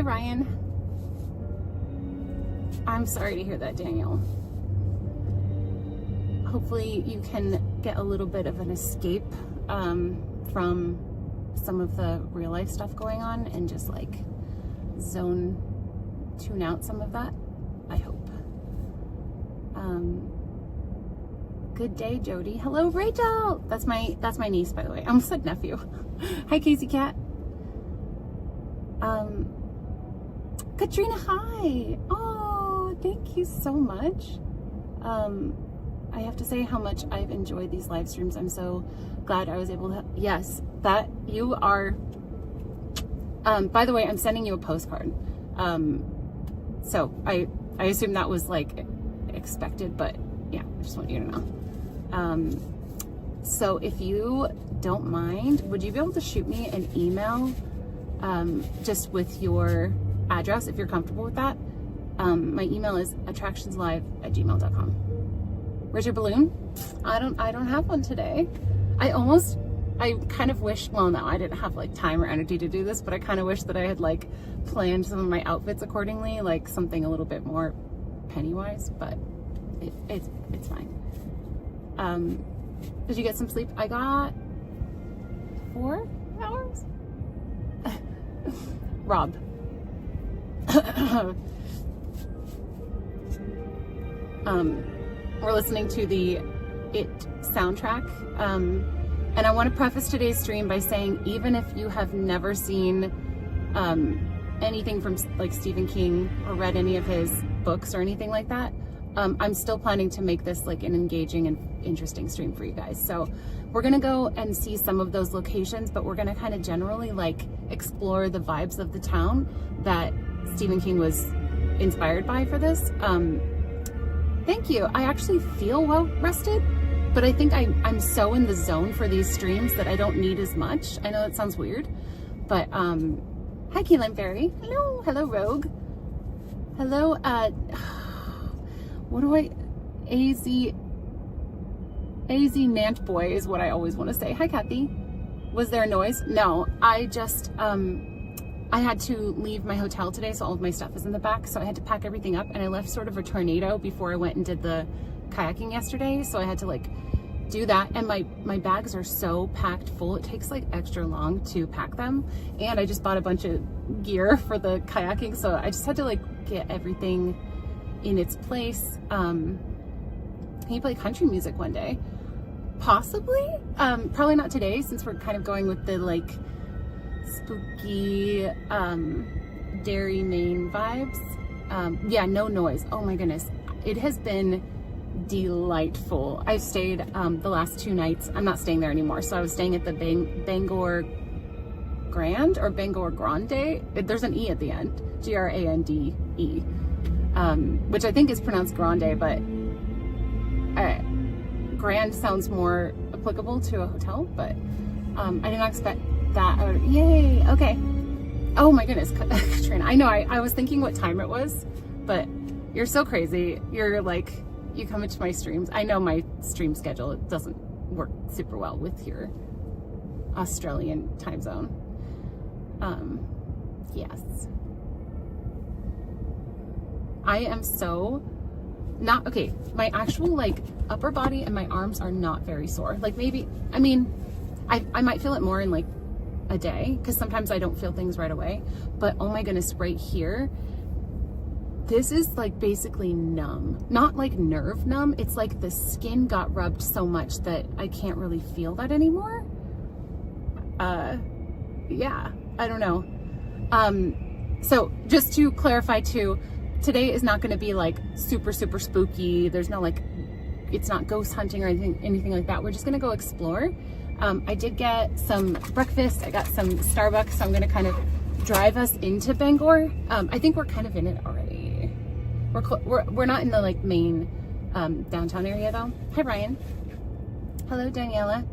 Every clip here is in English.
Hi, Ryan. I'm sorry to hear that, Daniel. Hopefully you can get a little bit of an escape from some of the real life stuff going on and just like tune out some of that, I hope. Good day, Jody. Hello, Rachel. That's my niece, by the way. I almost said nephew. Hi, Casey Cat. Katrina, hi. Oh, thank you so much. I have to say how much I've enjoyed these live streams. I'm so glad I was able to. Yes, that you are. By the way, I'm sending you a postcard. So I assume that was like expected, but yeah, I just want you to know. So if you don't mind, would you be able to shoot me an email just with your address if you're comfortable with that? My email is attractionslive@gmail.com. Where's your balloon? I don't have one today. I kind of wish, well, no, I didn't have like time or energy to do this, but I kind of wish that I had like planned some of my outfits accordingly, like something a little bit more Pennywise, but it's fine. Did you get some sleep? I got 4 hours. Rob. We're listening to the It soundtrack. And I want to preface today's stream by saying, even if you have never seen anything from like Stephen King or read any of his books or anything like that, I'm still planning to make this like an engaging and interesting stream for you guys. So we're going to go and see some of those locations, but we're going to kind of generally like explore the vibes of the town that Stephen King was inspired by for this. Thank you. I actually feel well rested, but I think I'm so in the zone for these streams that I don't need as much. I know that sounds weird, but hi, Keelan Berry. Hello, Rogue. Hello, what do I, AZ Nant Boy is what I always want to say. Hi, Kathy. Was there a noise? No, I just, I had to leave my hotel today, so all of my stuff is in the back, so I had to pack everything up, and I left sort of a tornado before I went and did the kayaking yesterday, so I had to like do that, and my bags are so packed full, it takes like extra long to pack them, and I just bought a bunch of gear for the kayaking, so I just had to like get everything in its place. Can you play country music one day? Possibly. Probably not today, since we're kind of going with the like spooky Dairy Maine vibes. Yeah, no noise. Oh my goodness, it has been delightful. I stayed the last 2 nights. I'm not staying there anymore, so I was staying at the Bangor Grand or Bangor Grande. There's an E at the end. Grande, which I think is pronounced Grande, but Grand sounds more applicable to a hotel, but I did not expect that. Yay, okay. Oh my goodness, Katrina. I know, I was thinking what time it was, but you're so crazy. You're like, you come into my streams. I know my stream schedule, it doesn't work super well with your Australian time zone. Yes. I am so not, okay, my actual like upper body and my arms are not very sore. Like maybe, I mean, I might feel it more in like a day, because sometimes I don't feel things right away, but oh my goodness, right here, this is like basically numb. Not like nerve numb, it's like the skin got rubbed so much that I can't really feel that anymore. Yeah, I don't know. So just to clarify too, today is not going to be like super spooky. There's no like, it's not ghost hunting or anything like that. We're just going to go explore. I did get some breakfast. I got some Starbucks, so I'm going to kind of drive us into Bangor. I think we're kind of in it already. We're not in the like main downtown area though. Hi, Ryan. Hello, Daniela.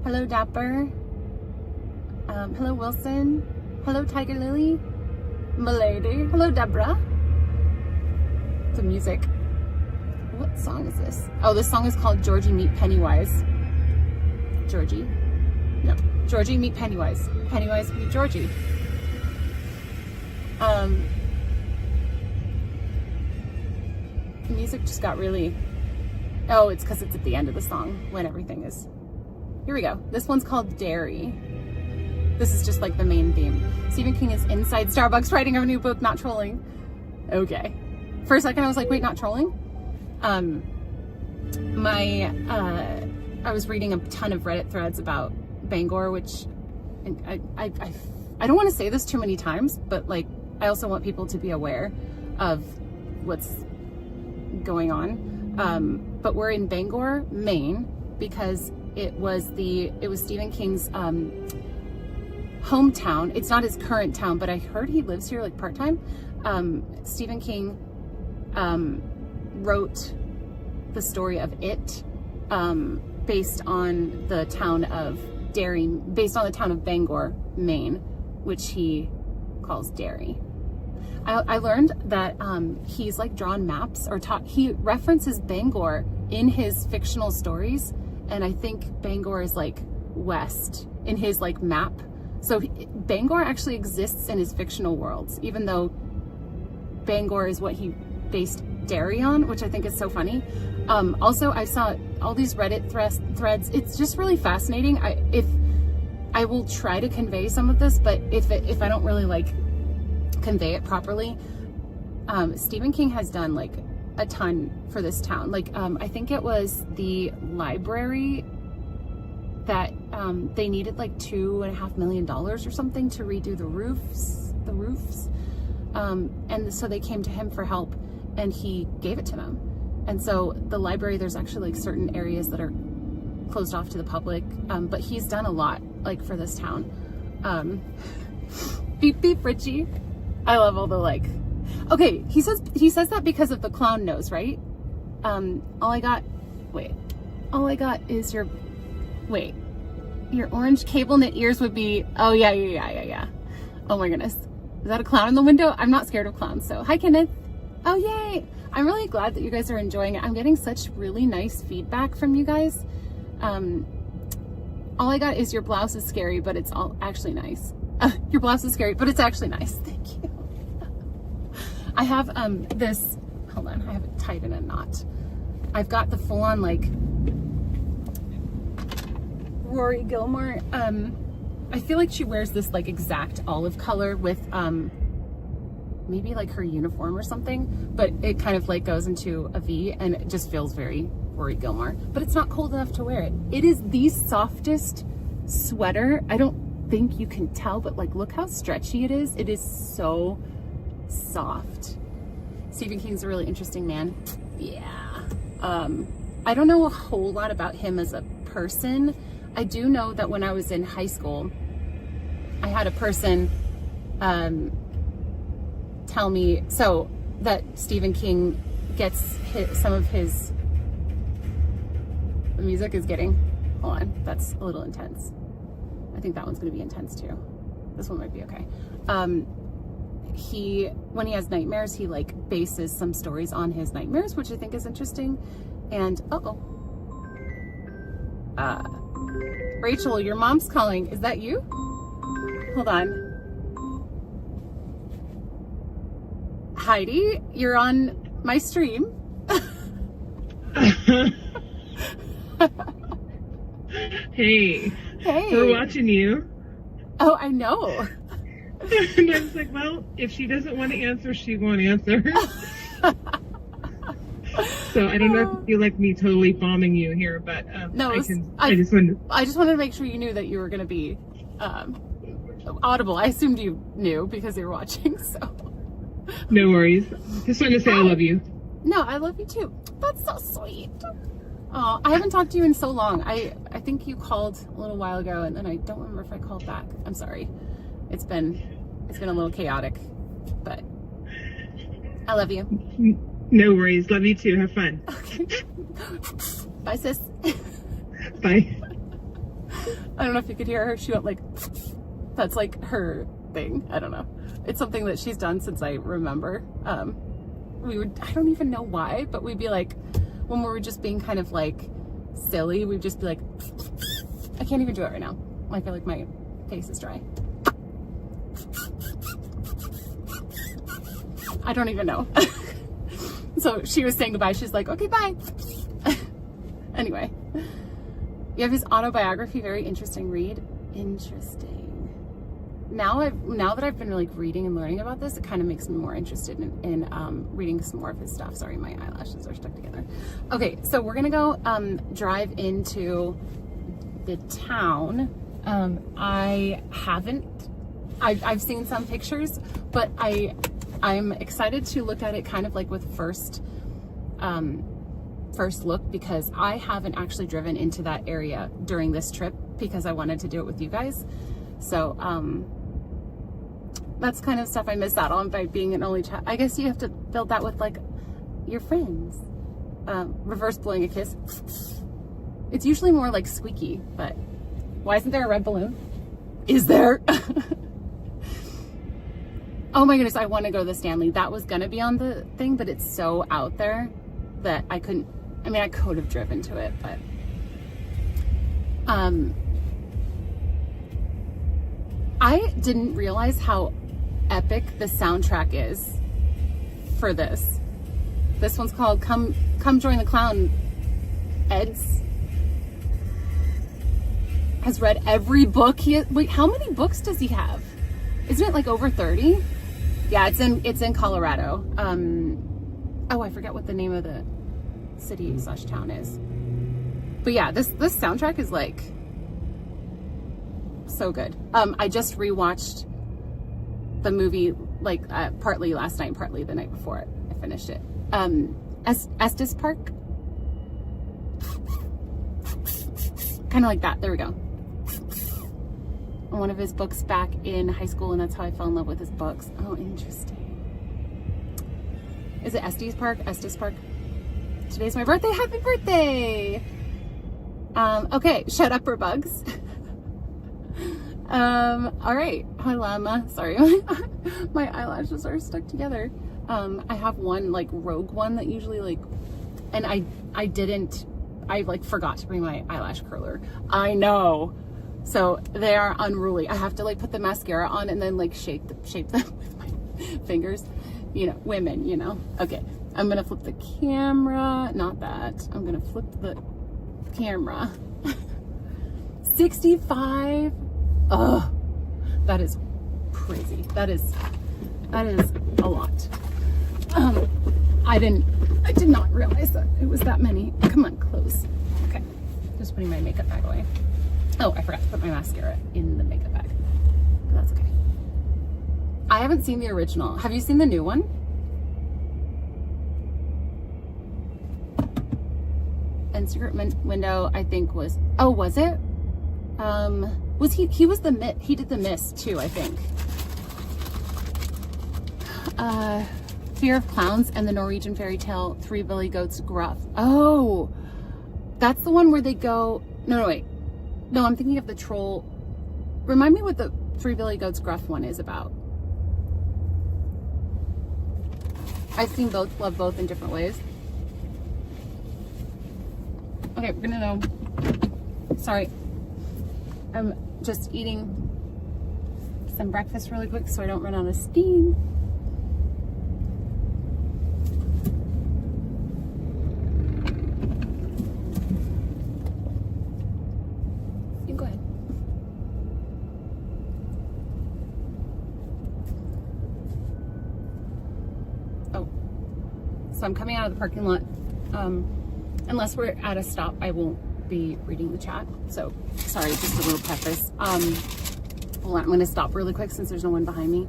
Hello, Dapper. Hello, Wilson. Hello, Tiger Lily. Milady. Hello, Deborah. The music. What song is this? Oh, this song is called Georgie Meet Pennywise. Georgie? No. Georgie Meet Pennywise. Pennywise Meet Georgie. The music just got really, oh, it's because it's at the end of the song when everything is, here we go. This one's called Dairy. This is just like the main theme. Stephen King is inside Starbucks writing a new book, not trolling. Okay. For a second I was like, wait, not trolling? I was reading a ton of Reddit threads about Bangor, which I don't want to say this too many times, but like, I also want people to be aware of what's going on. But we're in Bangor, Maine, because it was Stephen King's hometown. It's not his current town, but I heard he lives here like part-time. Stephen King wrote the story of It based on the town of Bangor, Maine, which he calls Derry. I learned that he's like drawn maps or he references Bangor in his fictional stories, and I think Bangor is like west in his like map. So Bangor actually exists in his fictional worlds, even though Bangor is what he based Derry on, which I think is so funny. Also, I saw all these Reddit threads. It's just really fascinating. I will try to convey some of this, but if I don't really like convey it properly, Stephen King has done like a ton for this town. Like I think it was the library that they needed like $2.5 million or something to redo the roofs. And so they came to him for help, and he gave it to them. And so the library, there's actually like certain areas that are closed off to the public, but he's done a lot like for this town. Beep beep Richie. I love all the like, okay, he says that because of the clown nose, right? All I got is your orange cable knit ears would be, oh yeah. Oh my goodness. Is that a clown in the window? I'm not scared of clowns, so hi Kenneth. Oh yay. I'm really glad that you guys are enjoying it. I'm getting such really nice feedback from you guys. All I got is your blouse is scary, but it's all actually nice. Your blouse is scary, but it's actually nice. Thank you. I have this, hold on, I have it tied in a knot. I've got the full on like Rory Gilmore. I feel like she wears this like exact olive color with maybe like her uniform or something, but it kind of like goes into a V and it just feels very Rory Gilmore, but it's not cold enough to wear it. It is the softest sweater. I don't think you can tell, but like look how stretchy it is. It is so soft. Stephen King's a really interesting man. Yeah. I don't know a whole lot about him as a person. I do know that when I was in high school, I had a person tell me so that Stephen King gets some of his the music is getting, hold on, that's a little intense. I think that one's going to be intense too. This one might be okay. When he has nightmares, he like bases some stories on his nightmares, which I think is interesting. And Rachel, your mom's calling. Is that you? Hold on. Heidi, you're on my stream. Hey. We're watching you. Oh, I know. And I was like, well, if she doesn't want to answer, she won't answer. So I don't know if you feel like me totally bombing you here, but no, I just wanted to make sure you knew that you were going to be audible. I assumed you knew because you were watching, so. No worries. Just wanted to say I love you. No, I love you too. That's so sweet. Oh, I haven't talked to you in so long. I think you called a little while ago, and then I don't remember if I called back. I'm sorry. It's been a little chaotic, but I love you. No worries. Love you too. Have fun. Okay. Bye, sis. Bye. I don't know if you could hear her. She went like, that's like her thing. I don't know. It's something that she's done since I remember. I don't even know why, but we'd be like, when we were just being kind of like silly, we'd just be like, I can't even do it right now. I feel like my face is dry. I don't even know. So she was saying goodbye. She's like, okay, bye. Anyway, you have his autobiography, very interesting read. Interesting. Now that I've been like reading and learning about this, it kind of makes me more interested in reading some more of his stuff. Sorry, my eyelashes are stuck together. Okay, so we're gonna go drive into the town. I've seen some pictures, but I'm excited to look at it kind of like with first look, because I haven't actually driven into that area during this trip because I wanted to do it with you guys. So that's kind of stuff I missed out on by being an only child. I guess you have to build that with like your friends. Reverse blowing a kiss. It's usually more like squeaky, but why isn't there a red balloon? Is there? Oh my goodness, I want to go to the Stanley. That was gonna be on the thing, but it's so out there that I couldn't. I mean, I could have driven to it, but I didn't realize how epic the soundtrack is for this. This one's called Come Join the Clown. Ed's has read every book wait, how many books does he have? Isn't it like over 30? Yeah, it's in Colorado. Oh, I forget what the name of the city/town is. But yeah, this soundtrack is like so good. I just rewatched the movie like partly last night, partly the night before I finished it. Estes Park, kind of like that. There we go. One of his books back in high school, and that's how I fell in love with his books. Oh, interesting. Is it Estes Park? Estes Park. Today's my birthday. Happy birthday! Okay, shut up, or bugs. All right. Hi, Llama. Sorry, my eyelashes are stuck together. I have one like rogue one that usually like, and I like forgot to bring my eyelash curler. I know. So they are unruly. I have to like put the mascara on and then like shape them with my fingers. You know, women, you know. Okay, I'm gonna flip the camera. Not that. I'm gonna flip the camera. 65. Ugh, that is crazy. That is a lot. I did not realize that it was that many. Come on, close. Okay, just putting my makeup bag away. Oh, I forgot to put my mascara in the makeup bag. But that's okay. I haven't seen the original. Have you seen the new one? And Secret Window, I think was, oh, was it? Was he was he did the Mist too, I think. Fear of Clowns and the Norwegian fairy tale Three Billy Goats Gruff. Oh, that's the one where they go, no, wait. No, I'm thinking of the troll. Remind me what the Three Billy Goats Gruff one is about. I've seen both, love both in different ways. Okay, we're gonna go. Sorry. I'm just eating some breakfast really quick so I don't run out of steam. You go ahead. Oh, so I'm coming out of the parking lot. Unless we're at a stop, I won't be reading the chat. So sorry, just a little preface. Hold on, I'm going to stop really quick since there's no one behind me.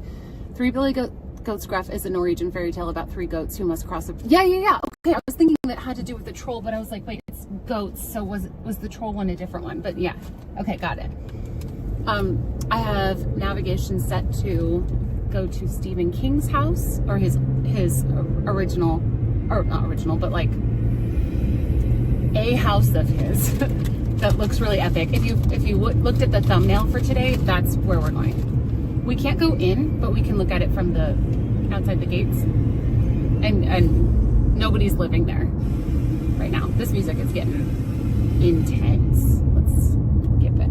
Three Billy Goats Gruff is a Norwegian fairy tale about three goats who must cross a... Yeah. Okay, I was thinking that had to do with the troll, but I was like, wait, it's goats. So was the troll one a different one? But yeah. Okay, got it. I have navigation set to go to Stephen King's house, or his original, or not original, but like a house of his that looks really epic. If you looked at the thumbnail for today, that's where we're going. We can't go in, but we can look at it from the outside the gates, and nobody's living there right now. This music is getting intense. Let's skip it.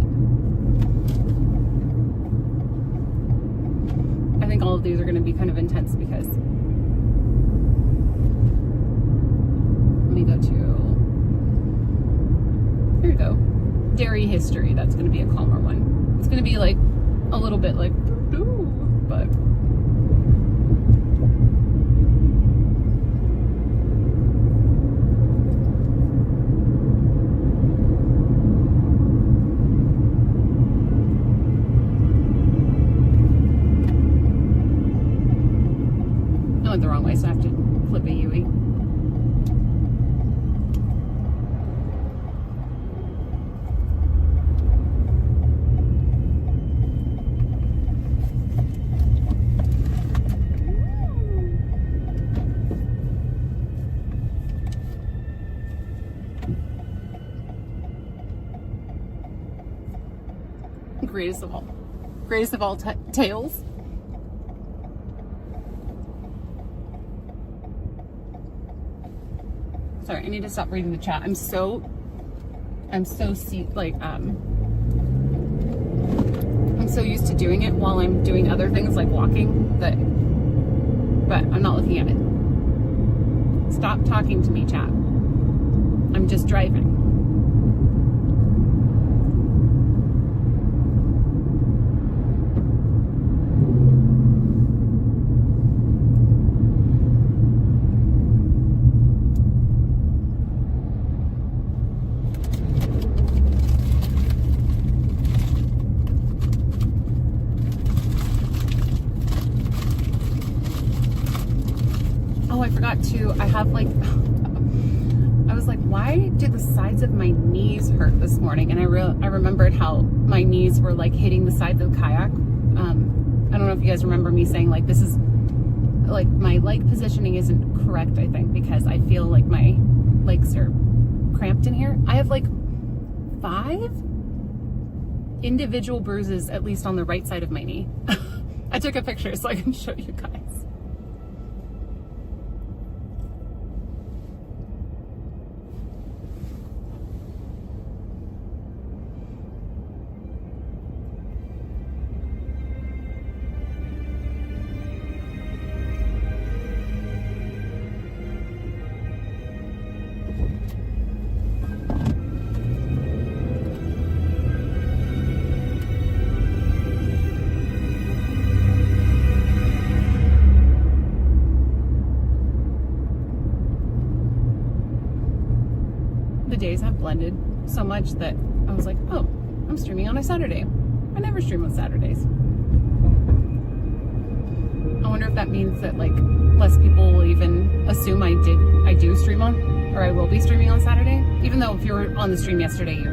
I think all of these are going to be kind of intense because go. Dairy history, that's going to be a calmer one. It's going to be like a little bit like, but I went the wrong way, so I have to flip a U-E. Greatest of all tales. Sorry, I need to stop reading the chat. I'm so I'm so used to doing it while I'm doing other things like walking but I'm not looking at it. Stop talking to me, chat. I'm just driving. I was like, why do the sides of my knees hurt this morning? And I remembered how my knees were like hitting the sides of the kayak. I don't know if you guys remember me saying like, this is like my leg positioning isn't correct, I think, because I feel like my legs are cramped in here. I have like 5 individual bruises, at least on the right side of my knee. I took a picture so I can show you guys. Days have blended so much that I was like, oh, I'm streaming on a Saturday. I never stream on Saturdays. I wonder if that means that like less people will even assume I do stream on, or I will be streaming on Saturday. Even though if you were on the stream yesterday, you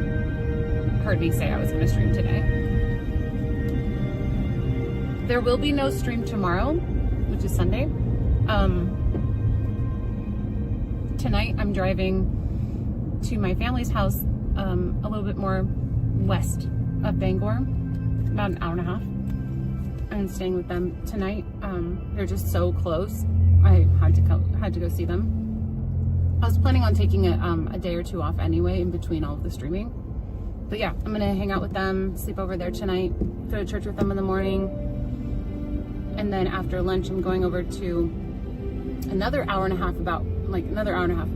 heard me say I was going to stream today. There will be no stream tomorrow, which is Sunday. Tonight I'm driving to my family's house a little bit more west of Bangor, about an hour and a half. I'm staying with them tonight. They're just so close. I had to go see them. I was planning on taking a day or 2 off anyway in between all of the streaming. But yeah, I'm gonna hang out with them, sleep over there tonight, go to church with them in the morning, and then after lunch I'm going over to another hour and a half, about like another hour and a half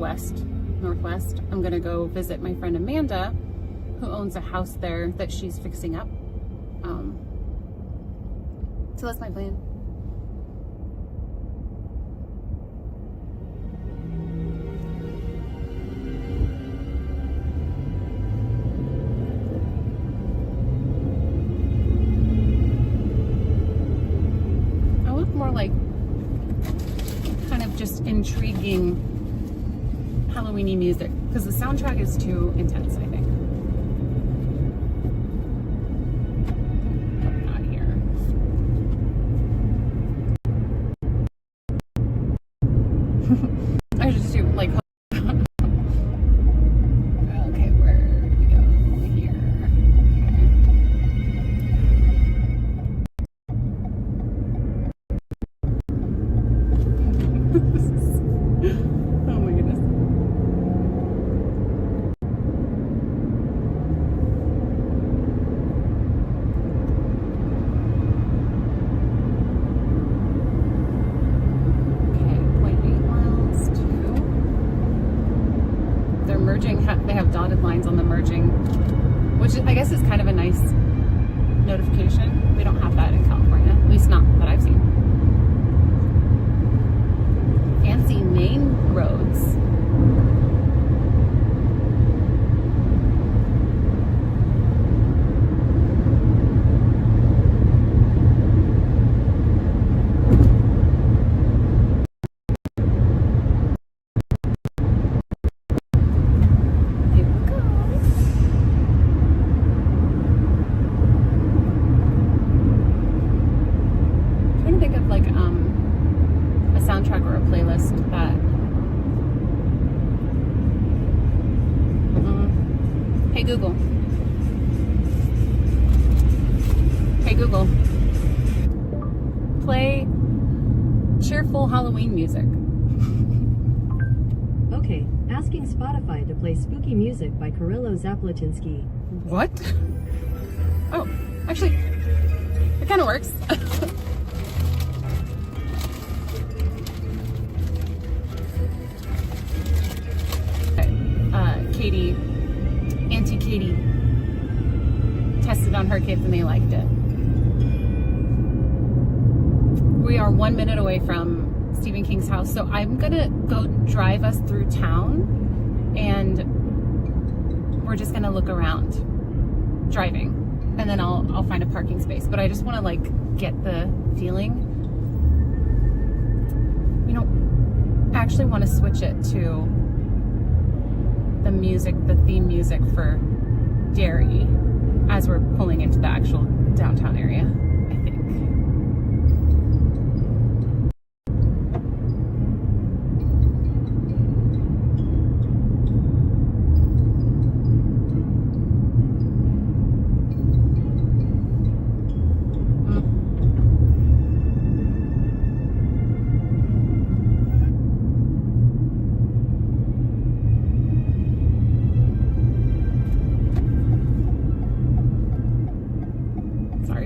northwest. I'm gonna go visit my friend Amanda, who owns a house there that she's fixing up. So that's my plan. I want more like kind of just intriguing Halloweeny music, because the soundtrack is too intense, I think. Not here. I should just do like okay, where do we go? Here. Okay. Oh my goodness. the merging, which I guess is kind of a nice notification. We don't have that in California, at least not that I've seen. Fancy main roads. Soundtrack or a playlist that Hey Google, play cheerful Halloween music. Okay, asking Spotify to play spooky music by Kirillo Zaplatinsky. What? Oh, actually it kind of works. Katie, Auntie Katie, tested on her kids and they liked it. We are 1 minute away from Stephen King's house, so I'm gonna go drive us through town and we're just gonna look around driving, and then I'll find a parking space. But I just want to like get the feeling. You know, I actually want to switch it to the music, the theme music for Derry as we're pulling into the actual downtown area, I think.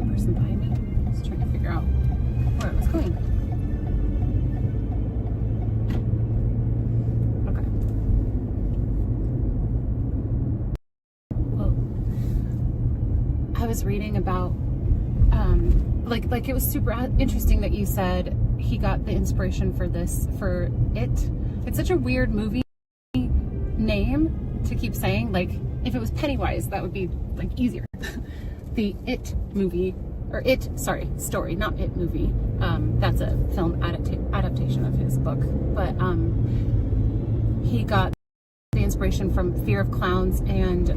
Person behind me. I was trying to figure out where it was going. Okay. Well, I was reading about like it was super interesting that you said he got the inspiration for this for It. It's such a weird movie name to keep saying. Like if it was Pennywise, that would be like easier. The It movie, or story, not It movie. That's a film adaptation of his book. But he got the inspiration from Fear of Clowns and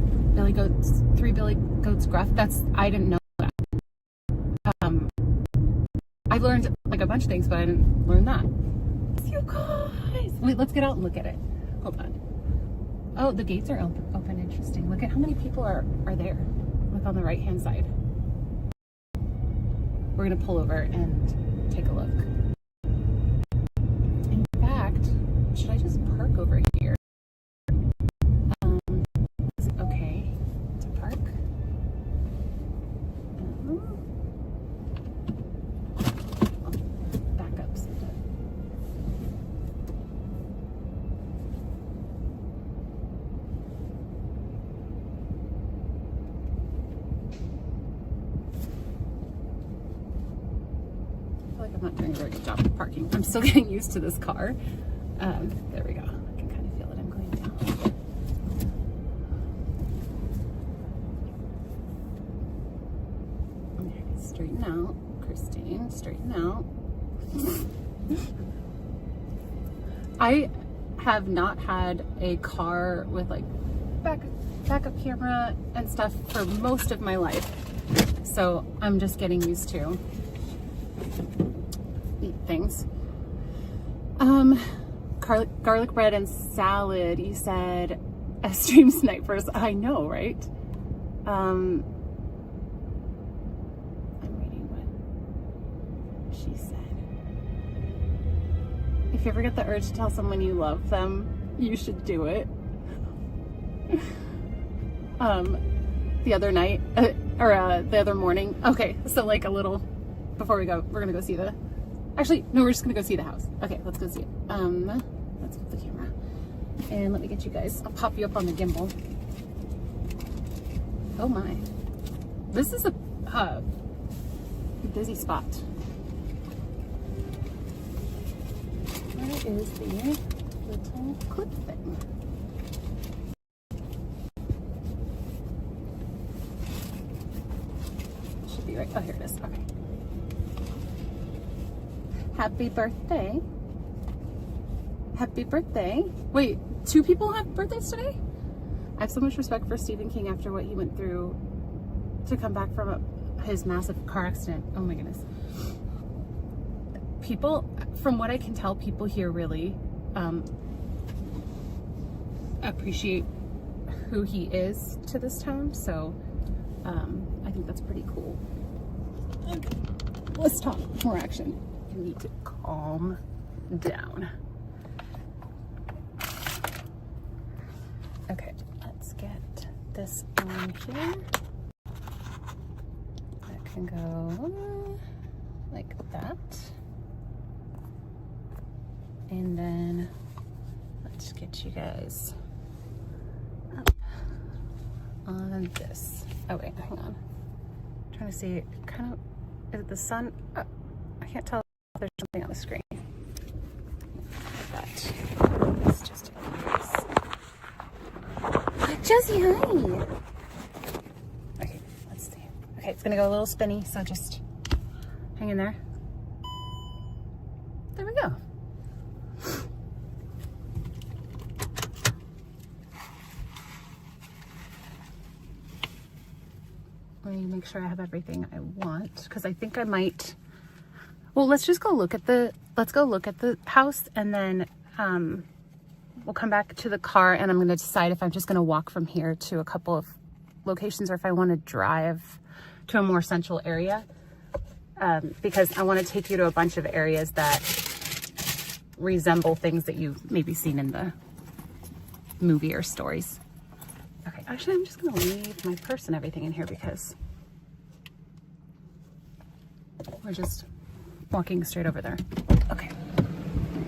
Three Billy Goats Gruff. I didn't know that. I've learned like a bunch of things, but I didn't learn that. You guys! Wait, let's get out and look at it. Hold on. Oh, the gates are open. Interesting. Look at how many people are there. Look on the right hand side. We're gonna pull over and take a look. In fact, should I just park over here? Is it okay to park? Back up. I'm not doing a very good job of parking. I'm still getting used to this car. There we go. I can kind of feel it. I'm going down. Okay, straighten out. Christine, straighten out. I have not had a car with like backup camera and stuff for most of my life. So I'm just getting used to things. Garlic bread and salad. You said stream snipers. I know, right? I'm reading what she said. If you ever get the urge to tell someone you love them, you should do it. The other night, the other morning. Okay, so like a little before we go, we're gonna go see the. Actually, no, we're just gonna go see the house. Okay, let's go see it. Let's flip the camera. And let me get you guys. I'll pop you up on the gimbal. Oh my. This is a busy spot. Where is the little clip thing? Should be right. Oh, here it is. Okay. Happy birthday. Happy birthday. Wait, 2 people have birthdays today? I have so much respect for Stephen King after what he went through to come back from his massive car accident. Oh my goodness. People, from what I can tell, people here really appreciate who he is to this town. So I think that's pretty cool. Okay. Let's talk more action. You need to calm down. Okay, let's get this on here. That can go like that. And then let's get you guys up on this. Oh wait, hang on. I'm trying to see, kind of, is it the sun? I can't tell if there's something on the screen. Like that. Let's just do this. Josie, hi! Okay, let's see. Okay, it's gonna go a little spinny, so just hang in there. There we go. Let me make sure I have everything I want, because I think I might. Well, let's just go look at the. Let's go look at the house, and then we'll come back to the car, and I'm going to decide if I'm just going to walk from here to a couple of locations, or if I want to drive to a more central area, because I want to take you to a bunch of areas that resemble things that you've maybe seen in the movie or stories. Okay, actually, I'm just going to leave my purse and everything in here because we're just walking straight over there. Okay.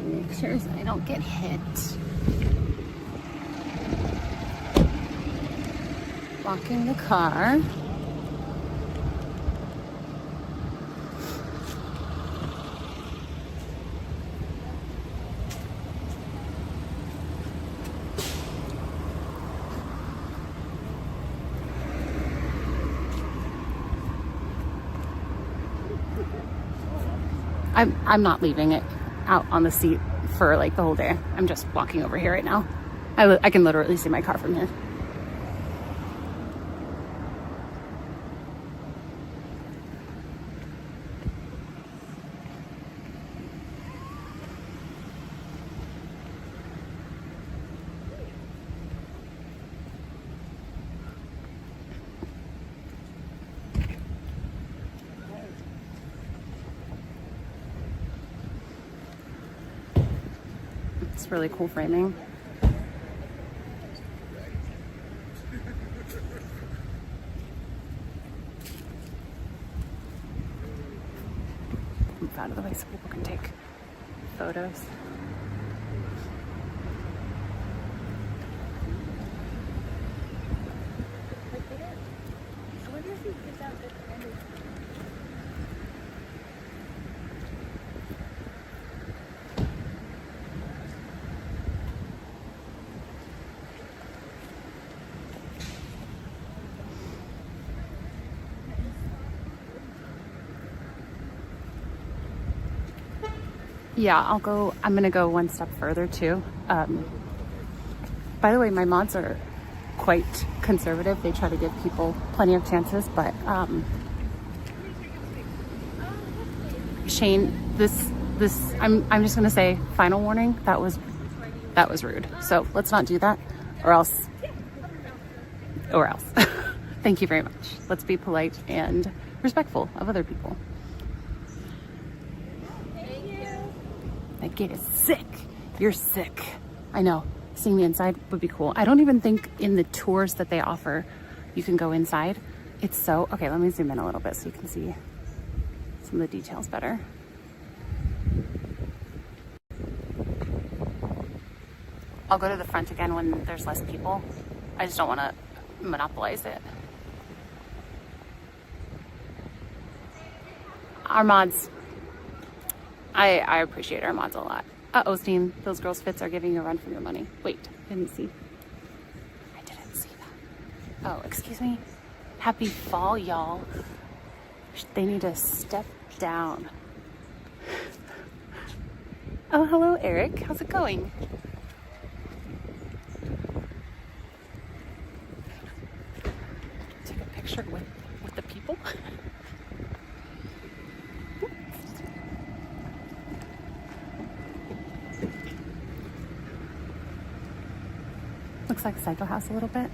Make sure I don't get hit. Locking the car. I'm not leaving it out on the seat for like the whole day. I'm just walking over here right now. I can literally see my car from here. It's really cool framing. Move out of the way so people can take photos. Yeah, I'm gonna go one step further too. By the way, my mods are quite conservative. They try to give people plenty of chances, but Shane, I'm just gonna say, final warning, that was rude. So let's not do that, or else. Thank you very much. Let's be polite and respectful of other people. That gate is sick. You're sick. I know. Seeing the inside would be cool. I don't even think in the tours that they offer you can go inside. It's so... Okay, let me zoom in a little bit so you can see some of the details better. I'll go to the front again when there's less people. I just don't want to monopolize it. our mods, I appreciate our mods a lot. Uh-oh, Steam, those girls' fits are giving you a run for your money. Wait, didn't see. I didn't see that. Oh, excuse me. Happy fall, y'all. They need to step down. Oh, hello, Eric. How's it going? Take a picture with the people. Looks like Psycho House a little bit.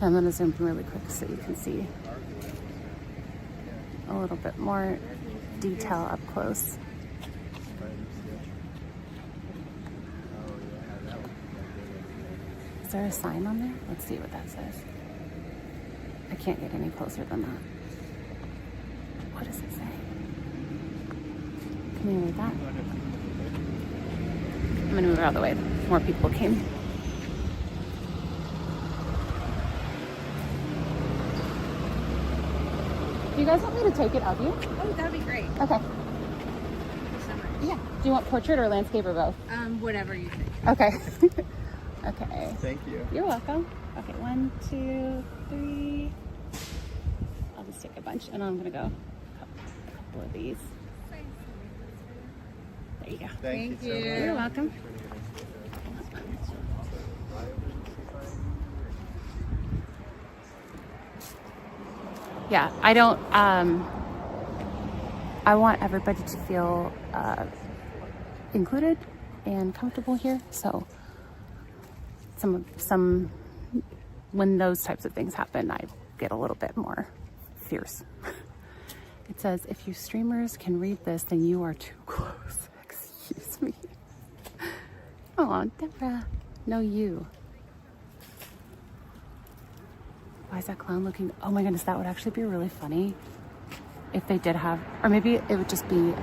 I'm going to zoom in really quick so you can see a little bit more detail up close. Is there a sign on there? Let's see what that says. I can't get any closer than that. What does it say? Can you read that? I'm going to move it out of the way. More people came. Do you guys want me to take it of you? Oh, that'd be great. Okay. Thank you so much. Yeah. Do you want portrait or landscape or both? Whatever you think. Okay. Okay. Thank you. You're welcome. Okay, 1, 2, 3. I'll just take a bunch and I'm gonna go a couple of these. There you go. Thank you. You're welcome. Yeah, I don't, I want everybody to feel included and comfortable here. So some, when those types of things happen, I get a little bit more fierce. It says, if you streamers can read this, then you are too close. Excuse me. Oh, Deborah. No, you. Why is that clown looking? Oh my goodness, that would actually be really funny if they did have, or maybe it would just be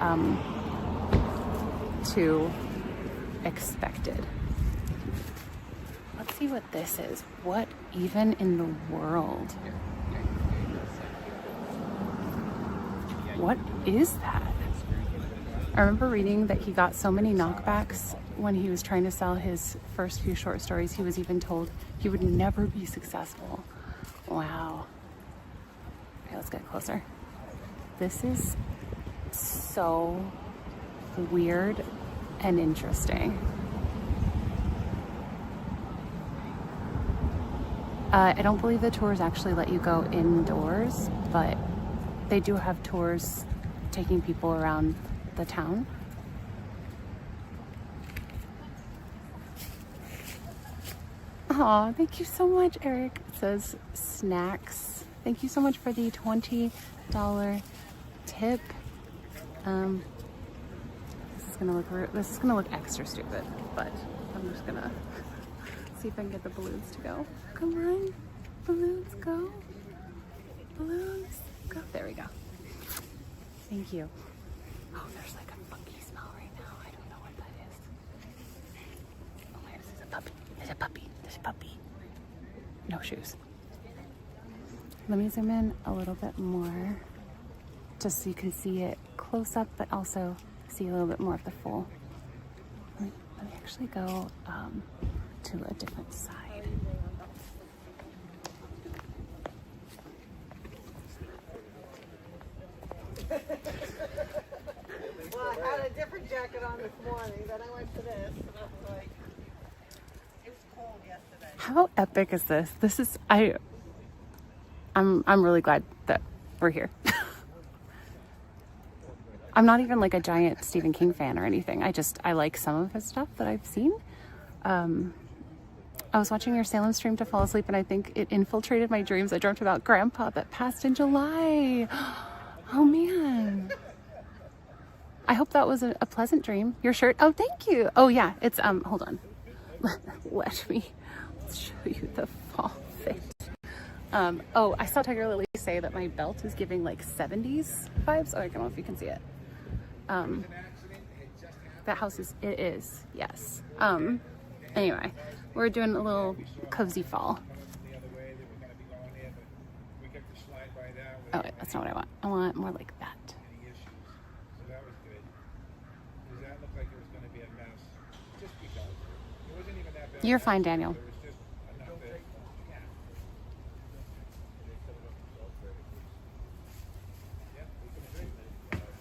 too expected. Let's see what this is. What even in the world? What is that? I remember reading that he got so many knockbacks when he was trying to sell his first few short stories. He was even told he would never be successful. Wow. Okay, let's get closer. This is so weird and interesting. I don't believe the tours actually let you go indoors, but they do have tours taking people around the town. Oh, thank you so much, Eric. It says snacks. Thank you so much for the $20 tip. This is gonna look extra stupid, but I'm just gonna see if I can get the balloons to go. Come on, balloons go. Balloons go. There we go. Thank you. Oh, there's like a funky smell right now. I don't know what that is. Oh my goodness, there's a puppy. There's a puppy. There's a puppy. No shoes. Let me zoom in a little bit more just so you can see it close up, but also see a little bit more of the full. Let me actually go to a different side. Well, I had a different jacket on this morning, then I went to this, and I was like, it was cold yesterday. How epic is this? This is I'm really glad that we're here. I'm not even like a giant Stephen King fan or anything. I like some of his stuff that I've seen. I was watching your Salem stream to fall asleep, and I think it infiltrated my dreams. I dreamt about Grandpa that passed in July. Oh man. I hope that was a pleasant dream. Your shirt. Oh, thank you. Oh yeah, it's hold on. Let me show you the fall fit. Oh, I saw Tiger Lily say that my belt is giving like 70s vibes. Oh, I don't know if you can see it. That house it is, yes. Anyway, we're doing a little cozy fall. Oh, wait, that's not what I want. I want more like that. You're fine, Daniel.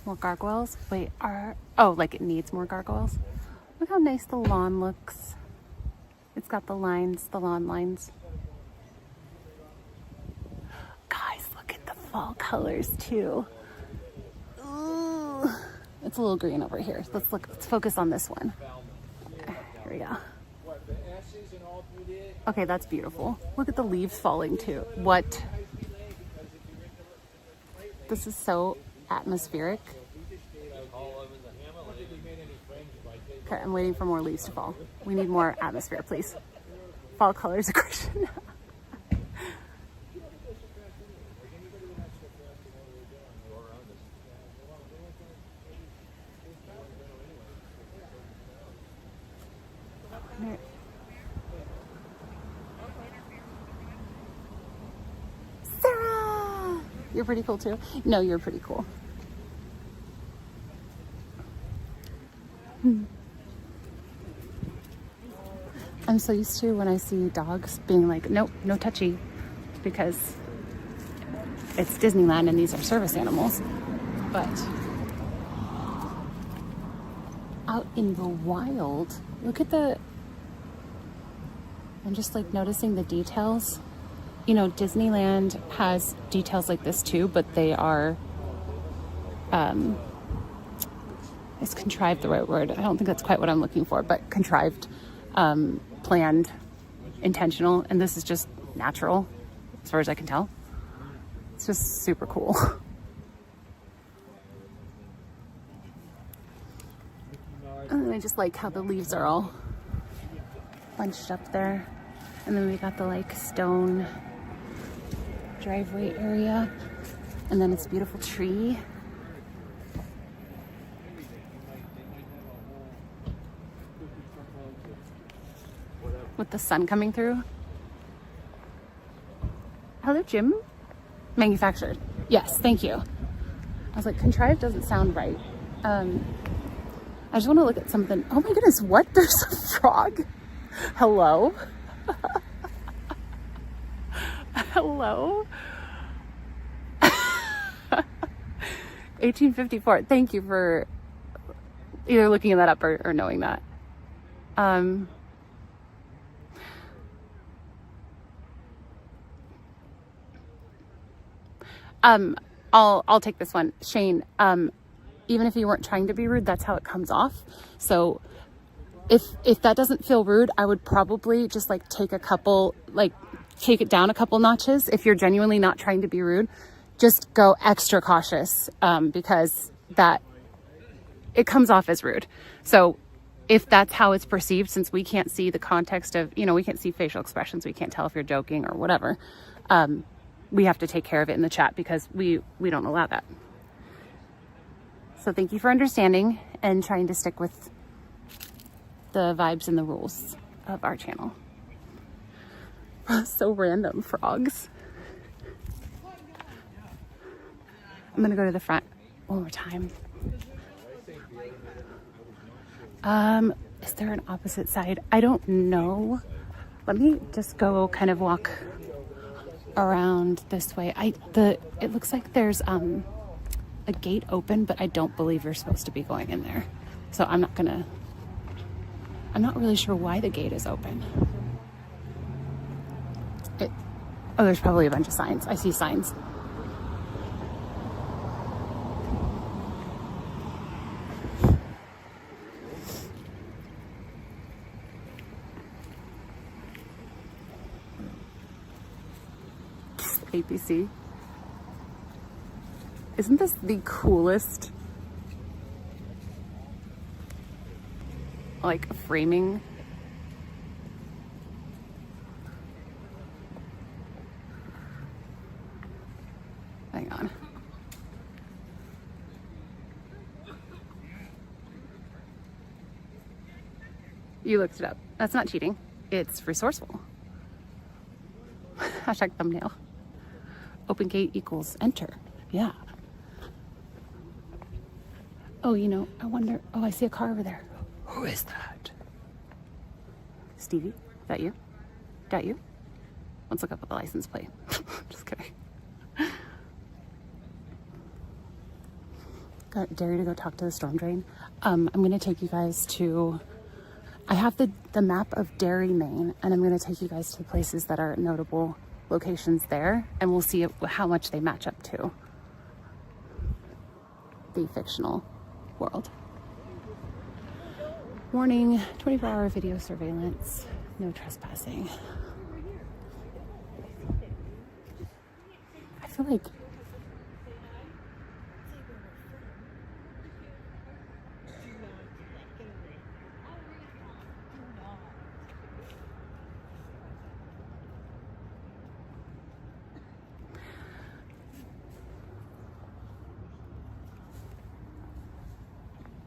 More gargoyles? Wait, oh, like it needs more gargoyles? Look how nice the lawn looks. It's got the lines, the lawn lines. Guys, look at the fall colors too. Ooh. It's a little green over here. Let's focus on this one. Here we go. Okay, that's beautiful. Look at the leaves falling too. What? This is so atmospheric. Okay, I'm waiting for more leaves to fall. We need more atmosphere, please. Fall colors aggression. Sarah! You're pretty cool too. No, you're pretty cool. I'm so used to when I see dogs being like, nope, no touchy, because it's Disneyland and these are service animals. But out in the wild, look at I'm just like noticing the details. You know, Disneyland has details like this too, but they are, is contrived the right word? I don't think that's quite what I'm looking for, but contrived, planned, intentional, and this is just natural as far as I can tell. It's just super cool. And I just like how the leaves are all bunched up there. And then we got the like stone driveway area, and then it's a beautiful tree. With the sun coming through. Hello, Jim. Manufactured. Yes, thank you. I was like, contrived doesn't sound right. I just want to look at something. Oh my goodness, what? There's a frog? Hello? Hello? 1854. Thank you for either looking that up or knowing that. I'll take this one. Shane, even if you weren't trying to be rude, that's how it comes off. So if that doesn't feel rude, I would probably just like take it down a couple notches. If you're genuinely not trying to be rude, just go extra cautious, because it comes off as rude. So if that's how it's perceived, since we can't see the context of, we can't see facial expressions, we can't tell if you're joking or whatever, we have to take care of it in the chat because we don't allow that. So thank you for understanding and trying to stick with the vibes and the rules of our channel. So random, frogs. I'm gonna go to the front one more time. Is there an opposite side? I don't know. Let me just go kind of walk around this way. It looks like there's a gate open, but I don't believe you're supposed to be going in there. So I'm not really sure why the gate is open. Oh, there's probably a bunch of signs. I see signs. APC. Isn't this the coolest like framing? Hang on. You looked it up. That's not cheating. It's resourceful. Hashtag thumbnail. Open gate equals enter. Yeah. Oh, I wonder. Oh, I see a car over there. Who is that? Stevie? Is that you? Got you? Let's look up the license plate. Just kidding. Dare you to go talk to the storm drain. I'm going to take you guys to, I have the map of Derry, Maine, and I'm going to take you guys to the places that are notable locations there, and we'll see how much they match up to the fictional world. Warning, 24-hour video surveillance, no trespassing. I feel like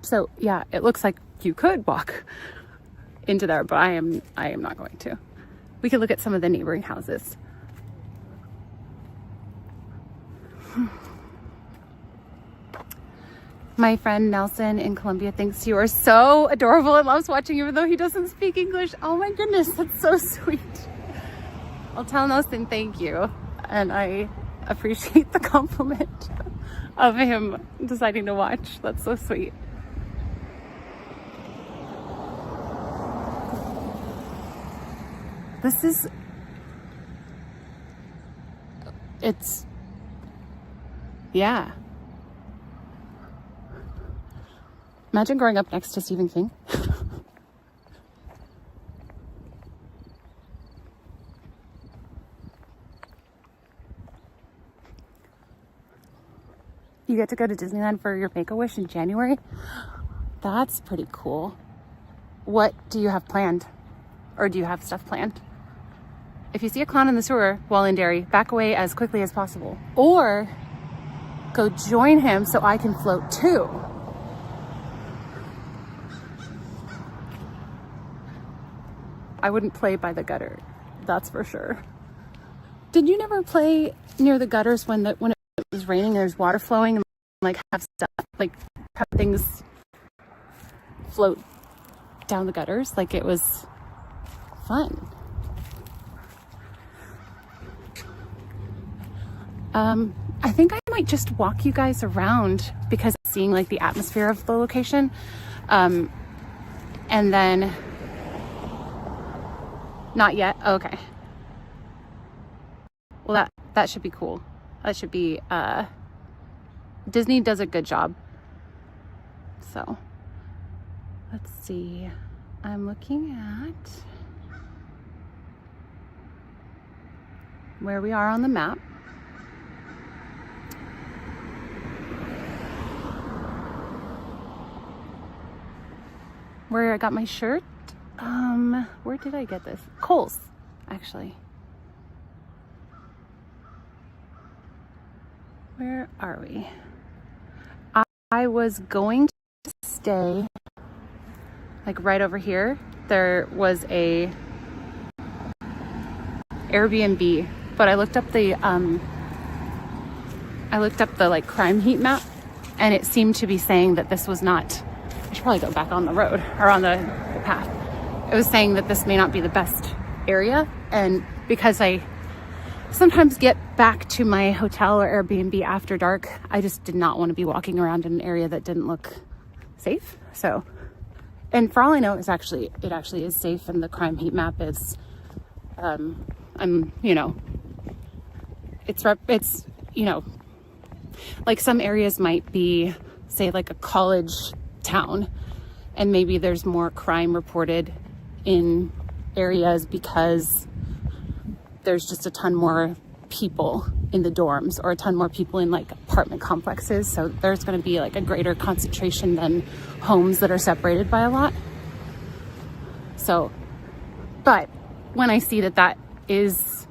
so yeah, it looks like you could walk into there, but I am not going to. We could look at some of the neighboring houses. My friend Nelson in Colombia thinks you are so adorable and loves watching you even though he doesn't speak English. Oh my goodness, that's so sweet. I'll tell Nelson thank you, and I appreciate the compliment of him deciding to watch. That's so sweet. Yeah. Imagine growing up next to Stephen King. You get to go to Disneyland for your Make-A-Wish in January? That's pretty cool. What do you have planned? Or do you have stuff planned? If you see a clown in the sewer while in Derry, back away as quickly as possible. Or go join him so I can float too. I wouldn't play by the gutter, that's for sure. Did you never play near the gutters when it was raining and there's water flowing and like have stuff, like have things float down the gutters? Like it was fun. I think I might just walk you guys around because seeing like the atmosphere of the location. And then, not yet. Okay. Well, that should be cool. That should be, Disney does a good job. So let's see. I'm looking at where we are on the map. Where I got my shirt. Where did I get this? Kohl's, actually. Where are we? I was going to stay like right over here. There was a Airbnb, but I looked up the like crime heat map, and it seemed to be saying that this was not. I should probably go back on the road or on the path. It was saying that this may not be the best area, and because I sometimes get back to my hotel or Airbnb after dark, I just did not want to be walking around in an area that didn't look safe. So, and for all I know, it actually is safe, and the crime heat map is, it's like some areas might be, say, like a college town, and maybe there's more crime reported in areas because there's just a ton more people in the dorms or a ton more people in like apartment complexes. So there's going to be like a greater concentration than homes that are separated by a lot. So, but when I see that is,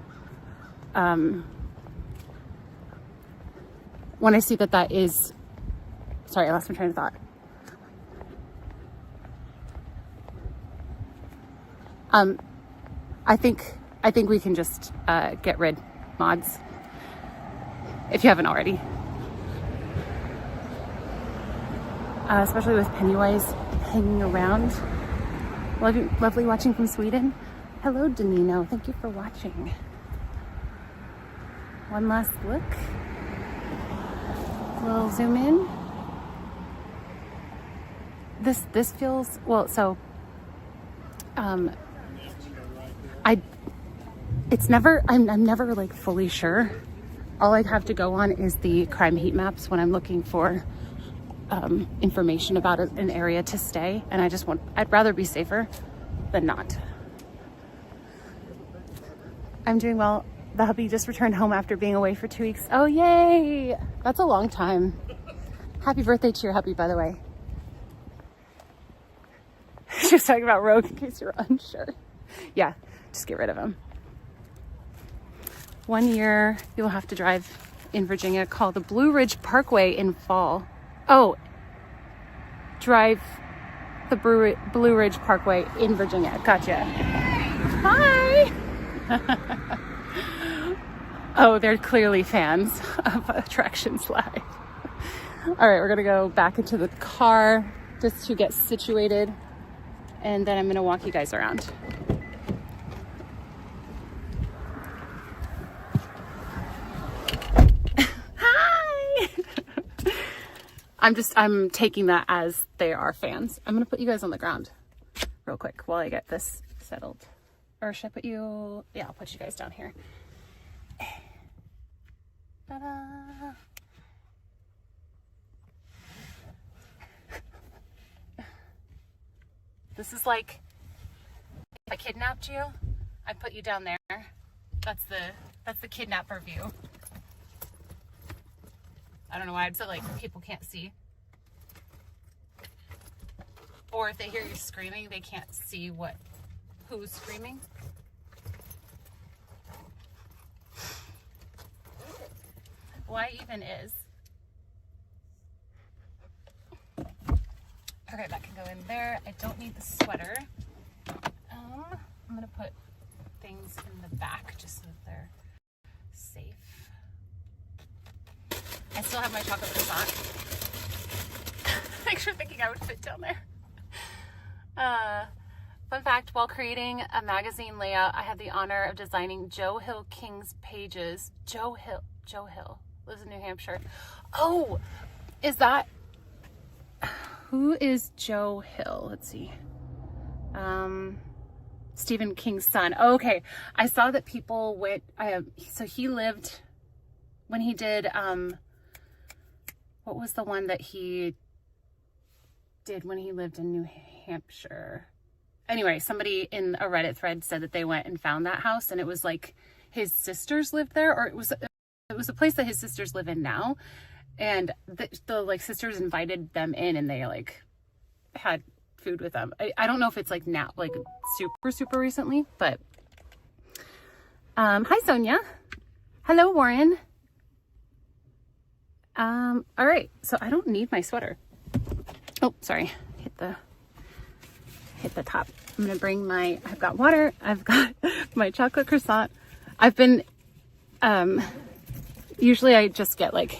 sorry, I lost my train of thought. I think we can just get rid mods if you haven't already. Especially with Pennywise hanging around Lovely watching from Sweden. Hello, Danino. Thank you for watching. One last look. We'll zoom in. This feels well. So, I'm never like fully sure. All I have to go on is the crime heat maps when I'm looking for information about an area to stay, and I'd rather be safer than not. I'm doing well. The hubby just returned home after being away for 2 weeks. Oh, yay! That's a long time. Happy birthday to your hubby, by the way. She was talking about Rogue in case you're unsure. Yeah, just get rid of him. 1 year, you'll have to drive in Virginia called the Blue Ridge Parkway in fall. Oh, drive the Blue Ridge Parkway in Virginia. Gotcha. Hi! Oh, they're clearly fans of Attractions Live. All right, we're gonna go back into the car just to get situated, and then I'm gonna walk you guys around. Hi! I'm taking that as they are fans. I'm gonna put you guys on the ground real quick while I get this settled. Or should I put you, yeah, I'll put you guys down here. Ta-da. This is like, if I kidnapped you, I'd put you down there. That's the kidnapper view. I don't know why, so like people can't see. Or if they hear you screaming, they can't see who's screaming. Why even is? Okay, that can go in there. I don't need the sweater. I'm gonna put things in the back just so that they're safe. I still have my chocolate croissant. Thanks for thinking I would fit down there. Fun fact, while creating a magazine layout, I had the honor of designing Joe Hill King's pages. Joe Hill lives in New Hampshire. Oh, who is Joe Hill? Let's see. Stephen King's son. Oh, okay. I saw that people went, so he lived, when he did, what was the one that he did when he lived in New Hampshire? Anyway, somebody in a Reddit thread said that they went and found that house, and it was like his sisters lived there, or it was a place that his sisters live in now, and the like sisters invited them in, and they like had food with them. I don't know if it's like now, like super recently, but hi Sonia. Hello Warren. All right, so I don't need my sweater. Oh, sorry, hit the top. I'm gonna bring I've got water, I've got my chocolate croissant. I've been, usually I just get like,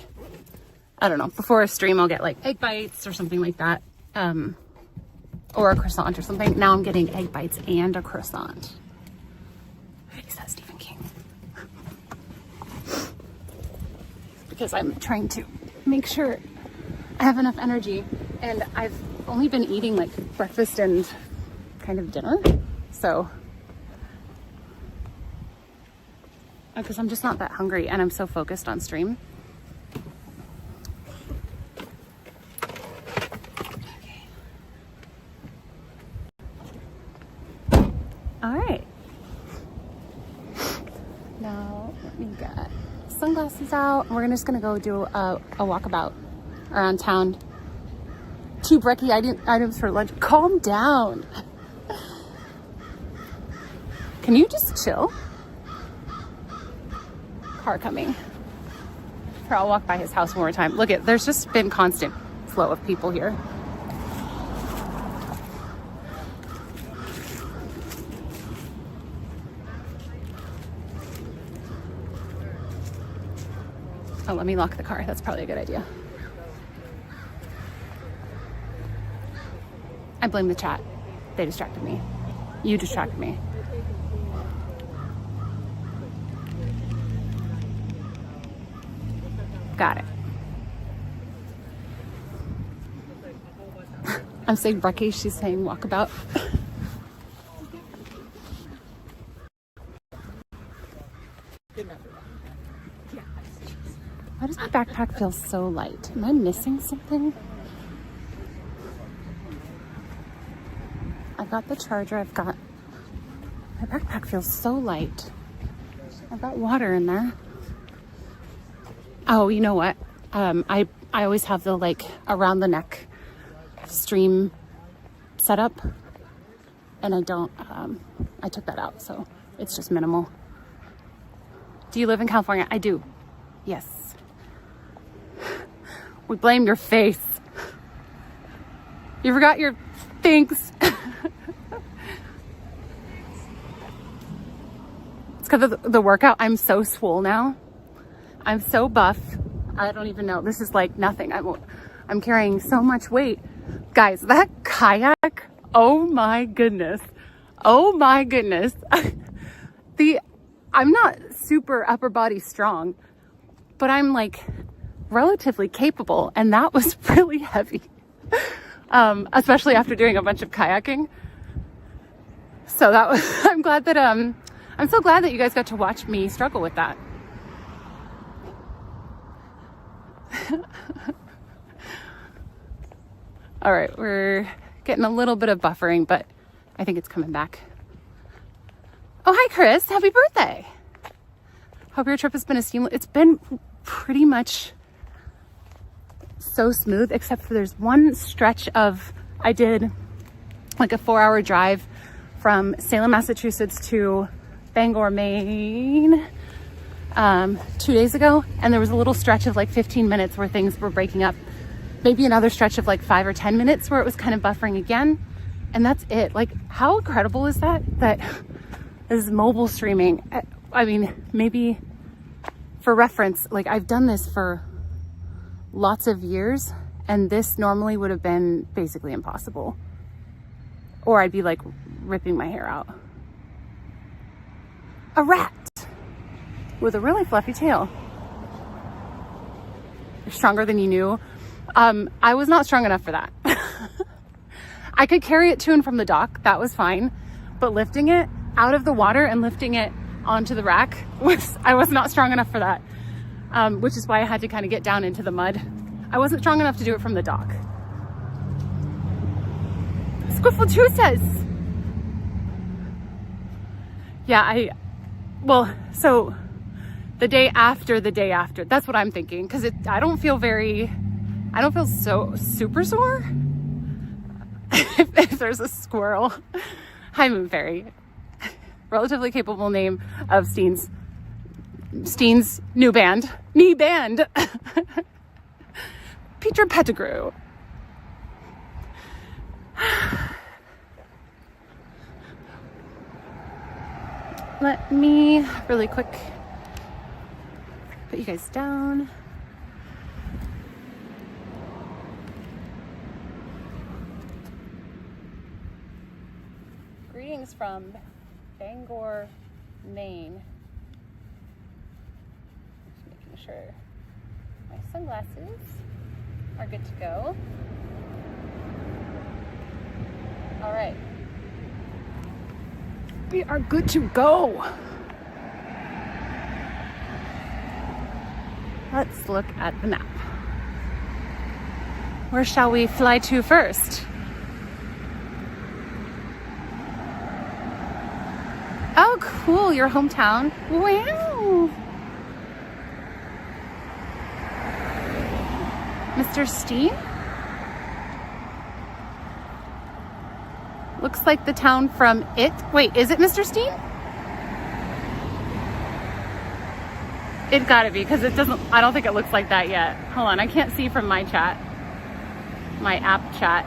I don't know, before a stream I'll get like egg bites or something like that, or a croissant or something. Now I'm getting egg bites and a croissant. Is that Stephen King? Because I'm trying to make sure I have enough energy, and I've only been eating like breakfast and kind of dinner, so because I'm just not that hungry and I'm so focused on stream. Okay. All right, now let me get sunglasses out. We're just gonna go do a walkabout around town. 2 brekkie items for lunch. Calm down. Can you just chill? Car coming. Here, I'll walk by his house one more time. Look there's just been constant flow of people here. Oh, let me lock the car. That's probably a good idea. I blame the chat. They distracted me. You distract me. Got it. I'm saying brekkie, she's saying walkabout. Why does my backpack feel so light? Am I missing something? I've got the charger, my backpack feels so light. I've got water in there. Oh, you know what? I always have the like around the neck stream setup, and I don't, I took that out, so it's just minimal. Do you live in California? I do. Yes. We blame your face. You forgot your thanks. It's because of the workout. I'm so swole now. I'm so buff. I don't even know. This is like nothing. I'm carrying so much weight. Guys, that kayak, oh my goodness. Oh my goodness. I'm not super upper body strong, but I'm like relatively capable, and that was really heavy. Especially after doing a bunch of kayaking. So that was, I'm so glad that you guys got to watch me struggle with that. All right, we're getting a little bit of buffering, but I think it's coming back. Oh, hi, Chris. Happy birthday. Hope your trip has been a seamless. It's been pretty much so smooth, except for there's one stretch I did like a 4-hour drive from Salem, Massachusetts to Bangor, Maine, 2 days ago. And there was a little stretch of like 15 minutes where things were breaking up. Maybe another stretch of like 5 or 10 minutes where it was kind of buffering again. And that's it. Like, how incredible is that this is mobile streaming? I mean, maybe for reference, like I've done this for lots of years, and this normally would have been basically impossible. Or I'd be like ripping my hair out. A rat with a really fluffy tail. You're stronger than you knew. I was not strong enough for that. I could carry it to and from the dock. That was fine. But lifting it out of the water and lifting it onto the rack I was not strong enough for that. Which is why I had to kind of get down into the mud. I wasn't strong enough to do it from the dock. Squiffle Chew says. Yeah, so the day after, that's what I'm thinking. Cause I don't feel so super sore. if there's a squirrel. Hi, Moon Fairy. Relatively capable name of Steen's new band. Knee band. Peter Pettigrew. Let me really quick put you guys down. Greetings from Bangor, Maine. Just making sure my sunglasses are good to go. All right. We are good to go. Let's look at the map. Where shall we fly to first? Oh, cool, your hometown. Wow. Mr. Steen? Looks like the town from It. Wait, is it Mr. Steen? It gotta be, because I don't think it looks like that yet. Hold on, I can't see from my chat. My app chat.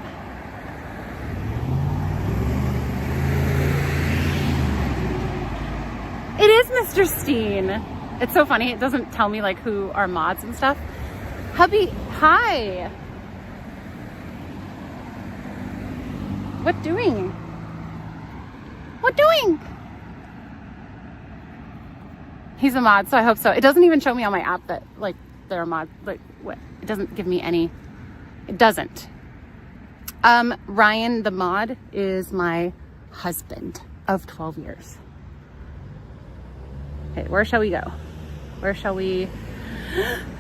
It is Mr. Steen. It's so funny. It doesn't tell me like who are mods and stuff. Hubby, hi. What doing? What doing? He's a mod, so I hope so. It doesn't even show me on my app that like they're a mod. Like what? It doesn't give me any. It doesn't. Ryan, the mod, is my husband of 12 years. Okay, where shall we go? Where shall we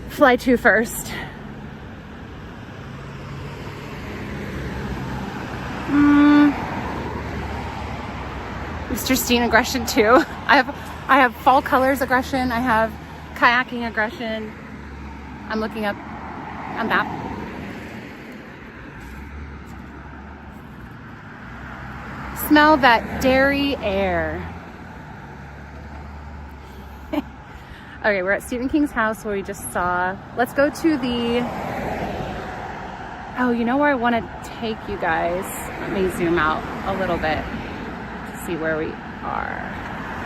fly to first? Mr. Steen aggression too. I have fall colors aggression. I have kayaking aggression. I'm looking up a map. Smell that dairy air. Okay, we're at Stephen King's house where we just saw. Let's go to the. Oh, you know where I want to take you guys? Let me zoom out a little bit to see where we are.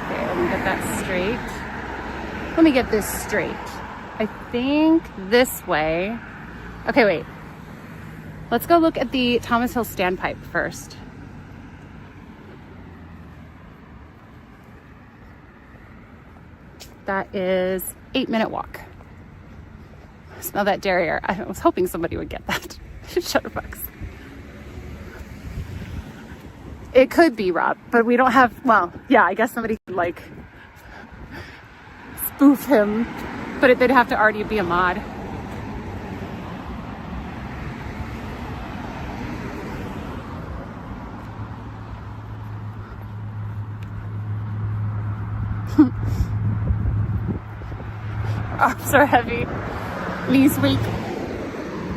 Okay, let me get that straight. Let me get this straight. I think this way. Okay, wait. Let's go look at the Thomas Hill standpipe first. That is 8-minute walk. Smell that dairy air. I was hoping somebody would get that. Shutterbugs. It could be Rob, but we don't have, well, yeah, I guess somebody could like spoof him, but they'd have to already be a mod. Arms are heavy, knees weak,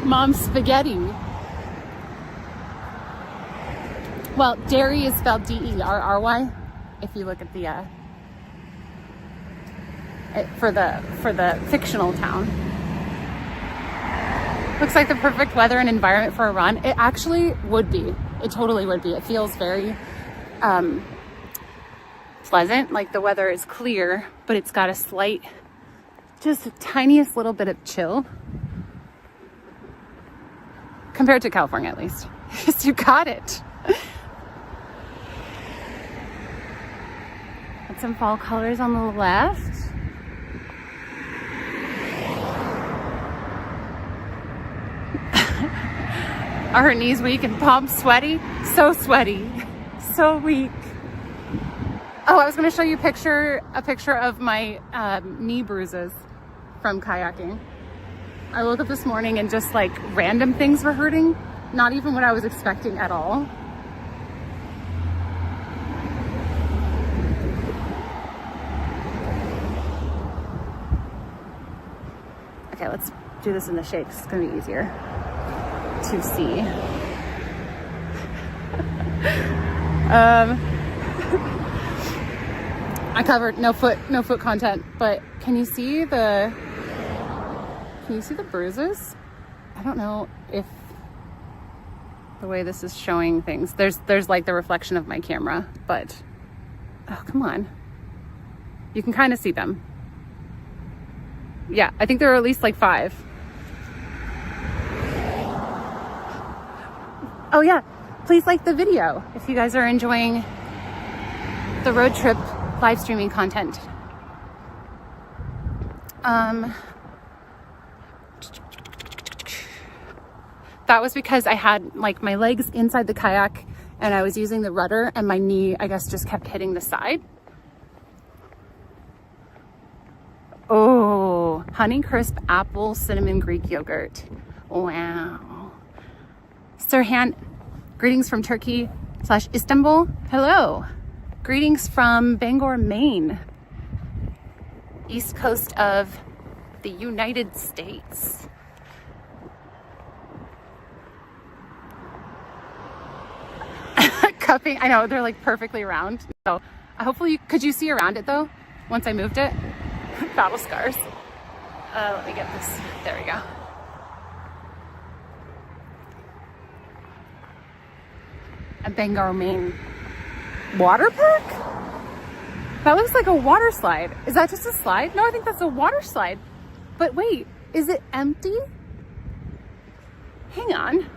mom's spaghetti. Well, dairy is spelled D-E-R-R-Y. If you look at the for the fictional town, looks like the perfect weather and environment for a run. It actually would be. It totally would be. It feels very pleasant. Like the weather is clear, but it's got a slight. Just the tiniest little bit of chill compared to California, at least. Yes, you got it. Got some fall colors on the left. Are her knees weak and palms sweaty? So sweaty, so weak. Oh, I was going to show you a picture of my knee bruises from kayaking. I woke up this morning and just like random things were hurting. Not even what I was expecting at all. Okay, let's do this in the shakes. It's gonna be easier to see. I covered no foot content, but can you see the bruises? I don't know if the way this is showing things, there's like the reflection of my camera, but oh, come on. You can kind of see them. Yeah, I think there are at least like 5. Oh yeah, please like the video if you guys are enjoying the road trip live streaming content. That was because I had like my legs inside the kayak and I was using the rudder and my knee, I guess, just kept hitting the side. Oh, Honeycrisp apple cinnamon Greek yogurt. Wow. Sirhan, greetings from Turkey / Istanbul. Hello. Greetings from Bangor, Maine. East coast of the United States. Cupping, I know, they're like perfectly round. So hopefully, could you see around it though? Once I moved it? Battle scars. Let me get this, there we go. A Bangor, Maine water park? That looks like a water slide. Is that just a slide? No, I think that's a water slide. But wait, is it empty? Hang on.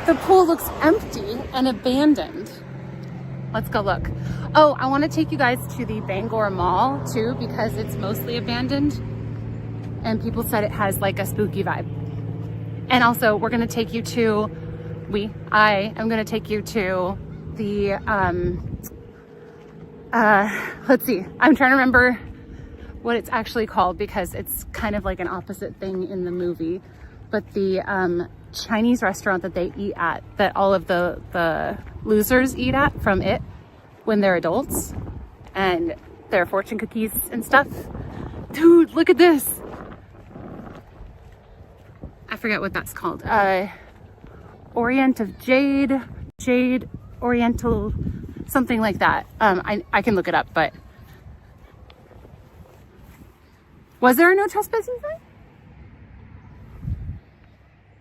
The pool looks empty and abandoned. Let's go look. Oh, I want to take you guys to the Bangor Mall too, because it's mostly abandoned and people said it has like a spooky vibe. And also we're going to take you to, I am going to take you to the, let's see, I'm trying to remember what it's actually called because it's kind of like an opposite thing in the movie, but the Chinese restaurant that they eat at, that all of the losers eat at from it when they're adults, and their fortune cookies and stuff. Dude, look at this. I forget what that's called. Orient of Jade, Oriental, something like that. I can look it up, but was there a no trespassing sign?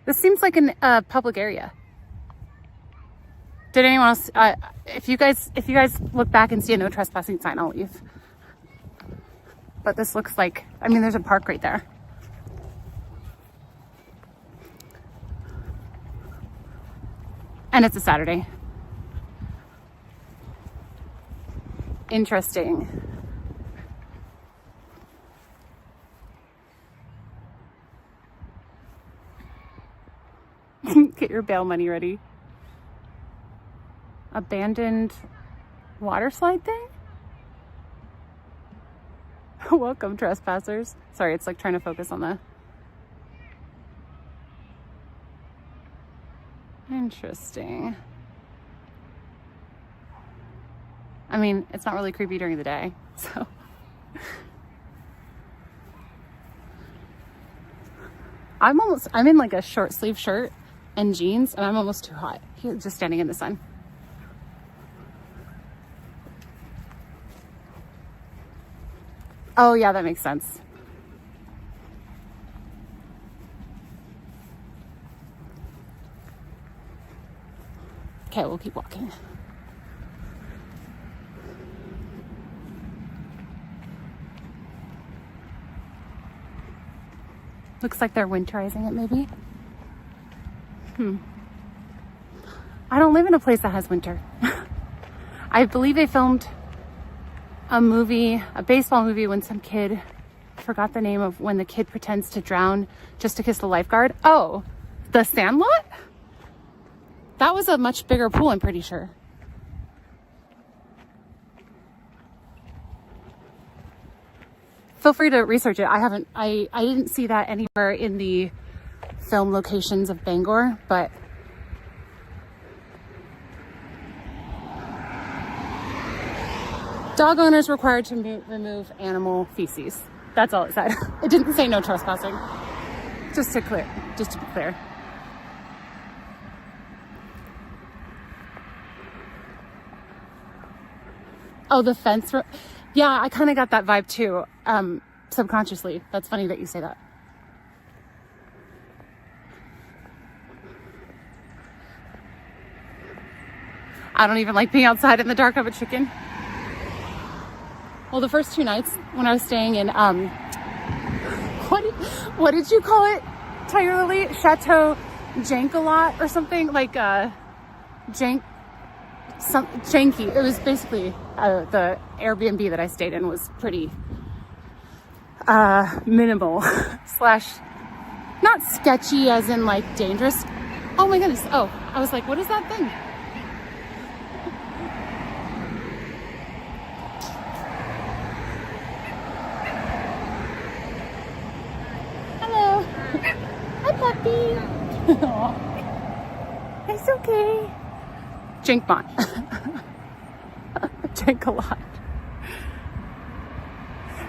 This seems like a public area. Did anyone else? If you guys look back and see a no trespassing sign, I'll leave. But this looks like, I mean, there's a park right there. And it's a Saturday. Interesting. Get your bail money ready. Abandoned water slide thing? Welcome, trespassers. Sorry, it's like trying to focus on the... Interesting. I mean, it's not really creepy during the day, so... I'm in like a short sleeve shirt and jeans, and I'm almost too hot. He's just standing in the sun. Oh yeah, that makes sense. Okay, we'll keep walking. Looks like they're winterizing it, maybe. I don't live in a place that has winter. I believe they filmed a baseball movie, when some kid, I forgot the name of when the kid pretends to drown just to kiss the lifeguard. Oh, The Sandlot? That was a much bigger pool, I'm pretty sure. Feel free to research it. I didn't see that anywhere in the film locations of Bangor, but dog owners required to remove animal feces. That's all it said. It didn't say no trespassing. Just to be clear. Oh, the fence. Yeah, I kind of got that vibe too, subconsciously. That's funny that you say that. I don't even like being outside in the dark of a chicken. Well, the first 2 nights when I was staying in, what did you call it, Tiger Lily? Chateau Jankalot or something? Like, janky. It was basically, the Airbnb that I stayed in was pretty, minimal / not sketchy as in like dangerous. Oh my goodness. Oh, I was like, what is that thing? Hello. Hi, puppy. It's okay. Jinkbot. Jink a lot.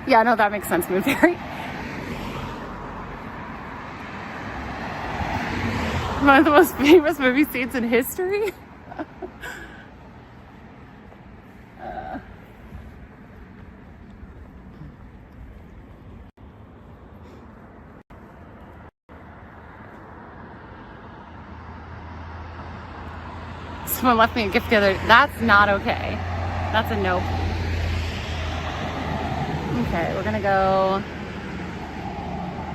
Yeah, no, that makes sense, Moonberry. One of the most famous movie scenes in history. Someone left me a gift the other. That's not okay. That's a no. Okay, we're gonna go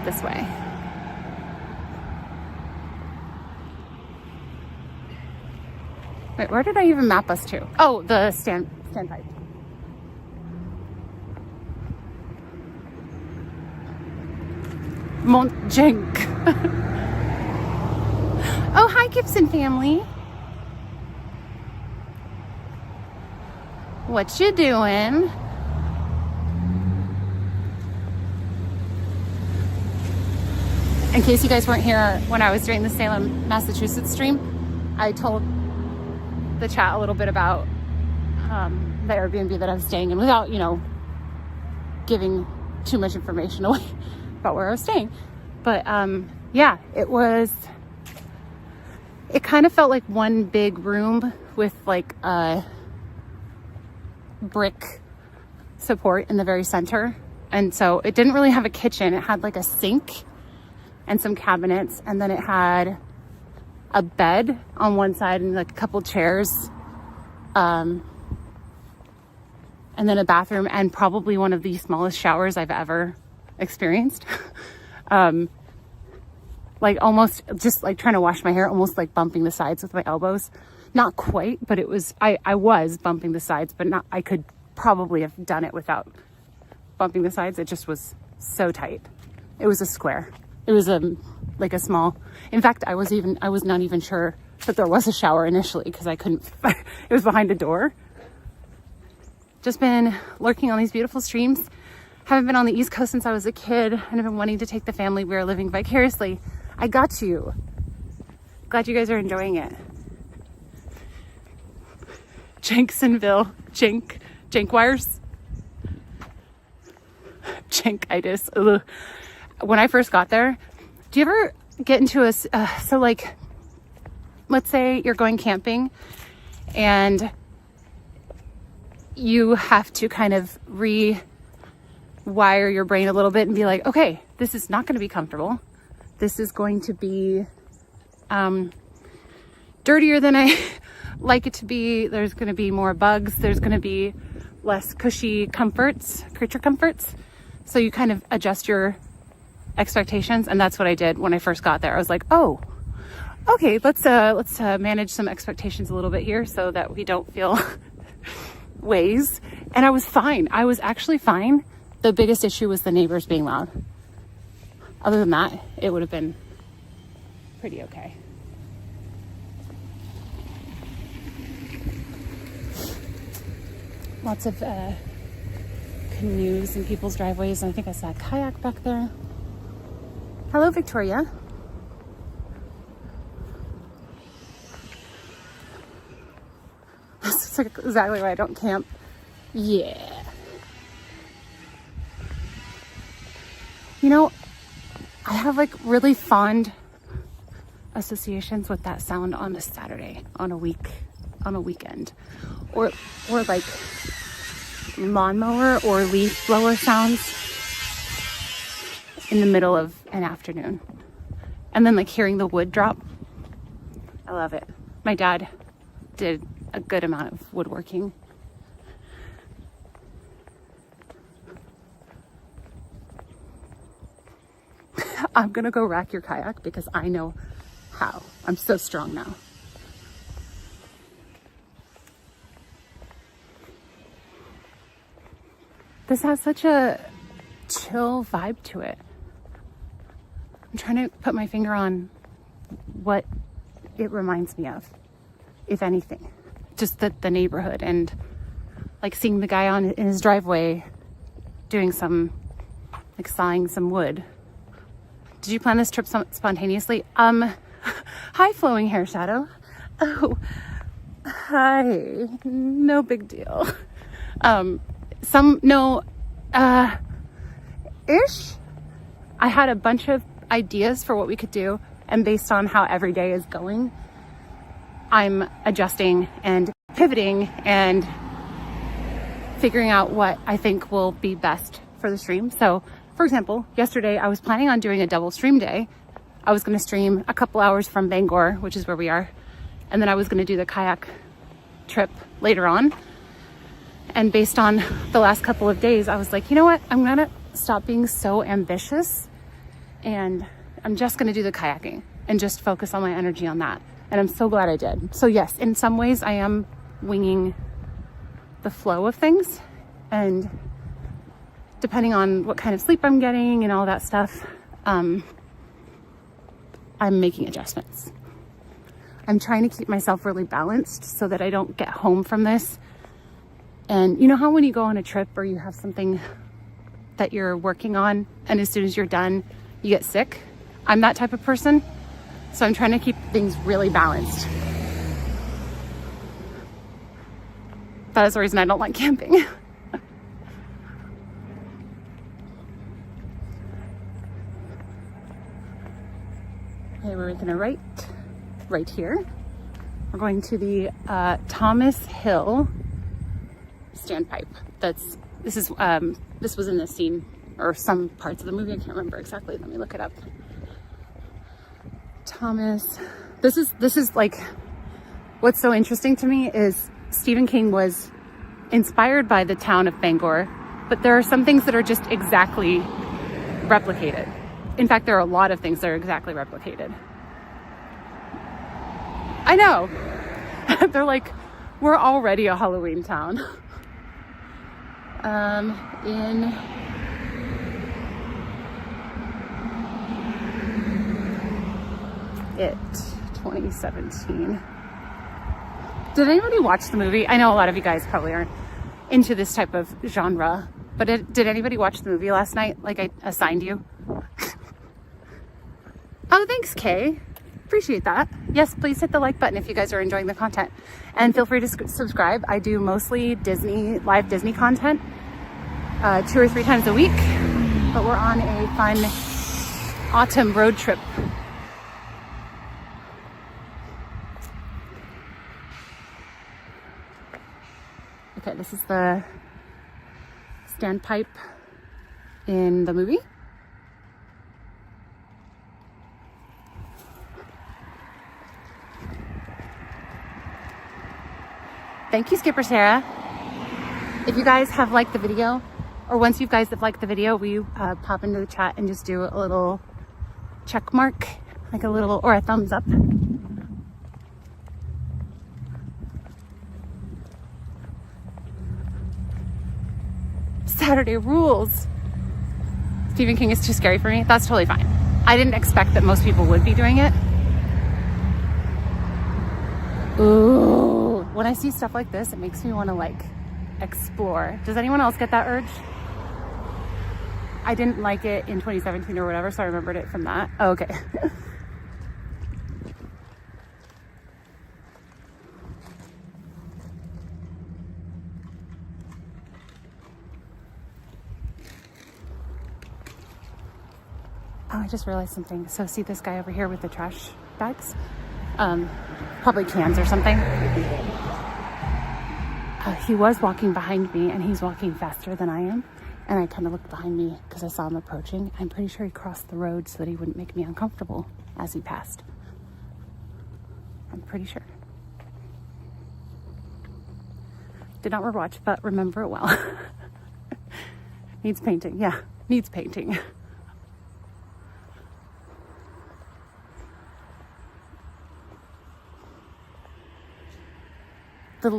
this way. Wait, where did I even map us to? Oh, the standpipe. Montjenk. Oh, hi, Gibson family. What you doing? In case you guys weren't here when I was doing the Salem, Massachusetts stream, I told the chat a little bit about the Airbnb that I was staying in without, you know, giving too much information away about where I was staying. But yeah, it kind of felt like one big room with like a brick support in the very center. And so it didn't really have a kitchen. It had like a sink and some cabinets, and then it had a bed on one side and like a couple chairs, and then a bathroom, and probably one of the smallest showers I've ever experienced. Like almost just like trying to wash my hair, almost like bumping the sides with my elbows. Not quite, but it was, I was bumping the sides, but not, I could probably have done it without bumping the sides. It just was so tight. It was a square. It was like a small, in fact, I was not even sure that there was a shower initially because I couldn't, it was behind a door. Just been lurking on these beautiful streams. Haven't been on the East Coast since I was a kid, and I've been wanting to take the family. We are living vicariously. I got you. Glad you guys are enjoying it. Jenksonville, Jenkwires, Jenkitis. Ugh. When I first got there, do you ever get into so like, let's say you're going camping and you have to kind of rewire your brain a little bit and be like, okay, this is not going to be comfortable. This is going to be dirtier than I like it to be. There's going to be more bugs. There's going to be less cushy creature comforts. So you kind of adjust your expectations, and that's what I did when I first got there. I was like, oh, okay, let's manage some expectations a little bit here so that we don't feel ways. And I was fine. I was actually fine. The biggest issue was the neighbors being loud. Other than that, it would have been pretty okay. Lots of canoes in people's driveways, and I think I saw a kayak back there. Hello, Victoria. This is exactly why I don't camp. Yeah. You know, I have like really fond associations with that sound on a Saturday, on a weekend, or like lawnmower or leaf blower sounds in the middle of an afternoon, and then like hearing the wood drop. I love it. My dad did a good amount of woodworking. I'm gonna go rack your kayak because I know how. I'm so strong now. This has such a chill vibe to it. I'm trying to put my finger on what it reminds me of, if anything. Just the neighborhood, and like seeing the guy in his driveway doing some, like sawing some wood. Did you plan this trip spontaneously? Hi, Flowing Hair Shadow. Oh, hi. No big deal. Ish. I had a bunch of ideas for what we could do, and based on how every day is going, I'm adjusting and pivoting and figuring out what I think will be best for the stream. So, for example, yesterday I was planning on doing a double stream day. I was going to stream a couple hours from Bangor, which is where we are, and then I was going to do the kayak trip later on. And based on the last couple of days, I was like, you know what? I'm going to stop being so ambitious, and I'm just going to do the kayaking and just focus all my energy on that. And I'm so glad I did. So yes, in some ways I am winging the flow of things, and depending on what kind of sleep I'm getting and all that stuff, I'm making adjustments. I'm trying to keep myself really balanced so that I don't get home from this. And you know how when you go on a trip or you have something that you're working on and as soon as you're done, you get sick? I'm that type of person. So I'm trying to keep things really balanced. That is the reason I don't like camping. Okay, we're making a right here. We're going to the Thomas Hill standpipe. This was in the scene or some parts of the movie. I can't remember exactly. Let me look it up. Thomas. This is like, what's so interesting to me is Stephen King was inspired by the town of Bangor, but there are some things that are just exactly replicated. In fact, there are a lot of things that are exactly replicated. I know. They're like, we're already a Halloween town. In 2017. Did anybody watch the movie? I know a lot of you guys probably aren't into this type of genre, but did anybody watch the movie last night like I assigned you? Oh, thanks, Kay. Appreciate that. Yes, please hit the like button if you guys are enjoying the content. And feel free to subscribe. I do mostly live Disney content 2 or 3 times a week, but we're on a fun autumn road trip. Okay, this is the standpipe in the movie. Thank you, Skipper Sarah. If you guys have liked the video, or once you guys have liked the video, will you pop into the chat and just do a little check mark, like a little, or a thumbs up? Saturday rules. Stephen King is too scary for me. That's totally fine. I didn't expect that most people would be doing it. Ooh, when I see stuff like this, it makes me want to like explore. Does anyone else get that urge? I didn't like it in 2017 or whatever, so I remembered it from that. Oh, okay. Oh, I just realized something. So see this guy over here with the trash bags? Probably cans or something. He was walking behind me and he's walking faster than I am. And I kind of looked behind me because I saw him approaching. I'm pretty sure he crossed the road so that he wouldn't make me uncomfortable as he passed. I'm pretty sure. Did not rewatch, but remember it well. Needs painting. Yeah, needs painting. The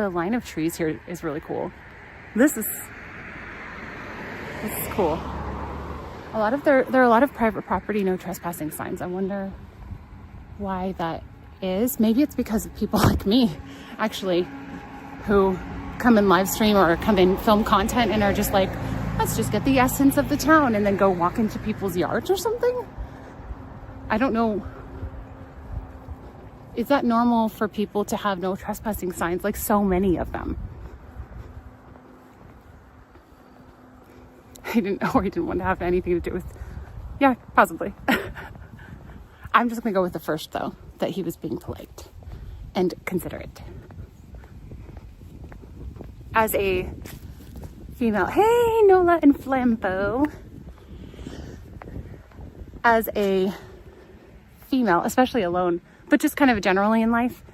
line of trees here is really cool. This is cool. There are a lot of private property, no trespassing signs. I wonder why that is. Maybe it's because of people like me, actually, who come and live stream or come and film content and are just like, let's just get the essence of the town and then go walk into people's yards or something. I don't know. Is that normal for people to have no trespassing signs, like so many of them? I didn't know, or he didn't want to have anything to do with, yeah, possibly. I'm just gonna go with the first though, that he was being polite and considerate. As a female, hey Nola and Flambeau. As a female, especially alone, but just kind of generally in life,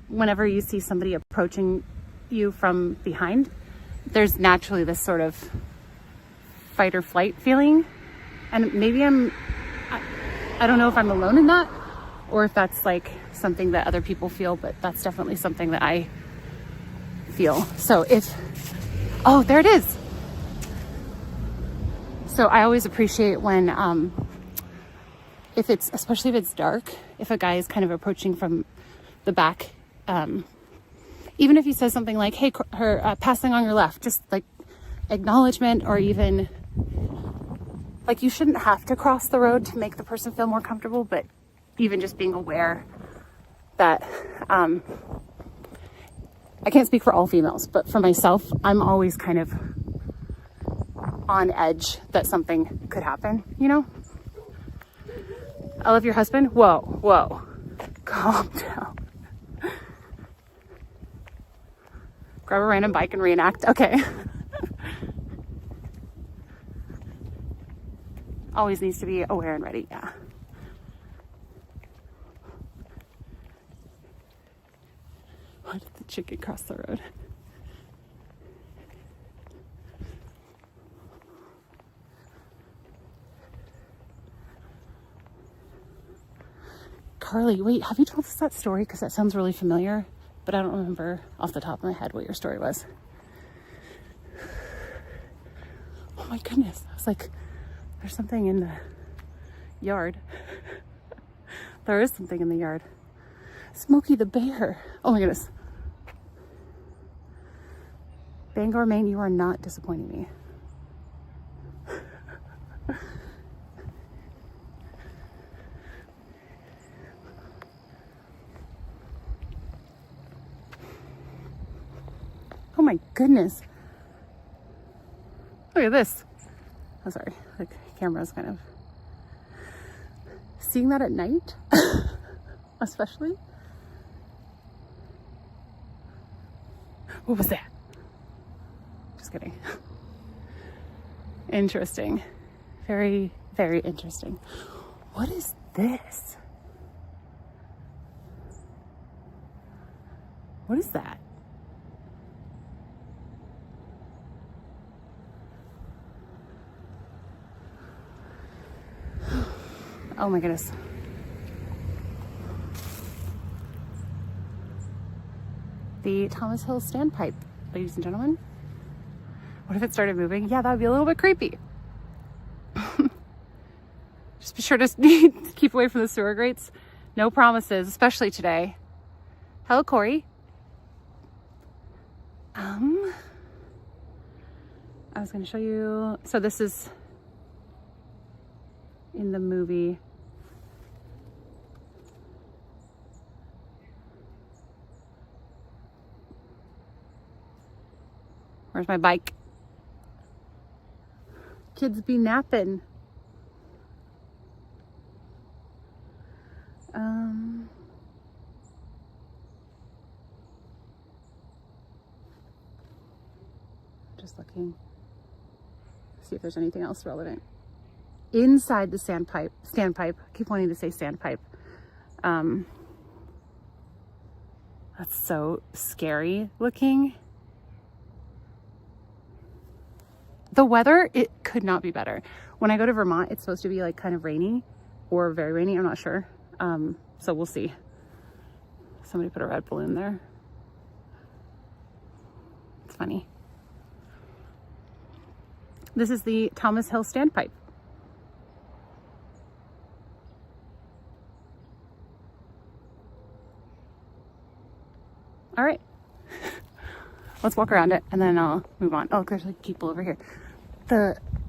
whenever you see somebody approaching you from behind, there's naturally this sort of fight or flight feeling. And maybe I don't know if I'm alone in that or if that's like something that other people feel, but that's definitely something that I feel. So oh, there it is. So I always appreciate when, especially if it's dark, if a guy is kind of approaching from the back, even if he says something like, hey, passing on your left, just like acknowledgement, or even like, you shouldn't have to cross the road to make the person feel more comfortable, but even just being aware that, I can't speak for all females, but for myself, I'm always kind of on edge that something could happen, you know? I love your husband. Whoa, calm down. Grab a random bike and reenact. Okay. Always needs to be aware and ready. Yeah. Why did the chicken cross the road? Carly, wait, have you told us that story? Because that sounds really familiar, but I don't remember off the top of my head what your story was. Oh my goodness. I was like, there's something in the yard. There is something in the yard. Smokey the bear. Oh my goodness. Bangor, Maine, you are not disappointing me. Oh my goodness. Look at this. Oh, sorry. The camera's kind of... Seeing that at night, especially. What was that? Just kidding. Interesting. Very, very interesting. What is this? What is that? Oh my goodness. The Thomas Hill standpipe, ladies and gentlemen. What if it started moving? Yeah, that would be a little bit creepy. Just be sure to keep away from the sewer grates. No promises, especially today. Hello, Corey. I was going to show you. So this is in the movie. Where's my bike? Kids be napping. Just looking, see if there's anything else relevant. Inside the standpipe, I keep wanting to say standpipe. That's so scary looking. The weather, it could not be better. When I go to Vermont, it's supposed to be like kind of rainy or very rainy. I'm not sure. So we'll see. Somebody put a red balloon there. It's funny. This is the Thomas Hill standpipe. All right. Let's walk around it and then I'll move on. Oh, there's like people over here.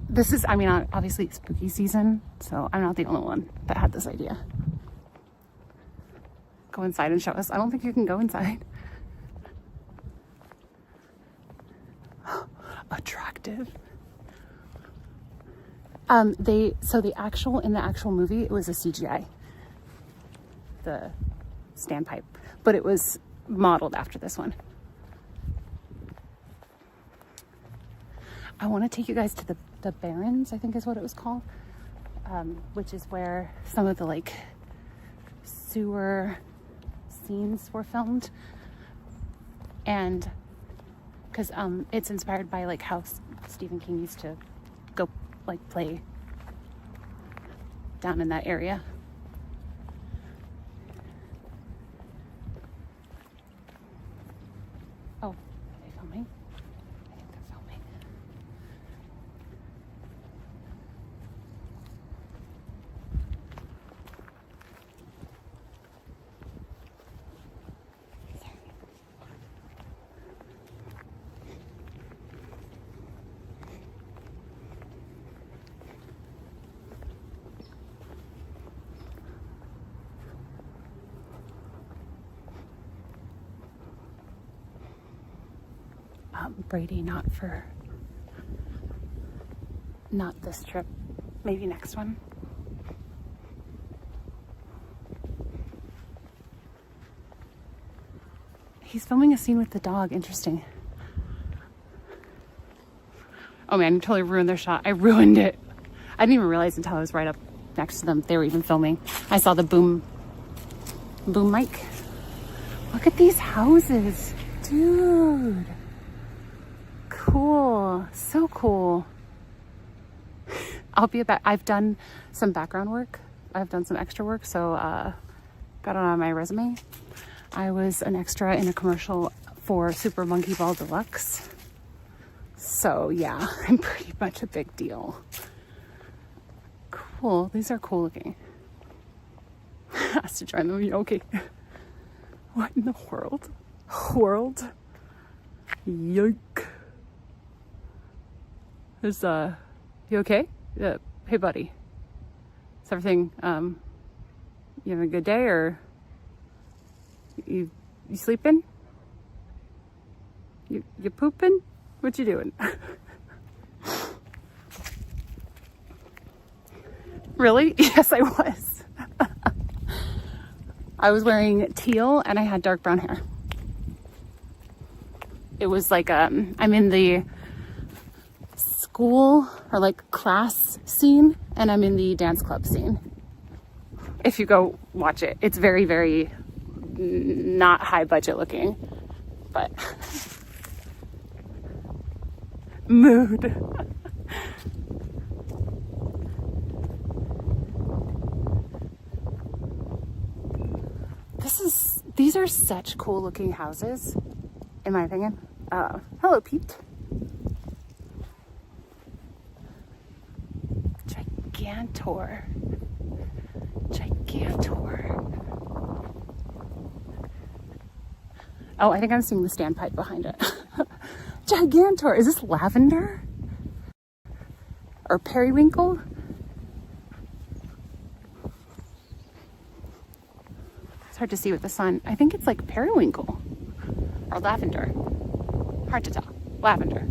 This is, I mean, obviously it's spooky season, so I'm not the only one that had this idea. Go inside and show us. I don't think you can go inside. Attractive. In the actual movie, it was a CGI, the standpipe, but it was modeled after this one. I want to take you guys to the Barrens, I think is what it was called, which is where some of the like sewer scenes were filmed, and because it's inspired by like how Stephen King used to go like play down in that area. Brady, not this trip. Maybe next one. He's filming a scene with the dog. Interesting. Oh man, you totally ruined their shot. I ruined it. I didn't even realize until I was right up next to them they were even filming. I saw the boom mic. Look at these houses. Dude. Cool. So cool. I'll be back. I've done some background work. I've done some extra work, so got it on my resume. I was an extra in a commercial for Super Monkey Ball Deluxe. So yeah, I'm pretty much a big deal. Cool. These are cool looking. Has to join them. Okay. What in the world? Yoke. There's you okay? Yeah. Hey buddy. Is everything you having a good day, or you sleeping? You pooping? What you doing? Really? Yes, I was. I was wearing teal and I had dark brown hair. It was like I'm in the school or like class scene, and I'm in the dance club scene. If you go watch it, it's very, very not high budget looking, but mood. These are such cool looking houses, in my opinion. Hello, Pete. Gigantor. Oh, I think I'm seeing the standpipe behind it. Gigantor. Is this lavender? Or periwinkle? It's hard to see with the sun. I think it's like periwinkle or lavender. Hard to tell. Lavender.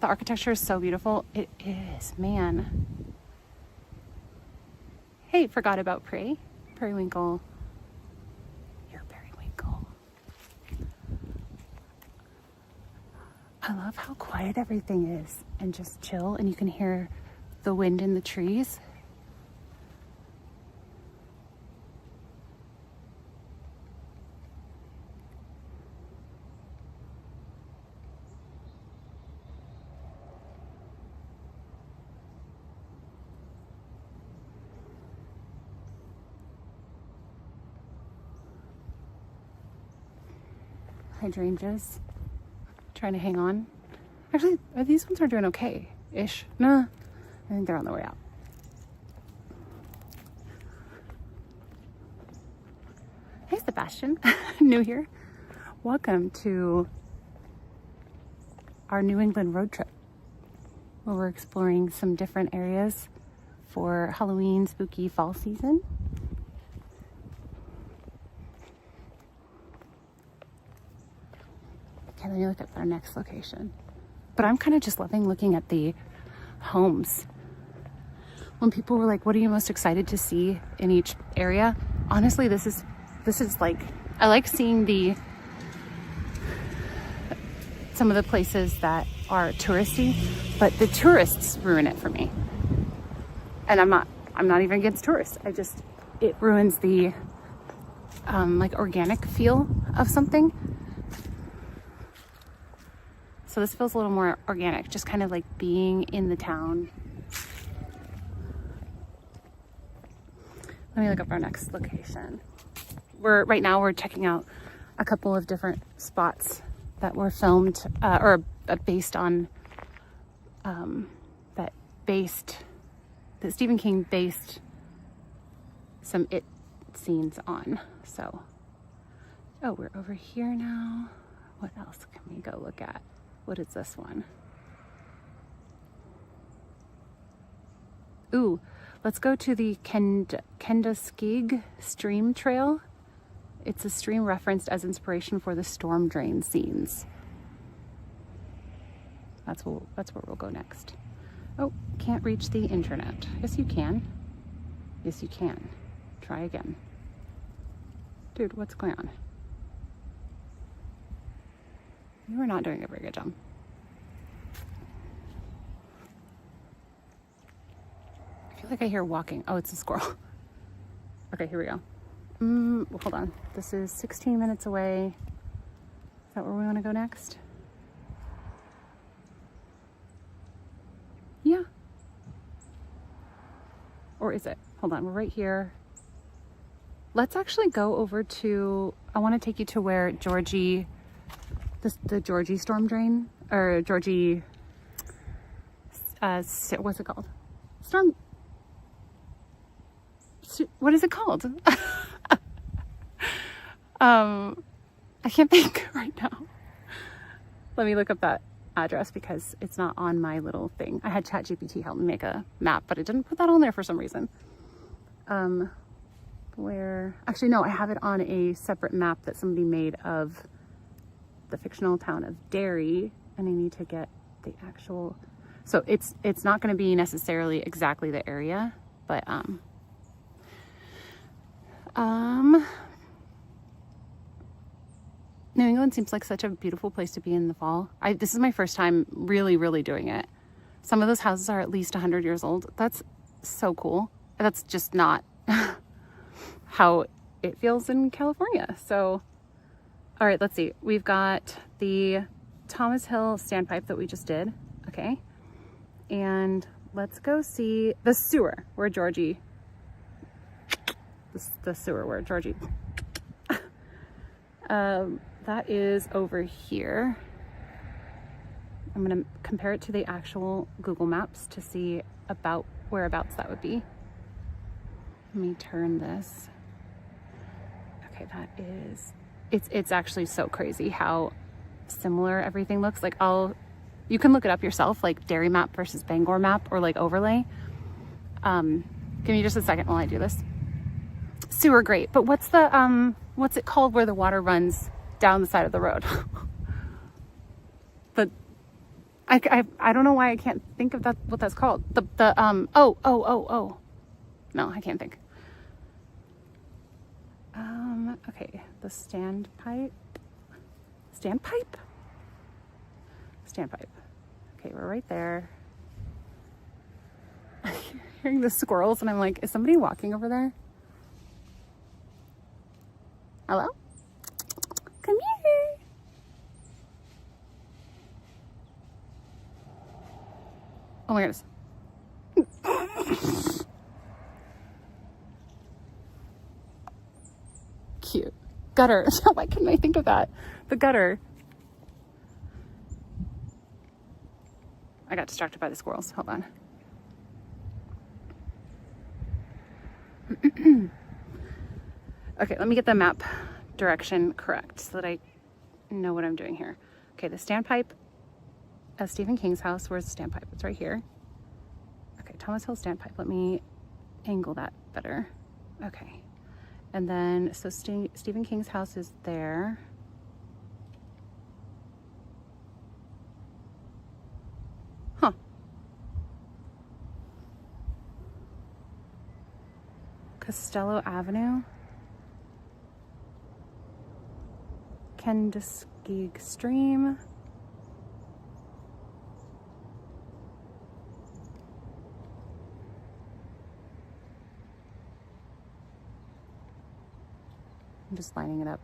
The architecture is so beautiful. It is, man. Hey, forgot about periwinkle. You're periwinkle. I love how quiet everything is and just chill, and you can hear the wind in the trees. Hydrangeas, trying to hang on. Actually, these ones are doing okay-ish. Nah, I think they're on the way out. Hey, Sebastian, new here. Welcome to our New England road trip, where we're exploring some different areas for Halloween, spooky fall season. Okay, let me look at our next location. But I'm kind of just loving looking at the homes. When people were like, what are you most excited to see in each area? Honestly, this is like, I like seeing some of the places that are touristy, but the tourists ruin it for me. And I'm not even against tourists. It ruins the like organic feel of something. So this feels a little more organic, just kind of like being in the town. Let me look up our next location. Right now we're checking out a couple of different spots that were filmed or based on that Stephen King based some It scenes on. So, oh, we're over here now. What else can we go look at? What is this one? Ooh, let's go to the Kendaskig Stream Trail. It's a stream referenced as inspiration for the storm drain scenes. That's where we'll go next. Oh, can't reach the internet. Yes, you can. Yes, you can. Try again. Dude, what's going on? You are not doing a very good job. I feel like I hear walking. Oh, it's a squirrel. Okay, here we go. Hold on. This is 16 minutes away. Is that where we want to go next? Yeah. Or is it? Hold on, we're right here. Let's actually go over to, I want to take you to where Georgie, the Georgie storm drain, or Georgie, what's it called? What is it called? I can't think right now. Let me look up that address because it's not on my little thing. I had ChatGPT help me make a map, but it didn't put that on there for some reason. Actually no, I have it on a separate map that somebody made of the fictional town of Derry, and I need to get the actual, so it's not going to be necessarily exactly the area, but New England seems like such a beautiful place to be in the fall. This is my first time really doing it. Some of those houses are at least 100 years old. That's so cool. That's just not how it feels in California. So, all right, let's see. We've got the Thomas Hill standpipe that we just did. Okay. And let's go see the sewer where Georgie, the sewer where Georgie, that is over here. I'm gonna compare it to the actual Google Maps to see about whereabouts that would be. Let me turn this. Okay, that is, it's actually so crazy how similar everything looks. Like you can look it up yourself, like Derry map versus Bangor map, or like overlay. Give me just a second while I do this. Sewer, great, but what's it called where the water runs down the side of the road? But I don't know why I can't think of what that's called. Oh. No, I can't think. Okay, the standpipe. Okay, we're right there. I'm hearing the squirrels and I'm like, is somebody walking over there? Hello? Come here. Oh my goodness. Cute. Gutter. Why couldn't I think of that? The gutter. I got distracted by the squirrels. Hold on. Okay, let me get the map direction correct so that I know what I'm doing here. Okay, the standpipe at Stephen King's house. Where's the standpipe? It's right here. Okay, Thomas Hill standpipe. Let me angle that better. Okay. And then, so Stephen King's house is there. Huh. Costello Avenue. Kenduskeag Stream. I'm just lining it up.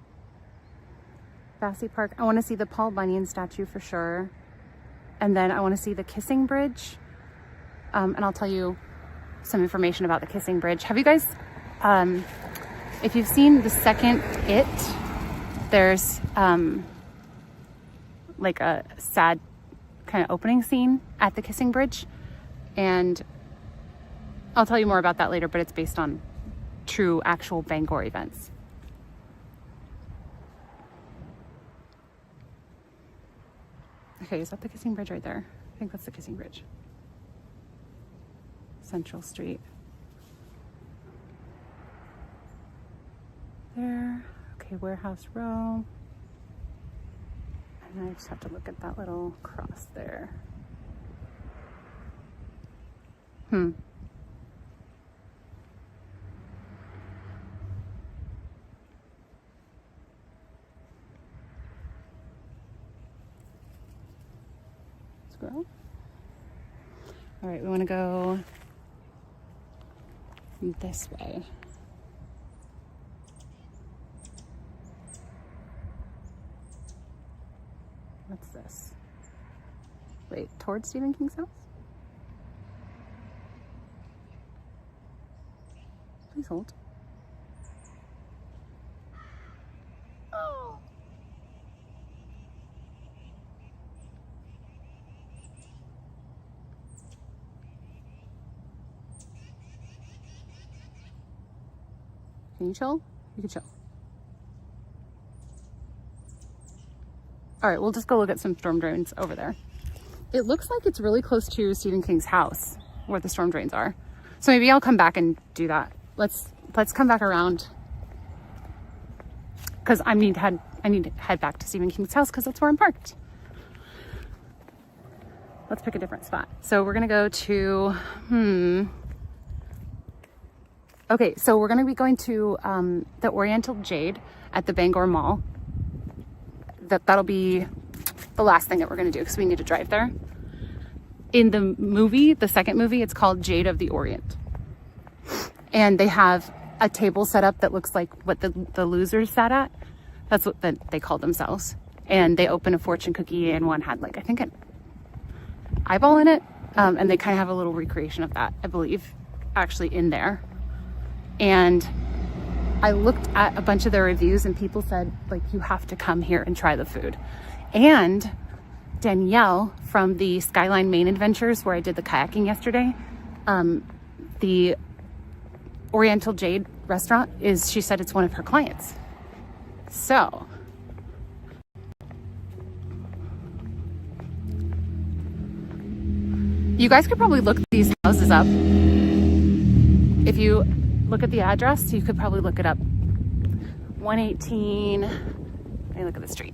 Bassey Park. I want to see the Paul Bunyan statue for sure. And then I want to see the Kissing Bridge. And I'll tell you some information about the Kissing Bridge. Have you guys, if you've seen the second It, there's like a sad kind of opening scene at the Kissing Bridge. And I'll tell you more about that later, but it's based on true actual Bangor events. Okay, is that the Kissing Bridge right there? I think that's the Kissing Bridge. Central Street. There. Okay, Okay, Warehouse Row. And I just have to look at that little cross there. Scroll. All right, we want to go this way. What's this? Wait, towards Stephen King's house? Please hold. Oh. Can you chill? You can chill. All right, we'll just go look at some storm drains over there. It looks like it's really close to Stephen King's house where the storm drains are. So maybe I'll come back and do that. Let's come back around because I need to head back to Stephen King's house because that's where I'm parked. Let's pick a different spot. So we're gonna go to, okay, so we're gonna be going to the Oriental Jade at the Bangor Mall. That'll be the last thing that we're gonna do because we need to drive there. In the movie, the second movie, it's called Jade of the Orient. And they have a table set up that looks like what the losers sat at. That's what they called themselves. And they opened a fortune cookie and one had like, I think an eyeball in it. And they kind of have a little recreation of that, I believe, actually in there. And I looked at a bunch of their reviews and people said, like, you have to come here and try the food. And Danielle from the Skyline Main Adventures, where I did the kayaking yesterday, the Oriental Jade restaurant she said it's one of her clients. So you guys could probably look these houses up. If you look at the address, you could probably look it up. 118, let me look at the street.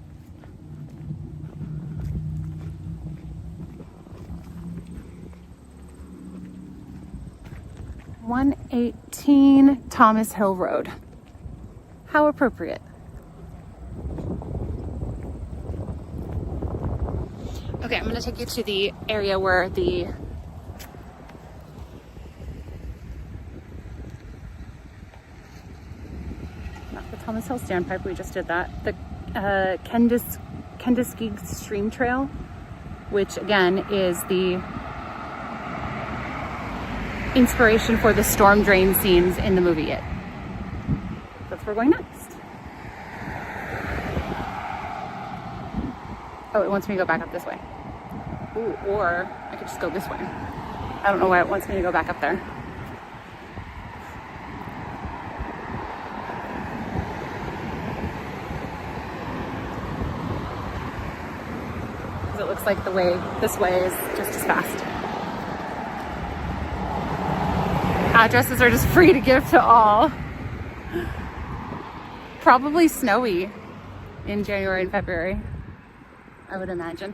(118) Thomas Hill Road. How appropriate. Okay, I'm going to take you to the area where not the Thomas Hill standpipe, we just did that. The Kenduskeag Stream Trail, which again is the inspiration for the storm drain scenes in the movie It. That's where we're going next. Oh, it wants me to go back up this way. Ooh, or I could just go this way. I don't know why it wants me to go back up there. Because it looks like this way is just as fast. Addresses are just free to give to all. Probably snowy in January and February, I would imagine.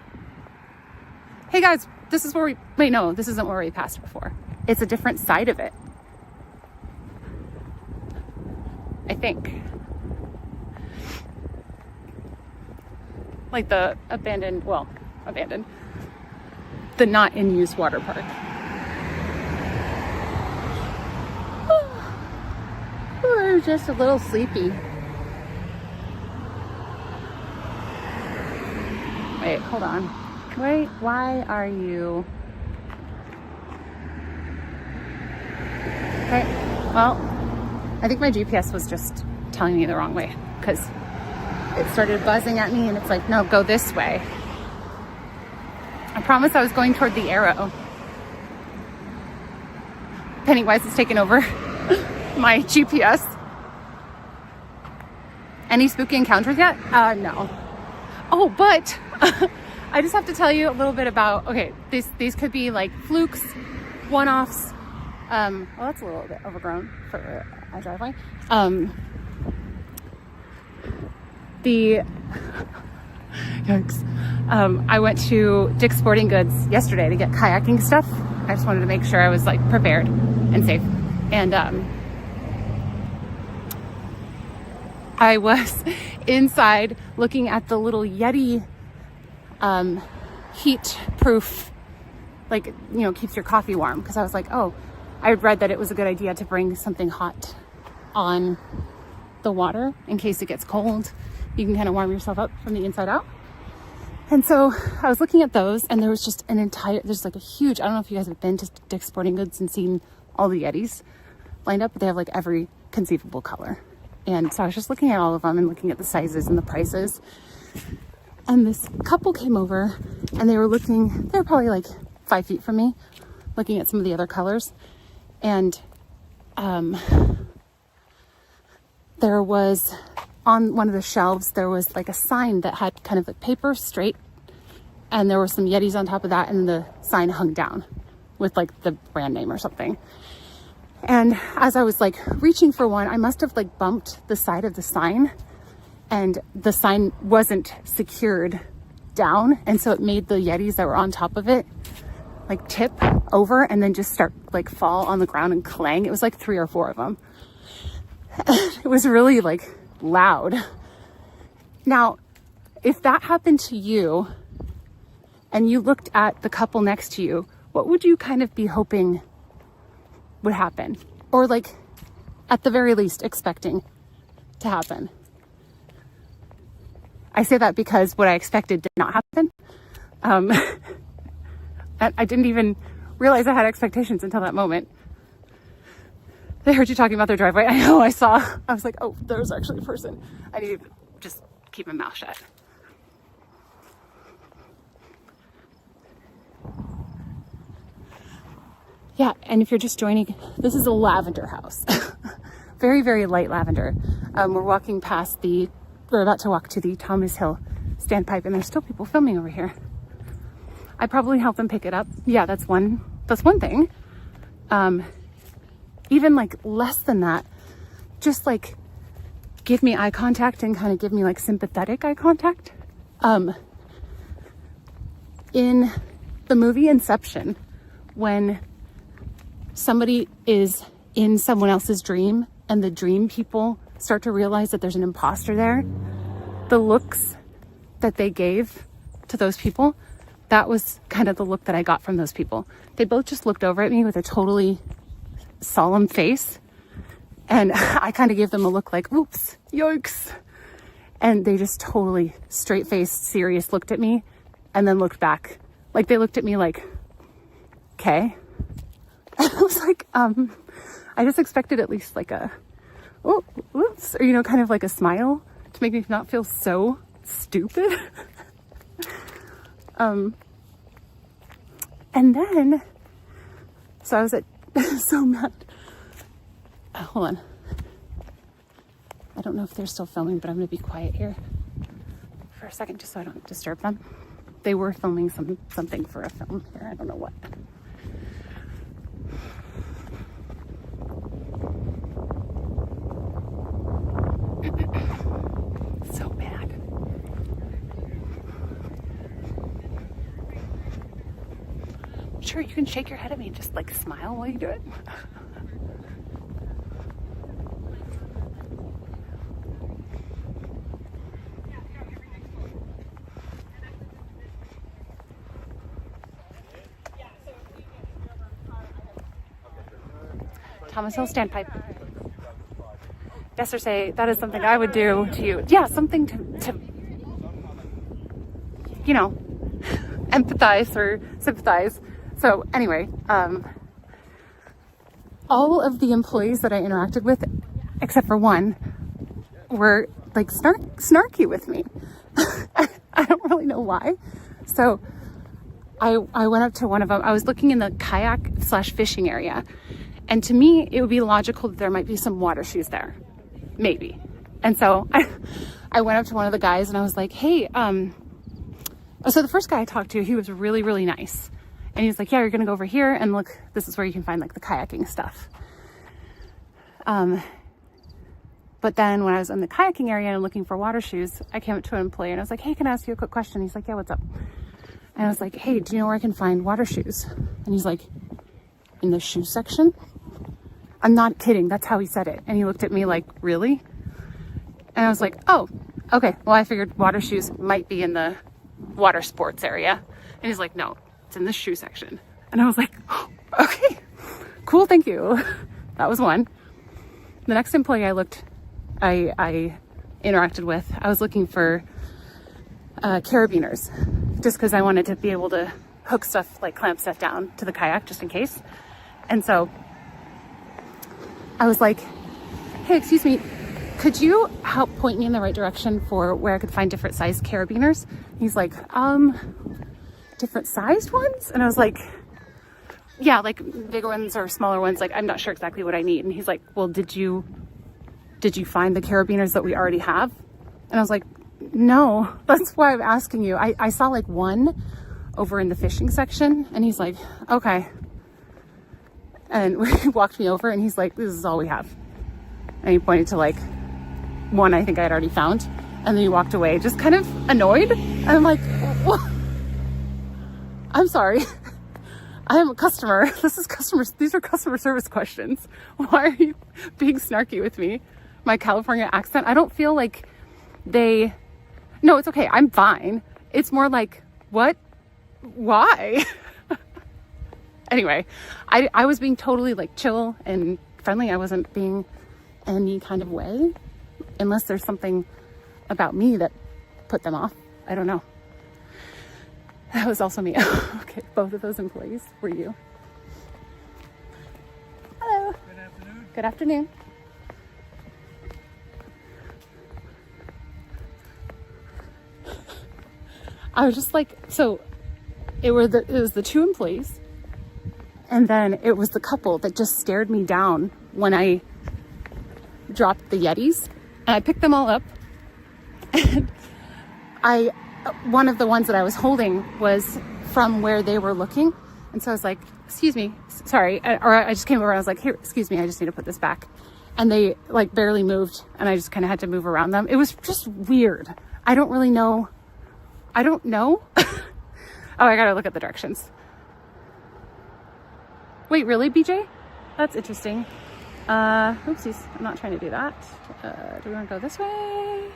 Hey guys, this is where this isn't where we passed before. It's a different side of it, I think. Like the abandoned, the not in use water park. We're just a little sleepy. Wait, hold on. Wait, why are you? Okay, well, I think my GPS was just telling me the wrong way because it started buzzing at me and it's like, no, go this way. I promised I was going toward the arrow. Pennywise has taken over my GPS. Any spooky encounters yet? No. Oh, but I just have to tell you a little bit about, okay, these could be like flukes, one-offs. Well, that's a little bit overgrown for a driveway. the yikes. I went to Dick's Sporting Goods yesterday to get kayaking stuff. I just wanted to make sure I was like prepared and safe. And I was inside looking at the little Yeti heat proof, like, you know, keeps your coffee warm, because I was like, oh, I had read that it was a good idea to bring something hot on the water in case it gets cold. You can kind of warm yourself up from the inside out. And so I was looking at those, and there was just there's like a huge, I don't know if you guys have been to Dick's Sporting Goods and seen all the Yetis lined up, but they have like every conceivable color. And so I was just looking at all of them and looking at the sizes and the prices. And this couple came over, and they were probably like 5 feet from me, looking at some of the other colors. And there was, on one of the shelves, there was like a sign that had kind of a paper straight, and there were some Yetis on top of that, and the sign hung down with like the brand name or something. And as I was like reaching for one, I must have like bumped the side of the sign, and the sign wasn't secured down, and so it made the Yetis that were on top of it like tip over and then just start like fall on the ground and clang. It was like 3 or 4 of them. It was really like loud. Now, if that happened to you and you looked at the couple next to you, what would you kind of be hoping would happen? Or like, at the very least, expecting to happen? I say that because what I expected did not happen. I didn't even realize I had expectations until that moment. They heard you talking about their driveway. I know, I was like, oh, there's actually a person. I need to just keep my mouth shut. Yeah, and if you're just joining, this is a lavender house. Very, very light lavender. We're about to walk to the Thomas Hill standpipe, and there's still people filming over here. I probably helped them pick it up. Yeah, that's one thing. Even like less than that, just like give me eye contact and kind of give me like sympathetic eye contact. In the movie Inception, when somebody is in someone else's dream and the dream people start to realize that there's an imposter there, the looks that they gave to those people, that was kind of the look that I got from those people. They both just looked over at me with a totally solemn face, and I kind of gave them a look like, oops, yikes. And they just totally straight-faced, serious looked at me, and then looked back. Like, they looked at me like, okay. And I was like, I just expected at least like a, oh, oops, or, you know, kind of like a smile to make me not feel so stupid. And then, so I was so mad. Hold on. I don't know if they're still filming, but I'm going to be quiet here for a second just so I don't disturb them. They were filming something for a film here. I don't know what. So bad. Sure, you can shake your head at me and just like smile while you do it. Thomas Hill standpipe. Yes, or say that is something I would do to you. Yeah, something to you know, empathize or sympathize. So anyway, all of the employees that I interacted with, except for one, were like snarky with me. I don't really know why. So I went up to one of them. I was looking in the kayak/fishing area, and to me, it would be logical that there might be some water shoes there, maybe. And so I went up to one of the guys and I was like, hey, so the first guy I talked to, he was really, really nice. And he was like, yeah, you're going to go over here and look, this is where you can find like the kayaking stuff. But then when I was in the kayaking area and looking for water shoes, I came up to an employee and I was like, hey, can I ask you a quick question? He's like, yeah, what's up? And I was like, hey, do you know where I can find water shoes? And he's like, in the shoe section? I'm not kidding. That's how he said it. And he looked at me like, really? And I was like, oh, okay. Well, I figured water shoes might be in the water sports area. And he's like, no, it's in the shoe section. And I was like, oh, okay, cool. Thank you. That was one. The next employee I interacted with, I was looking for carabiners just because I wanted to be able to hook stuff, like clamp stuff down to the kayak just in case. And so I was like, hey, excuse me, could you help point me in the right direction for where I could find different sized carabiners? He's like, different sized ones? And I was like, yeah, like bigger ones or smaller ones. Like, I'm not sure exactly what I need. And he's like, well, did you find the carabiners that we already have? And I was like, no, that's why I'm asking you. I saw like one over in the fishing section, and he's like, okay. And he walked me over and he's like, this is all we have. And he pointed to like one I think I had already found. And then he walked away, just kind of annoyed. And I'm like, what? I'm sorry. I am a customer. These are customer service questions. Why are you being snarky with me? My California accent, I don't feel like no, it's okay. I'm fine. It's more like, what? Why? Anyway, I was being totally like chill and friendly. I wasn't being any kind of way, unless there's something about me that put them off. I don't know. That was also me. Okay, both of those employees were you. Hello. Good afternoon. Good afternoon. I was just like, so it was the two employees, and then it was the couple that just stared me down when I dropped the Yetis, and I picked them all up, and one of the ones that I was holding was from where they were looking. And so I was like, excuse me, sorry. Or I just came over and I was like, here, excuse me, I just need to put this back. And they like barely moved, and I just kind of had to move around them. It was just weird. I don't know. Oh, I gotta look at the directions. Wait, really, BJ? That's interesting. Oopsies, I'm not trying to do that. Do we want to go this way?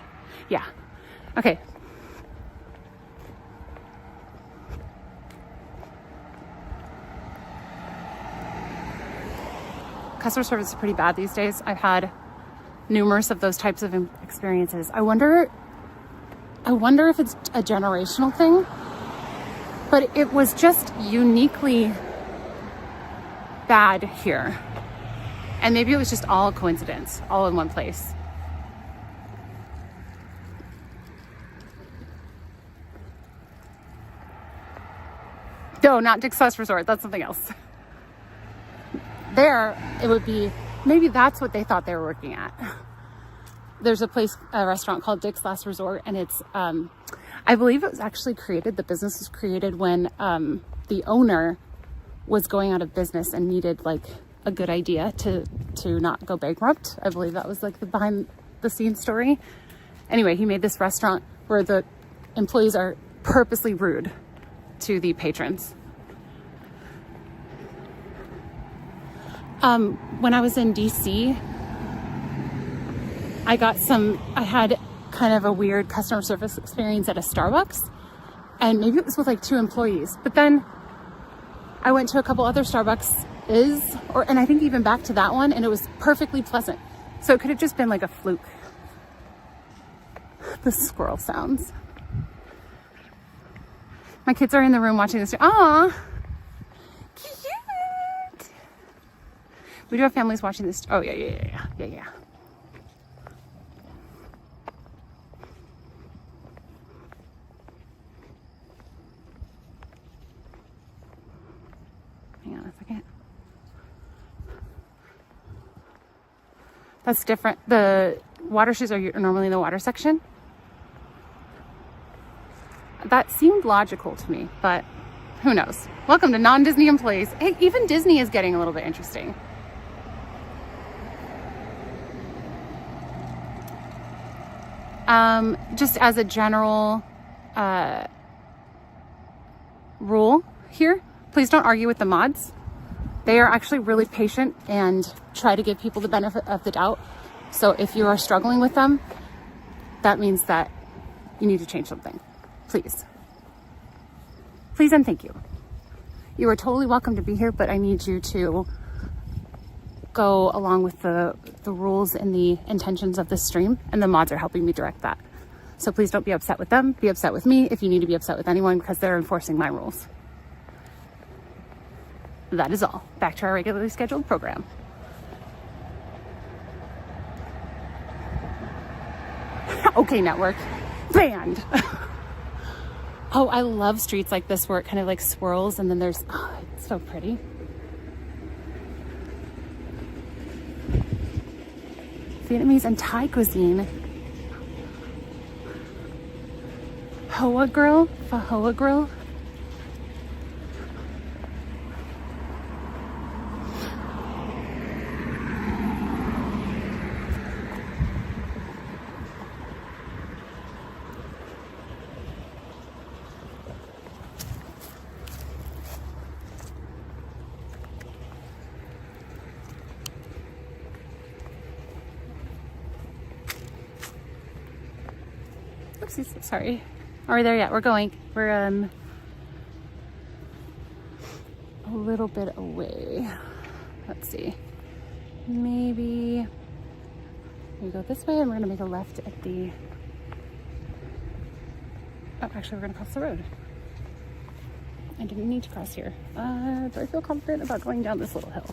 Yeah. Okay. Customer service is pretty bad these days. I've had numerous of those types of experiences. I wonder if it's a generational thing, but it was just uniquely bad here. And maybe it was just all a coincidence, all in one place. No, not Dick's Last Resort. That's something else. There, it would be, maybe that's what they thought they were working at. There's a restaurant called Dick's Last Resort, and it's, I believe it was actually created, the business was created when the owner was going out of business and needed like a good idea to not go bankrupt. I believe that was like the behind the scenes story. Anyway, he made this restaurant where the employees are purposely rude to the patrons. When I was in DC, I had kind of a weird customer service experience at a Starbucks, and maybe it was with like 2 employees, but then I went to a couple other Starbucks and I think even back to that one, and it was perfectly pleasant. So it could have just been like a fluke. The squirrel sounds. My kids are in the room watching this. Aw, cute. We do have families watching this. Oh, yeah. Hang on a second. That's different. The water shoes are normally in the water section. That seemed logical to me, but who knows? Welcome to non-Disney employees. Hey, even Disney is getting a little bit interesting. Just as a general rule here, please don't argue with the mods. They are actually really patient and try to give people the benefit of the doubt. So if you are struggling with them, that means that you need to change something. Please. Please and thank you. You are totally welcome to be here, but I need you to go along with the rules and the intentions of this stream, and the mods are helping me direct that. So please don't be upset with them. Be upset with me if you need to be upset with anyone, because they're enforcing my rules. That is all. Back to our regularly scheduled program. Okay, network. Banned. Oh, I love streets like this where it kind of like swirls and then there's, oh, it's so pretty. Vietnamese and Thai cuisine. Hoa grill, Pho Hoa grill. Oopsies, sorry. Are we there yet? We're going. We're a little bit away. Let's see. Maybe we go this way and we're gonna make a left at the, oh, actually we're gonna cross the road. I didn't need to cross here. Do I feel confident about going down this little hill?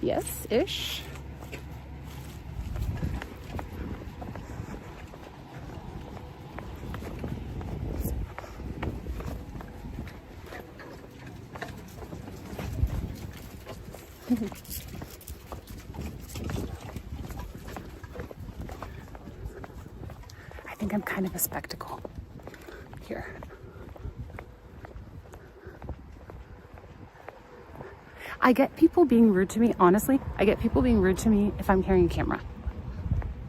Yes-ish. I think I'm kind of a spectacle here. I get people being rude to me, honestly. I get people being rude to me if I'm carrying a camera.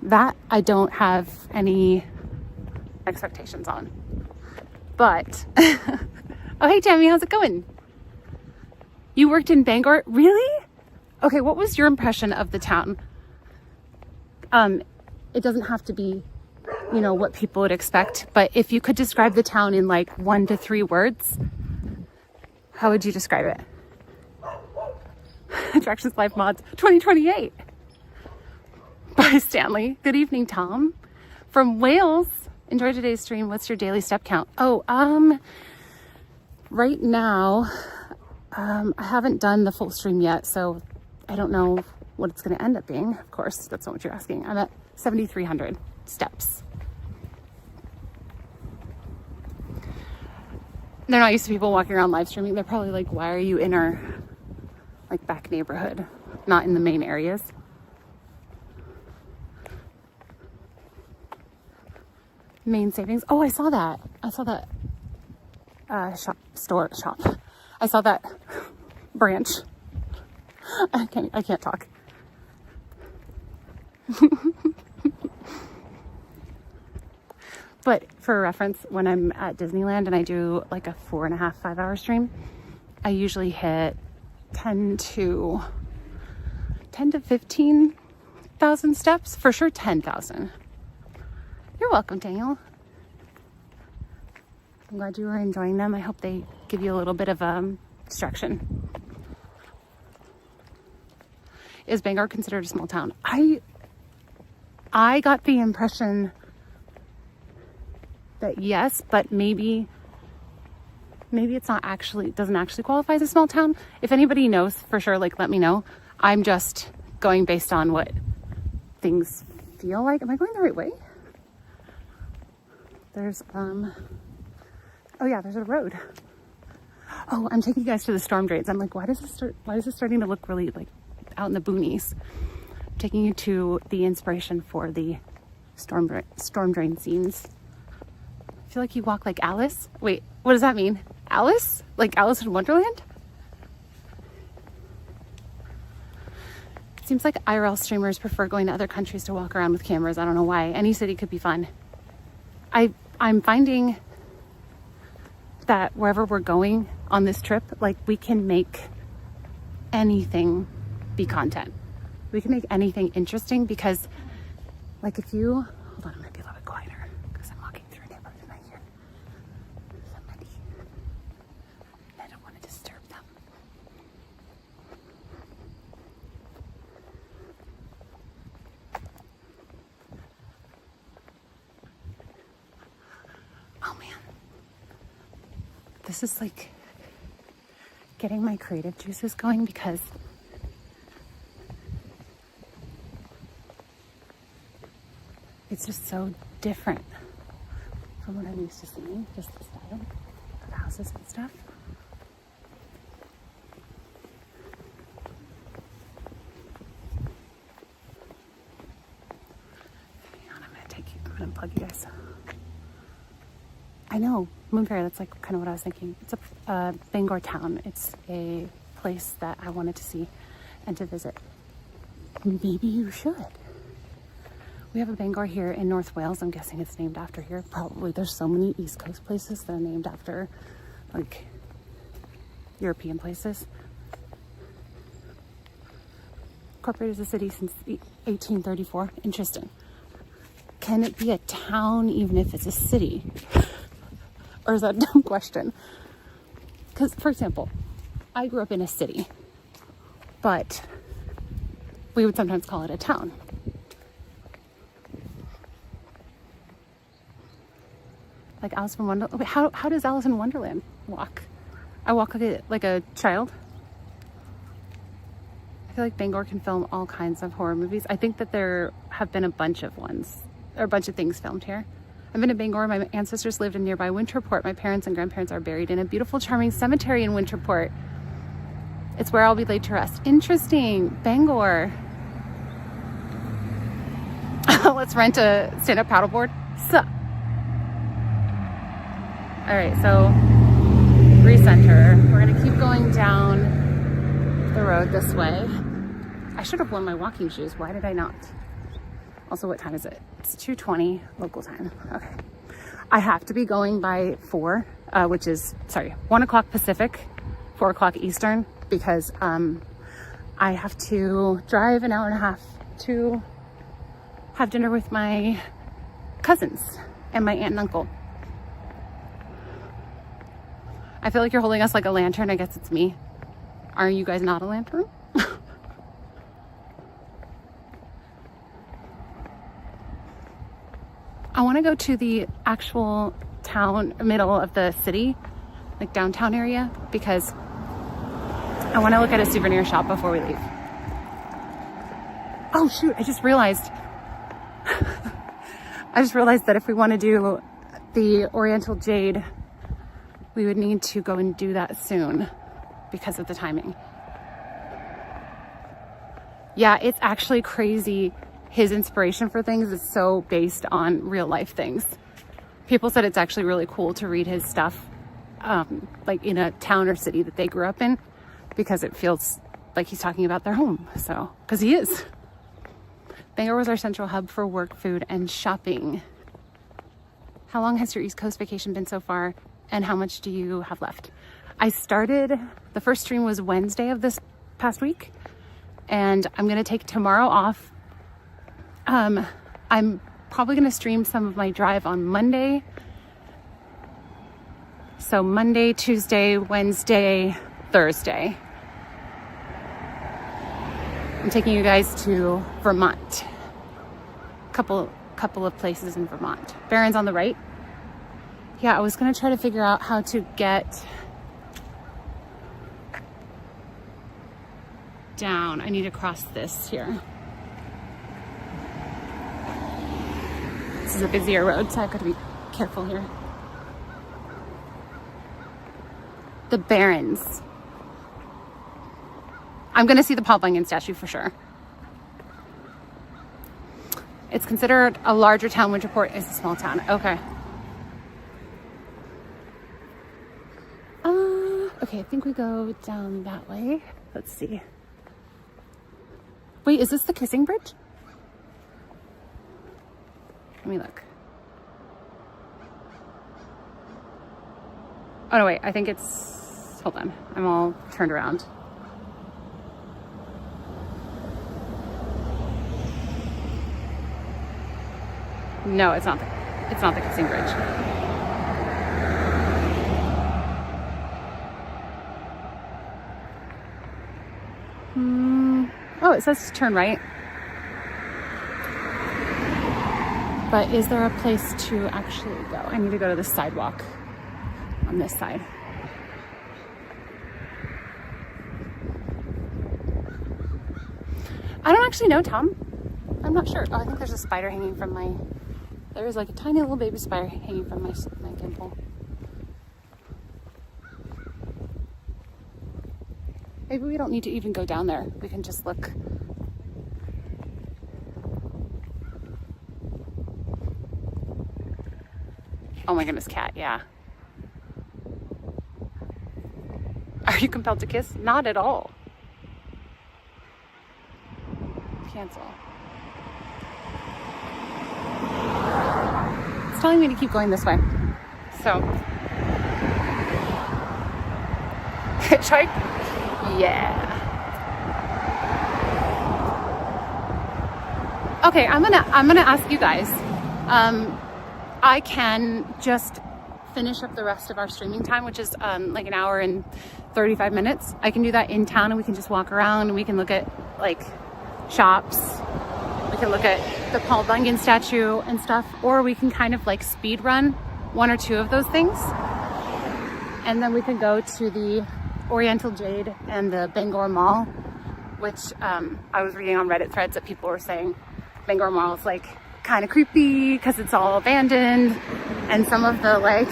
That I don't have any expectations on. But, oh, hey Tammy, how's it going? You worked in Bangor? Really? Okay, what was your impression of the town? It doesn't have to be, you know, what people would expect, but if you could describe the town in like 1 to 3 words, how would you describe it? Attractions Live Mods 2028 by Stanley. Good evening, Tom. From Wales. Enjoy today's stream. What's your daily step count? Oh, right now, I haven't done the full stream yet, so I don't know what it's going to end up being. Of course, that's not what you're asking. I'm at 7,300 steps. They're not used to people walking around live streaming. They're probably like, why are you in our like back neighborhood, not in the main areas? Main savings. Oh, I saw that. I saw that shop. I saw that branch. I can't talk. But for reference, when I'm at Disneyland and I do like a 4.5, 5 hour stream, I usually hit 10 to 15,000 steps. For sure 10,000. You're welcome, Daniel. I'm glad you were enjoying them. I hope they give you a little bit of distraction. Is Bangor considered a small town? I got the impression that yes, but maybe it's not actually, doesn't actually qualify as a small town. If anybody knows for sure, like let me know. I'm just going based on what things feel like. Am I going the right way? There's oh yeah, there's a road. Oh, I'm taking you guys to the storm drains. I'm like, why is this starting to look really like out in the boonies? I'm taking you to the inspiration for the storm drain scenes. I feel like you walk like Alice. Wait, what does that mean? Alice? Like Alice in Wonderland? Seems like IRL streamers prefer going to other countries to walk around with cameras. I don't know why. Any city could be fun. I'm finding that wherever we're going on this trip, like we can make anything be content. We can make anything interesting because like if you, hold on, I'm gonna be a little bit quieter because I'm walking through a neighborhood and I hear somebody and I don't want to disturb them. Oh man. This is like getting my creative juices going because it's just so different from what I'm used to seeing, just the style of houses and stuff. Hang on, I'm gonna plug you guys. I know, Moon Fairy, that's like kind of what I was thinking. It's a Bangor town. It's a place that I wanted to see and to visit. Maybe you should. We have a Bangor here in North Wales. I'm guessing it's named after here. Probably. There's so many East Coast places that are named after like European places. Incorporated as a city since 1834. Interesting. Can it be a town even if it's a city? Or is that a dumb question? Because, for example, I grew up in a city, but we would sometimes call it a town. Like Alice in Wonderland. How does Alice in Wonderland walk? I walk like a child. I feel like Bangor can film all kinds of horror movies. I think that there have been a bunch of things filmed here. I've been to Bangor. My ancestors lived in nearby Winterport. My parents and grandparents are buried in a beautiful, charming cemetery in Winterport. It's where I'll be laid to rest. Interesting. Bangor. Let's rent a stand-up paddleboard. Sup. All right, so recenter. We're gonna keep going down the road this way. I should have worn my walking shoes. Why did I not? Also, what time is it? It's 2:20 local time. Okay. I have to be going by 1 o'clock Pacific, 4 o'clock Eastern, because I have to drive an hour and a half to have dinner with my cousins and my aunt and uncle. I feel like you're holding us like a lantern. I guess it's me. Are you guys not a lantern? I want to go to the actual town, middle of the city, like downtown area, because I want to look at a souvenir shop before we leave. Oh shoot, I just realized that if we want to do the Oriental Jade, we would need to go and do that soon because of the timing. Yeah, it's actually crazy. His inspiration for things is so based on real life things. People said it's actually really cool to read his stuff like in a town or city that they grew up in, because it feels like he's talking about their home. So, because he is. Bangor was our central hub for work, food, and shopping. How long has your East Coast vacation been so far, and how much do you have left? The first stream was Wednesday of this past week, and I'm gonna take tomorrow off. I'm probably gonna stream some of my drive on Monday. So Monday, Tuesday, Wednesday, Thursday. I'm taking you guys to Vermont. Couple of places in Vermont. Barron's on the right. Yeah, I was gonna try to figure out how to get down. I need to cross this here. This is a busier road, so I've got to be careful here. The Barrens. I'm gonna see the Paul Bunyan statue for sure. It's considered a larger town. Winterport is a small town. Okay. Okay, I think we go down that way. Let's see. Wait, is this the Kissing Bridge? Let me look. Oh no, wait, I think it's, hold on, I'm all turned around. No, it's not the Kissing Bridge. Oh, it says turn right. But is there a place to actually go? I need to go to the sidewalk on this side. I don't actually know, Tom. I'm not sure. Oh, I think there's a spider hanging from my... There is like a tiny little baby spider hanging from my gimbal. Maybe we don't need to even go down there. We can just look. Oh my goodness, cat, yeah. Are you compelled to kiss? Not at all. Cancel. It's telling me to keep going this way. So. Hitchhike? Yeah. Okay, I'm gonna ask you guys. I can just finish up the rest of our streaming time, which is like an hour and 35 minutes. I can do that in town, and we can just walk around and we can look at like shops. We can look at the Paul Bunyan statue and stuff, or we can kind of like speed run one or two of those things. And then we can go to the Oriental Jade and the Bangor Mall, which I was reading on Reddit threads that people were saying Bangor Mall is like kind of creepy because it's all abandoned, and some of the like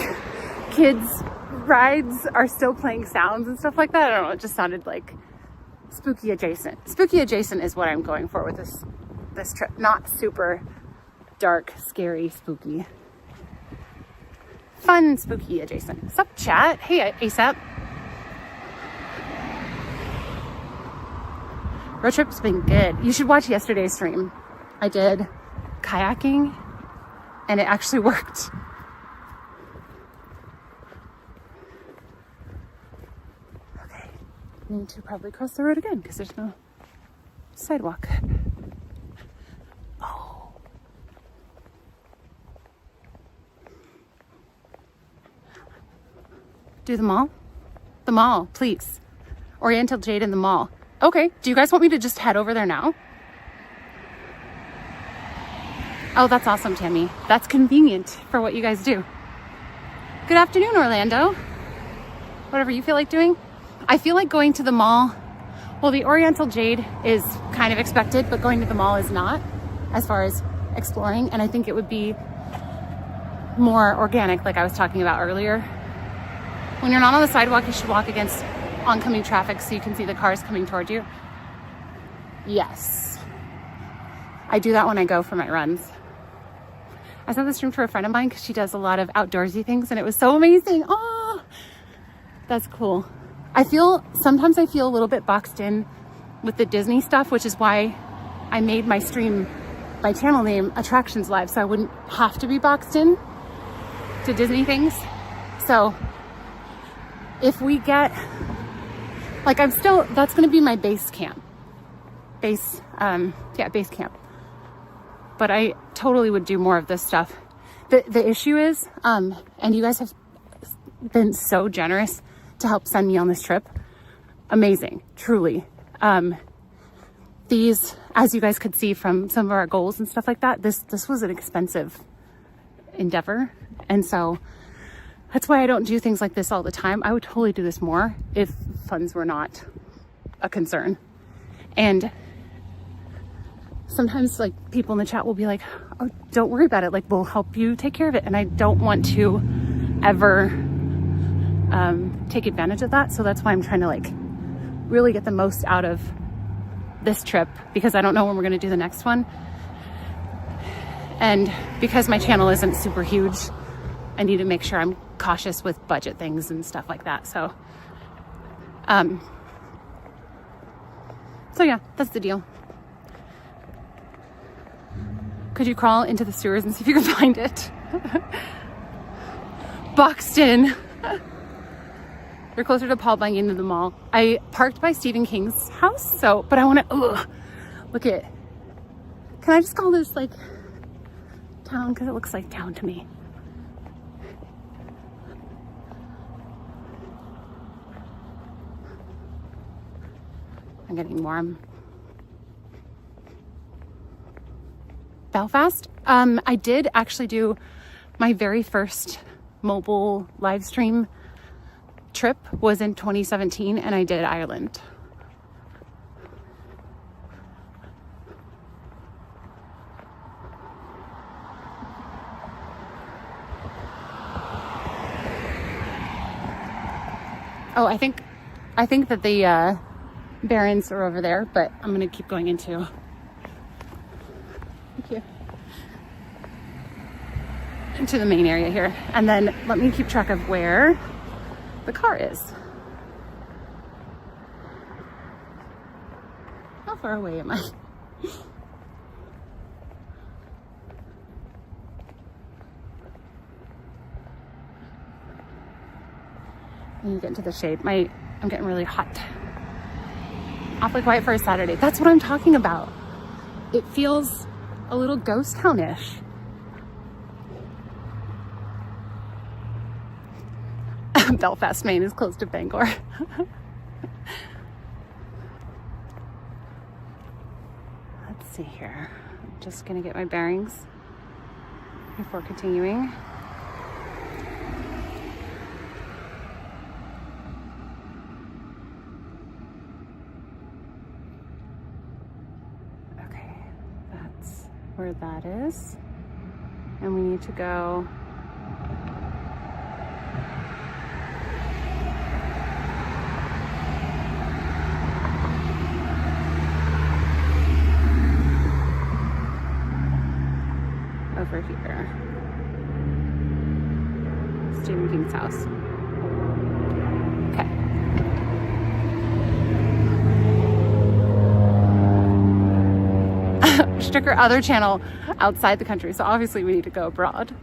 kids rides are still playing sounds and stuff like that. I don't know, it just sounded like spooky adjacent. Spooky adjacent is what I'm going for with this trip. Not super dark, scary, spooky. Fun, spooky adjacent. Sup, chat? Hey, ASAP. Road trip's been good. You should watch yesterday's stream. I did kayaking and it actually worked. Okay, I need to probably cross the road again because there's no sidewalk. Oh. Do the mall? The mall, please. Oriental Jade in the mall. Okay, do you guys want me to just head over there now? Oh, that's awesome, Tammy. That's convenient for what you guys do. Good afternoon, Orlando. Whatever you feel like doing. I feel like going to the mall, well, the Oriental Jade is kind of expected, but going to the mall is not, as far as exploring. And I think it would be more organic, like I was talking about earlier. When you're not on the sidewalk, you should walk against oncoming traffic so you can see the cars coming toward you. Yes. I do that when I go for my runs. I sent this stream to a friend of mine because she does a lot of outdoorsy things and it was so amazing. Oh, that's cool. Sometimes I feel a little bit boxed in with the Disney stuff, which is why I made my stream, my channel name, Attractions Live, so I wouldn't have to be boxed in to Disney things. So if we get, like that's gonna be my base camp. Base camp. But I totally would do more of this stuff. The issue is, and you guys have been so generous to help send me on this trip. Amazing, truly. These, as you guys could see from some of our goals and stuff like that, this was an expensive endeavor. And so that's why I don't do things like this all the time. I would totally do this more if funds were not a concern. And sometimes like people in the chat will be like, oh, don't worry about it. Like, we'll help you take care of it. And I don't want to ever take advantage of that. So that's why I'm trying to like really get the most out of this trip, because I don't know when we're going to do the next one. And because my channel isn't super huge, I need to make sure I'm cautious with budget things and stuff like that. So yeah, that's the deal. Could you crawl into the sewers and see if you can find it? Boxed in. They're closer to Paul Bunyan than the mall. I parked by Stephen King's house, but I want to, look at, can I just call this like town? Because it looks like town to me. I'm getting warm. Belfast. I did actually do my very first mobile live stream trip was in 2017, and I did Ireland. Oh, I think that the Barons are over there, but I'm gonna keep going into. Thank you. Into the main area here, and then let me keep track of where the car is. How far away am I? I need to get into the shade. I'm getting really hot. Awfully quiet for a Saturday. That's what I'm talking about. It feels a little ghost townish. Belfast, Maine is close to Bangor. Let's see here. I'm just gonna get my bearings before continuing. Okay, that's where that is. And we need to go over here. Stephen King's house. Okay. She took her other channel outside the country, so obviously we need to go abroad.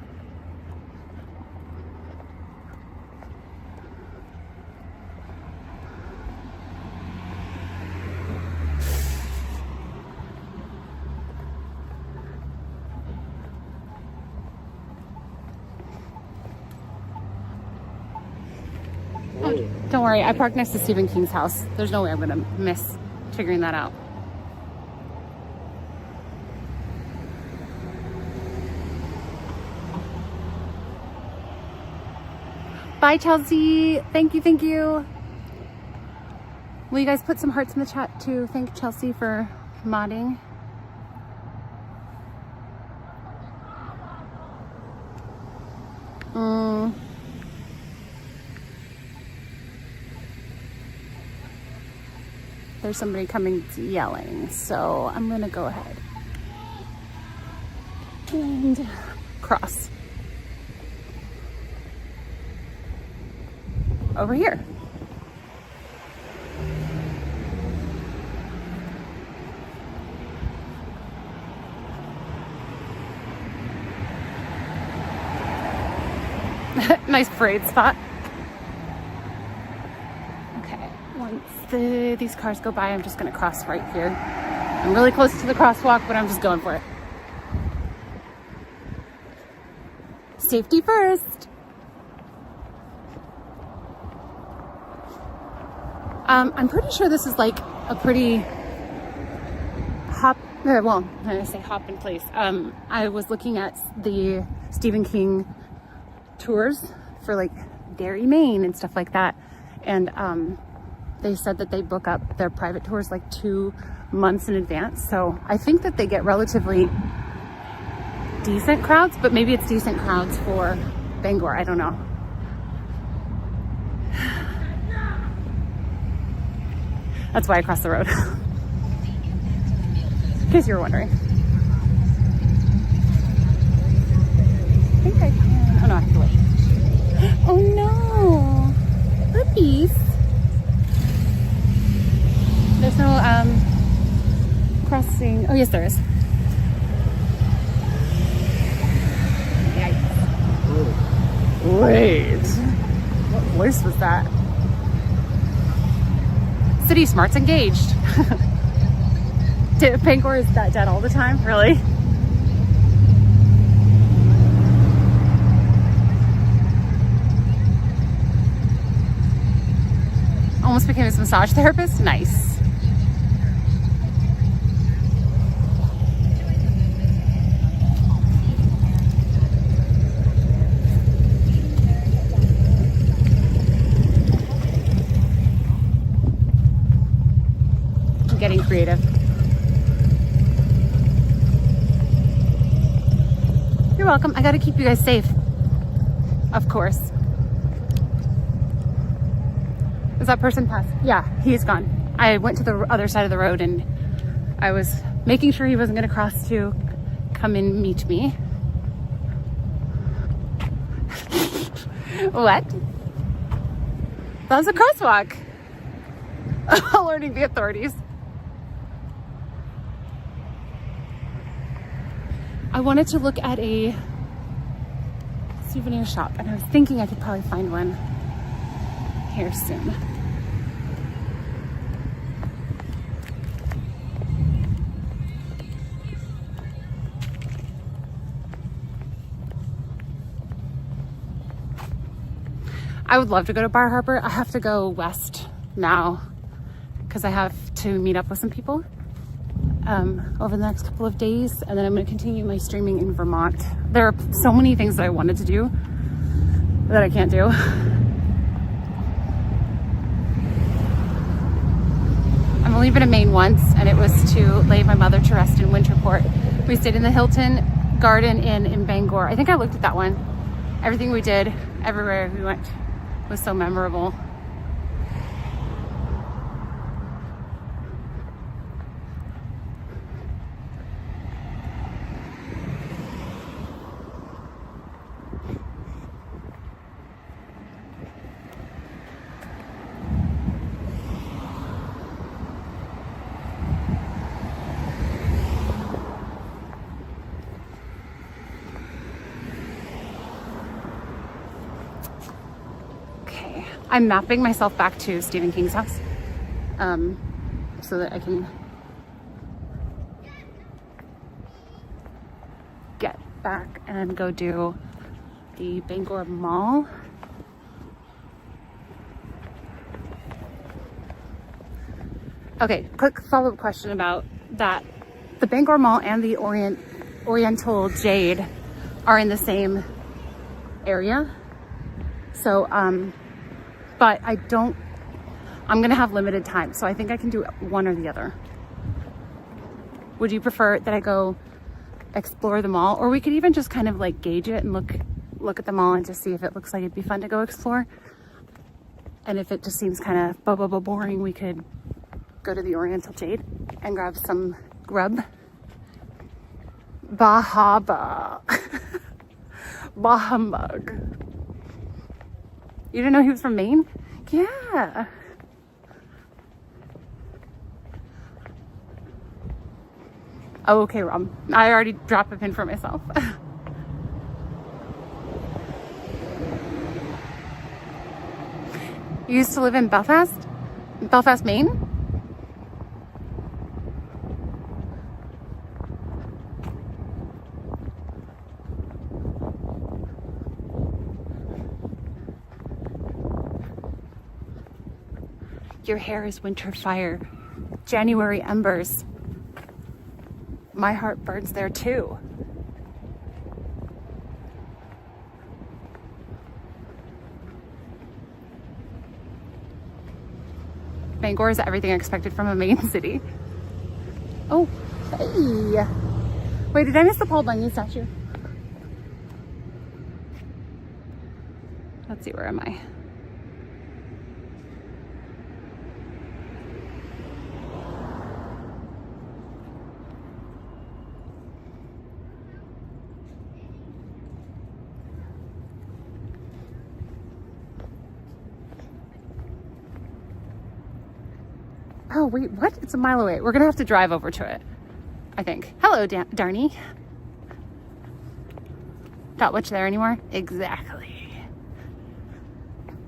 Don't worry, I parked next to Stephen King's house. There's no way I'm gonna miss figuring that out. Bye, Chelsea. Thank you, thank you. Will you guys put some hearts in the chat to thank Chelsea for modding? There's somebody coming yelling, so I'm gonna go ahead and cross over here. Nice parade spot. Okay, once these cars go by, I'm just gonna cross right here. I'm really close to the crosswalk, but I'm just going for it. Safety first. I'm pretty sure this is like a pretty well, I say hop in place. I was looking at the Stephen King tours for like Derry, Maine and stuff like that. And they said that they book up their private tours like 2 months in advance. So I think that they get relatively decent crowds, but maybe it's decent crowds for Bangor. I don't know. That's why I crossed the road. In case you were wondering. I think I can. Oh no, I have to wait. Oh no! Puppies! There's no crossing. Oh yes, there is. Yikes. Wait. What voice was that? City Smart's engaged. Bangor is that dead all the time? Really? Almost became his massage therapist. Nice. I'm getting creative. You're welcome. I gotta keep you guys safe. Of course. Is that person past? Yeah, he's gone. I went to the other side of the road and I was making sure he wasn't gonna cross to come and meet me. What? That was a crosswalk. Alerting the authorities. I wanted to look at a souvenir shop and I was thinking I could probably find one here soon. I would love to go to Bar Harbor. I have to go west now because I have to meet up with some people over the next couple of days, and then I'm going to continue my streaming in Vermont. There are so many things that I wanted to do that I can't do. I've only been to Maine once, and it was to lay my mother to rest in Winterport. We stayed in the Hilton Garden Inn in Bangor. I think I looked at that one. Everything we did, everywhere we went, was so memorable. I'm mapping myself back to Stephen King's house so that I can get back and go do the Bangor Mall. Okay, quick follow-up question about that. The Bangor Mall and the Oriental Jade are in the same area. So, but I'm gonna have limited time, so I think I can do one or the other. Would you prefer that I go explore the mall, or we could even just kind of like gauge it and look at the mall and just see if it looks like it'd be fun to go explore? And if it just seems kind of boring, we could go to the Oriental Jade and grab some grub. Bahaba. Bah humbug. You didn't know he was from Maine? Yeah. Oh, okay, Rob. I already dropped a pin for myself. You used to live in Belfast? Belfast, Maine? Your hair is winter fire. January embers. My heart burns there too. Bangor is everything I expected from a Maine city. Oh, hey. Wait, did I miss the Paul Bunyan statue? Let's see, where am I? Oh, wait, what? It's a mile away. We're gonna have to drive over to it, I think. Hello, Darnie. Not much there anymore? Exactly.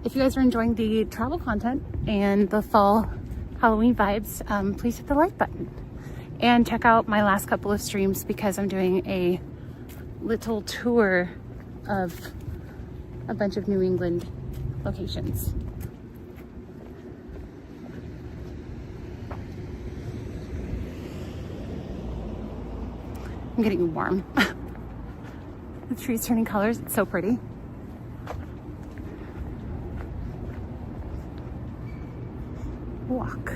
If you guys are enjoying the travel content and the fall Halloween vibes, please hit the like button. And check out my last couple of streams because I'm doing a little tour of a bunch of New England locations. I'm getting warm. The tree's turning colors. It's so pretty. Walk.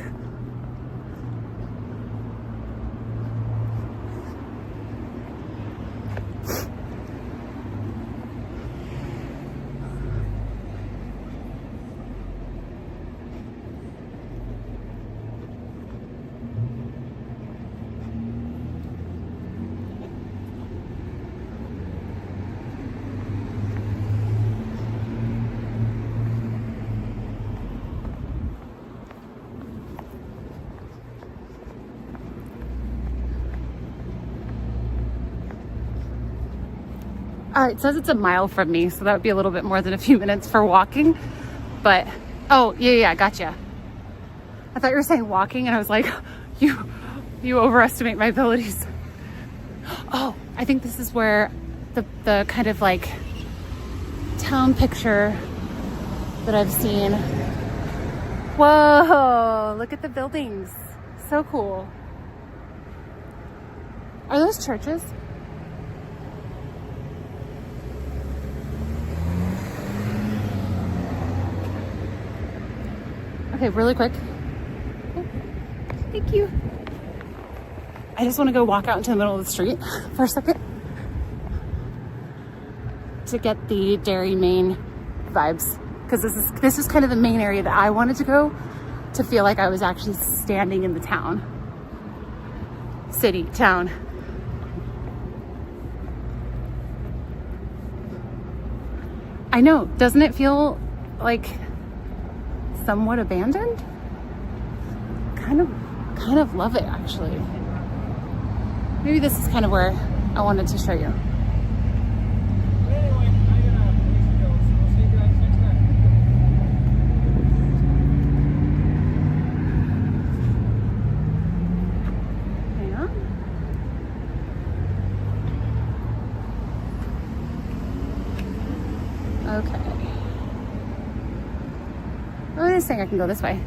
It says it's a mile from me, so that would be a little bit more than a few minutes for walking. But, oh, yeah, gotcha. I thought you were saying walking, and I was like, you overestimate my abilities. Oh, I think this is where the kind of like town picture that I've seen. Whoa, look at the buildings. So cool. Are those churches? Okay, really quick. Thank you. I just want to go walk out into the middle of the street for a second to get the Dairy Main vibes, because this is kind of the main area that I wanted to go to feel like I was actually standing in the town. Town. I know, doesn't it feel like somewhat abandoned? Kind of love it, actually. Maybe this is kind of where I wanted to show you. Hang on. Okay. I was saying I can go this way.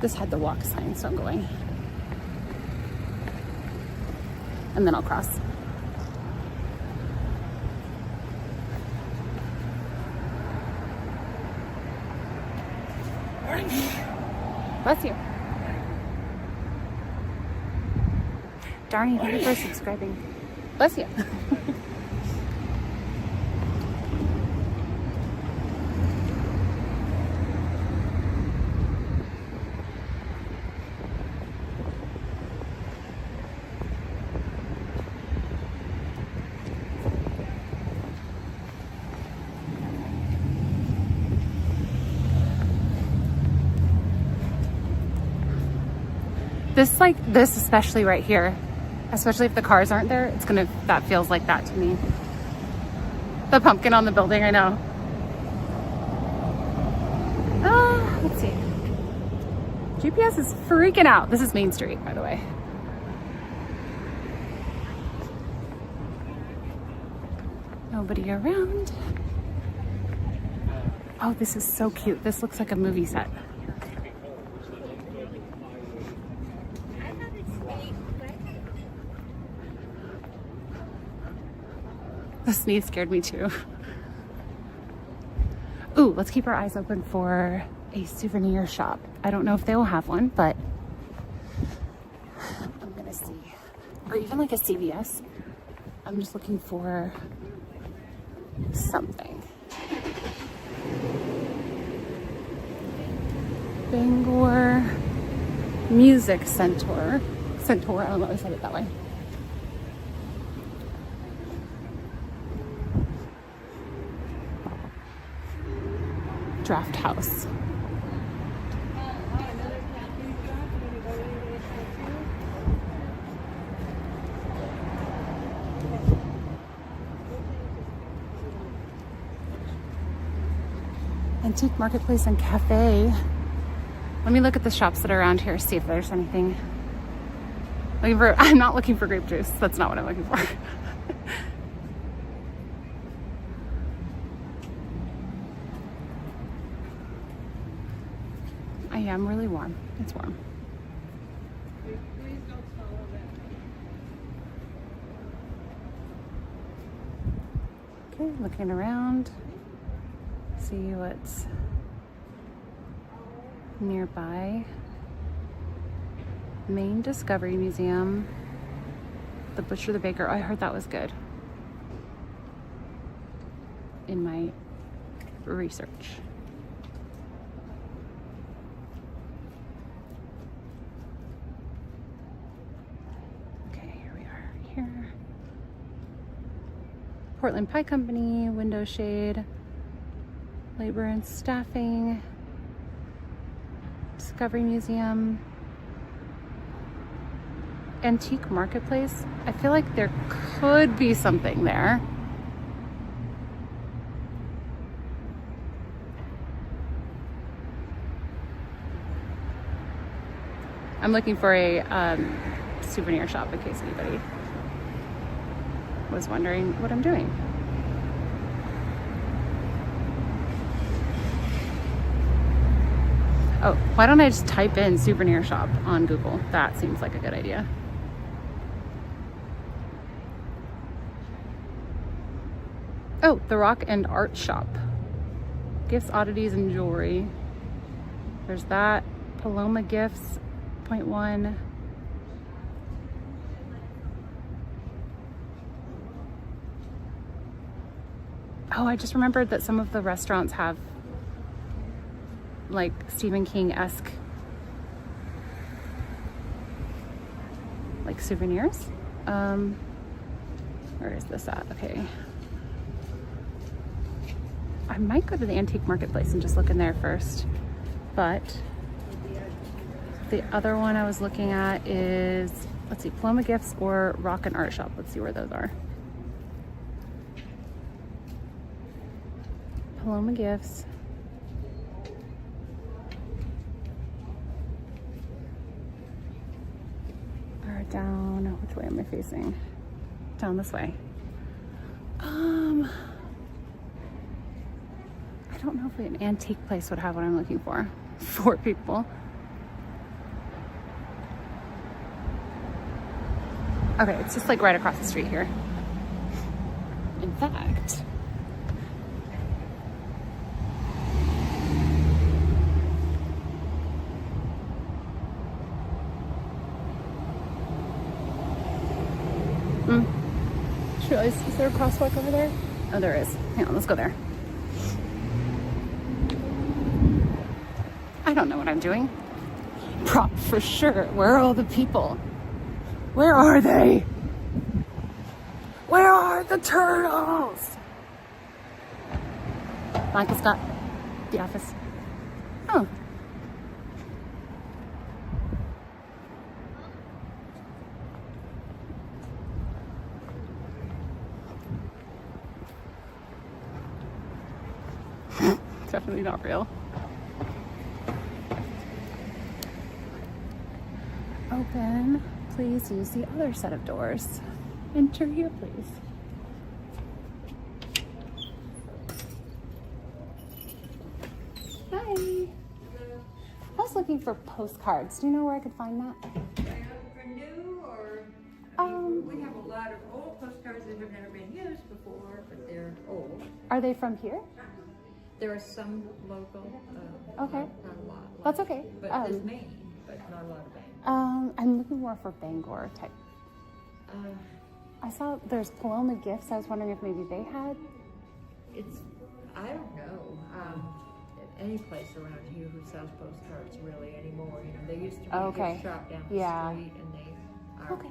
This had the walk sign, so I'm going. And then I'll cross. Bless you. Darn, thank you for subscribing. Bless you. This especially right here, especially if the cars aren't there, that feels like that to me. The pumpkin on the building, I know. Let's see. GPS is freaking out. This is Main Street, by the way. Nobody around. Oh, this is so cute. This looks like a movie set. The sneeze scared me too. Ooh, let's keep our eyes open for a souvenir shop. I don't know if they will have one, but I'm gonna see. Or even like a CVS. I'm just looking for something. Bangor Music Center. I don't know if I said it that way. Draft house. Antique Marketplace and Cafe. Let me look at the shops that are around here, see if there's anything. I'm not looking for grape juice. That's not what I'm looking for. I am really warm. It's warm. Please don't swallow that. Okay, looking around. See what's nearby. Maine Discovery Museum. The Butcher, the Baker. I heard that was good in my research. Okay, here we are. Here. Portland Pie Company, Window Shade, Labor and Staffing, Discovery Museum, Antique Marketplace. I feel like there could be something there. I'm looking for a souvenir shop in case anybody was wondering what I'm doing. Oh, why don't I just type in souvenir shop on Google? That seems like a good idea. Oh, the Rock and Art Shop. Gifts, oddities, and jewelry. There's that. Paloma Gifts, .1. Oh, I just remembered that some of the restaurants have like Stephen King-esque like souvenirs. Where is this at? Okay. I might go to the Antique Marketplace and just look in there first. But the other one I was looking at is, let's see, Paloma Gifts or Rock and Art Shop. Let's see where those are. Paloma Gifts. Are down, which way am I facing? Down this way. I don't know if an antique place would have what I'm looking for. 4 people. Okay, it's just like right across the street here. In fact, just realized, is there a crosswalk over there? Oh, there is. Hang on, let's go there. I don't know what I'm doing. Prop for sure. Where are all the people? Where are they? Where are the turtles? Michael Scott, The Office. Oh. Definitely not real. Open. Please use the other set of doors. Enter here, please. Hi. I was looking for postcards. Do you know where I could find that? For new or, we have a lot of old postcards that have never been used before, but they're old. Are they from here? There are some local, Okay. not a lot. That's okay. But there's Maine, but not a lot of Maine. I'm looking more for Bangor type. I saw there's Paloma Gifts. I was wondering if maybe they had. I don't know. Any place around here who sells postcards really anymore. You know, they used to be a gift shop down the street, and they are. Okay.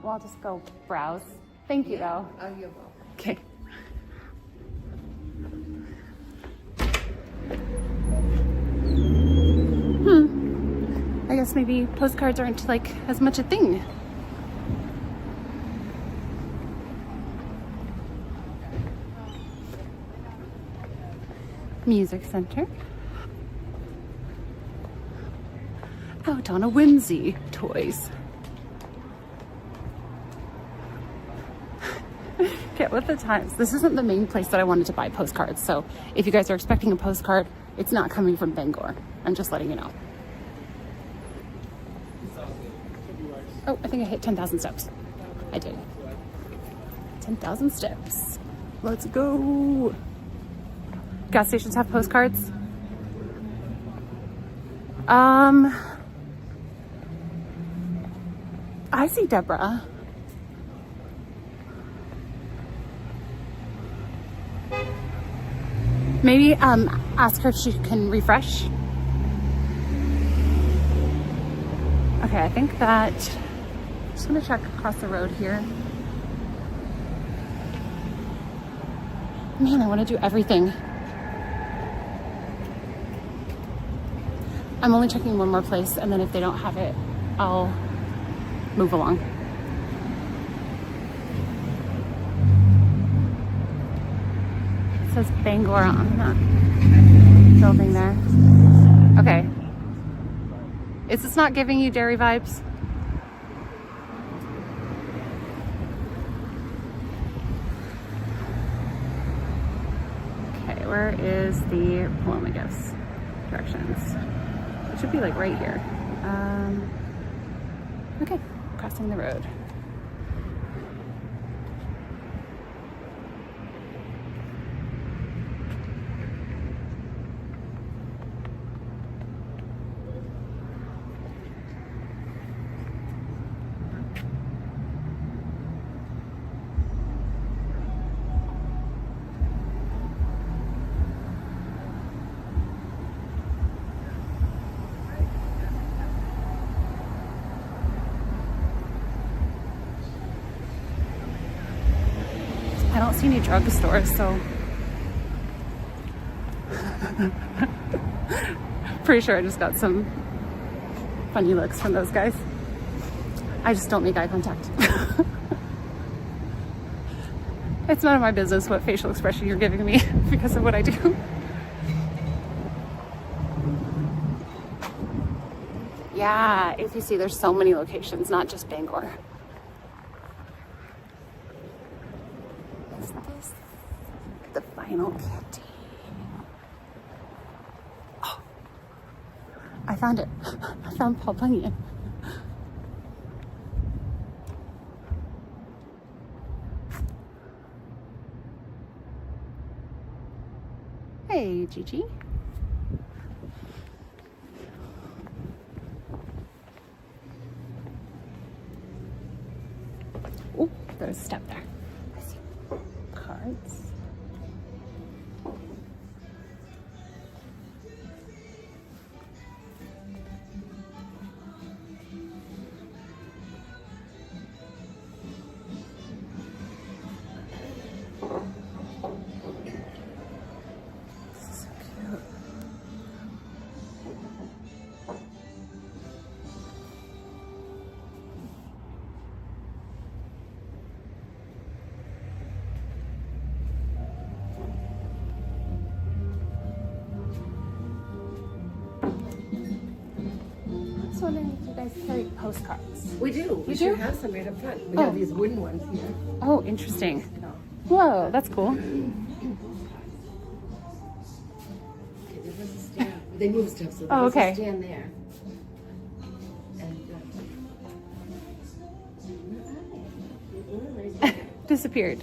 Well, I'll just go browse. Thank you, though. Oh, you're welcome. Okay. I guess maybe postcards aren't like as much a thing. Music Center. Out on a whimsy. Toys. Get with the times. This isn't the main place that I wanted to buy postcards, so if you guys are expecting a postcard, it's not coming from Bangor. I'm just letting you know. Oh, I think I hit 10,000 steps. I did. 10,000 steps. Let's go. Gas stations have postcards. I see Deborah. Maybe ask her if she can refresh. Okay, I think that, just gonna check across the road here. Man, I want to do everything. I'm only checking one more place, and then if they don't have it, I'll move along. It says Bangor on that building there. Okay. Is this not giving you dairy vibes? Okay, where is the Paloma Gifts? Directions. It should be like right here. Okay, crossing the road. I don't see any drugstores, so pretty sure I just got some funny looks from those guys. I just don't make eye contact. It's none of my business what facial expression you're giving me because of what I do. Yeah, if you see, there's so many locations, not just Bangor. Is this the final candy? Oh, I found it. I found Paul Bunyan. Hey, Gigi. Oh, there's a step there. I see cards. So cute. I was wondering if you guys carry postcards. We do. We You should do? have some right up front. We Oh. have these wooden ones here. Oh, interesting. Whoa, that's cool. Okay, there was a stand. They moved stuff, so there Oh, was okay. a stand there. And where are they? Disappeared.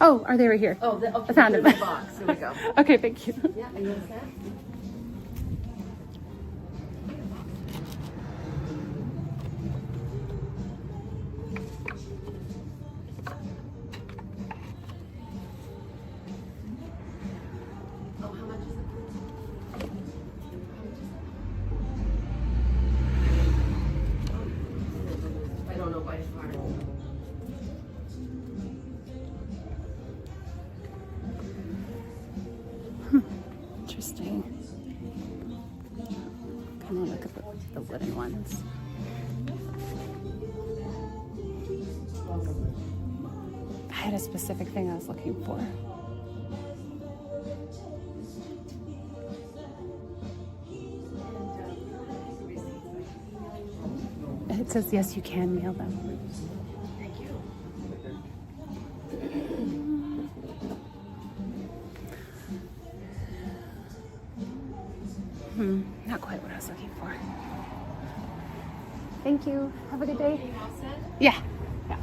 Oh, are they right here? Oh, okay, I found they're it. in the box. There we go. Okay, thank you. Yeah, and what's that? Oh, how much is it? I don't know by heart. Interesting. Kind of look at the wooden ones. I had a specific thing I was looking for. It says, yes, you can mail them. Thank you. Not quite what I was looking for. Thank you. Have a good day. Yeah. Yeah.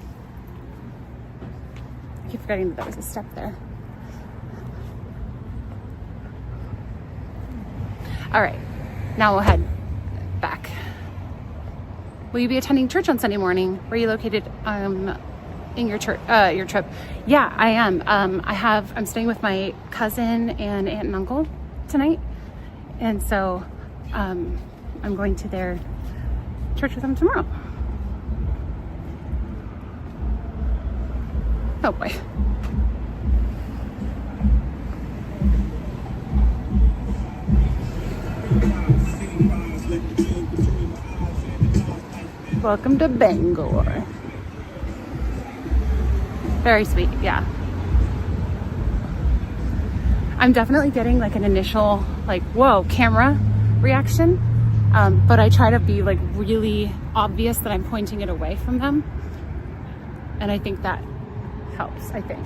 I keep forgetting that there was a step there. All right. Now we'll head back. Will you be attending church on Sunday morning? Where are you located in your church, your trip? Yeah, I am. I'm staying with my cousin and aunt and uncle tonight. And so I'm going to their church with them tomorrow. Oh boy. Welcome to Bangor. Very sweet, yeah. I'm definitely getting like an initial like, whoa, camera reaction. But I try to be like really obvious that I'm pointing it away from them. And I think that helps, I think.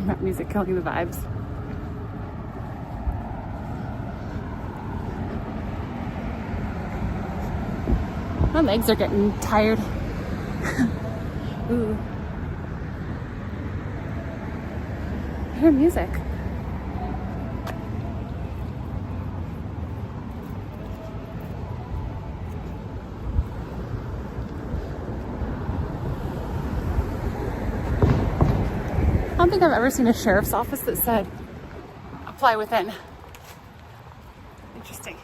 That music killing the vibes. My legs are getting tired. Ooh. I hear music. I don't think I've ever seen a sheriff's office that said apply within. Interesting.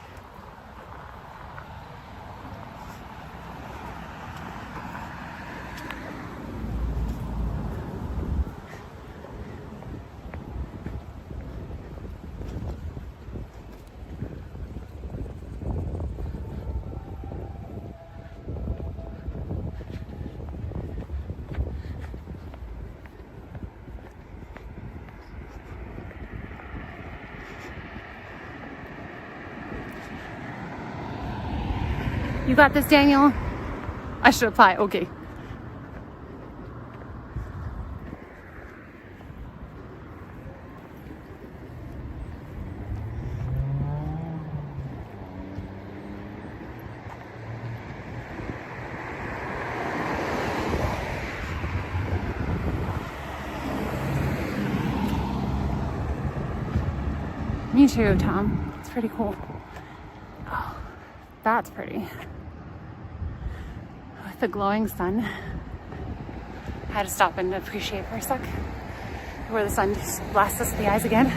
You got this, Daniel? I should apply. Okay. Me too, Tom. It's pretty cool. Oh, that's pretty. The glowing sun. I had to stop and appreciate for a sec where the sun just blasts us in the eyes again.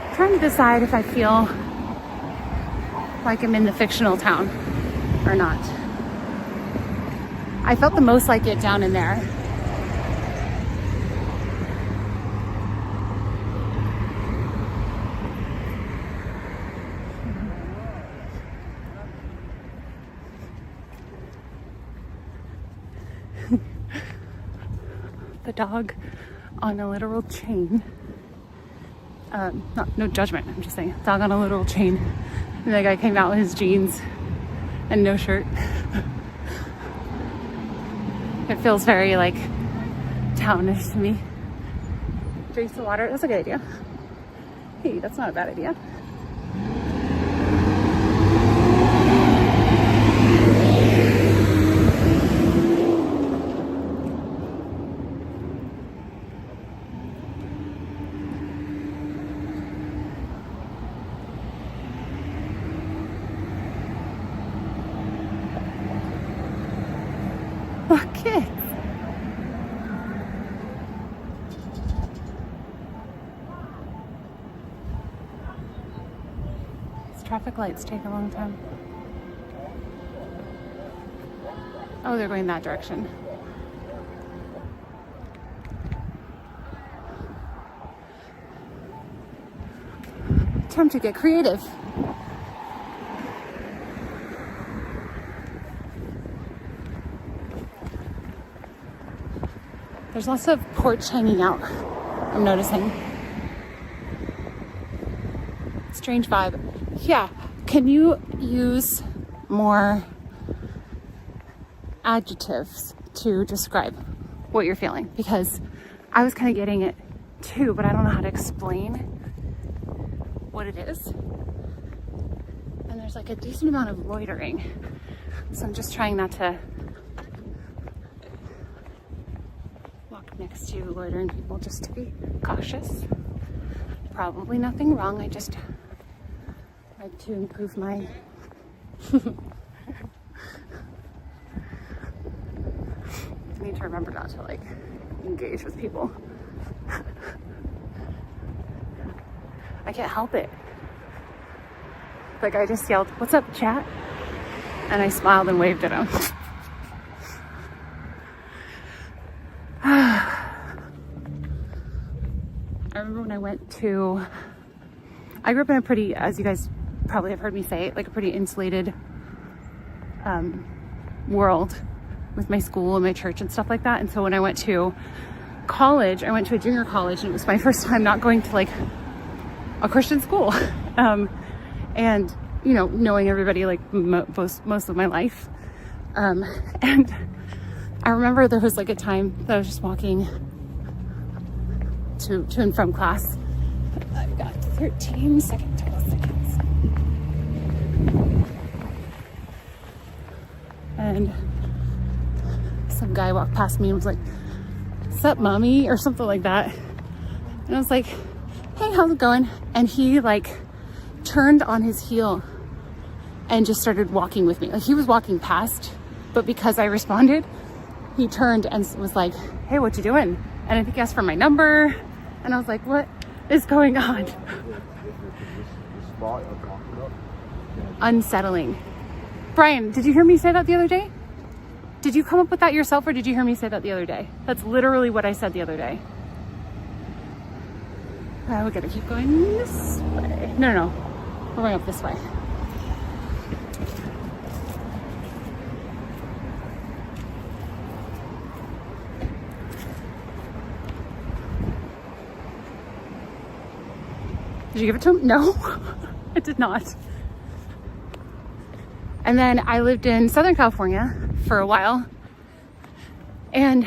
I'm trying to decide if I feel like I'm in the fictional town or not. I felt the most like it down in there. The dog on a literal chain. No judgment, I'm just saying. Dog on a literal chain. And the guy came out with his jeans and no shirt. It feels very like townish to me. Drinks the water, that's a good idea. Hey, that's not a bad idea. Okay. These traffic lights take a long time. Oh, they're going that direction. time to get creative. There's lots of porch hanging out, I'm noticing. Strange vibe. Yeah, can you use more adjectives to describe what you're feeling? Because I was kind of getting it too, but I don't know how to explain what it is. And there's like a decent amount of loitering. So I'm just trying not to walk next to loitering people, just to be cautious. Probably nothing wrong. I just like to improve my I need to remember not to like engage with people. I can't help it. Like I just yelled, "What's up, chat?" And I smiled and waved at him. I remember when I grew up in a pretty, as you guys probably have heard me say, like a pretty insulated world with my school and my church and stuff like that. And so when I went to college, I went to a junior college, and it was my first time not going to like a Christian school. And, you know, knowing everybody like most of my life. And I remember there was like a time that I was just walking to and from class. I've got 13 seconds, 12 seconds. And some guy walked past me and was like, "Sup, mommy?" or something like that. And I was like, "Hey, how's it going?" And he like turned on his heel and just started walking with me. Like he was walking past, but because I responded, he turned and was like, "Hey, what you doing?" And I think he asked for my number. And I was like, what is going on? Unsettling. Brian, did you hear me say that the other day? Did you come up with that yourself, or did you hear me say that the other day? That's literally what I said the other day. We gotta keep going this way. No. We're going up this way. Did you give it to him? No, I did not. And then I lived in Southern California for a while, and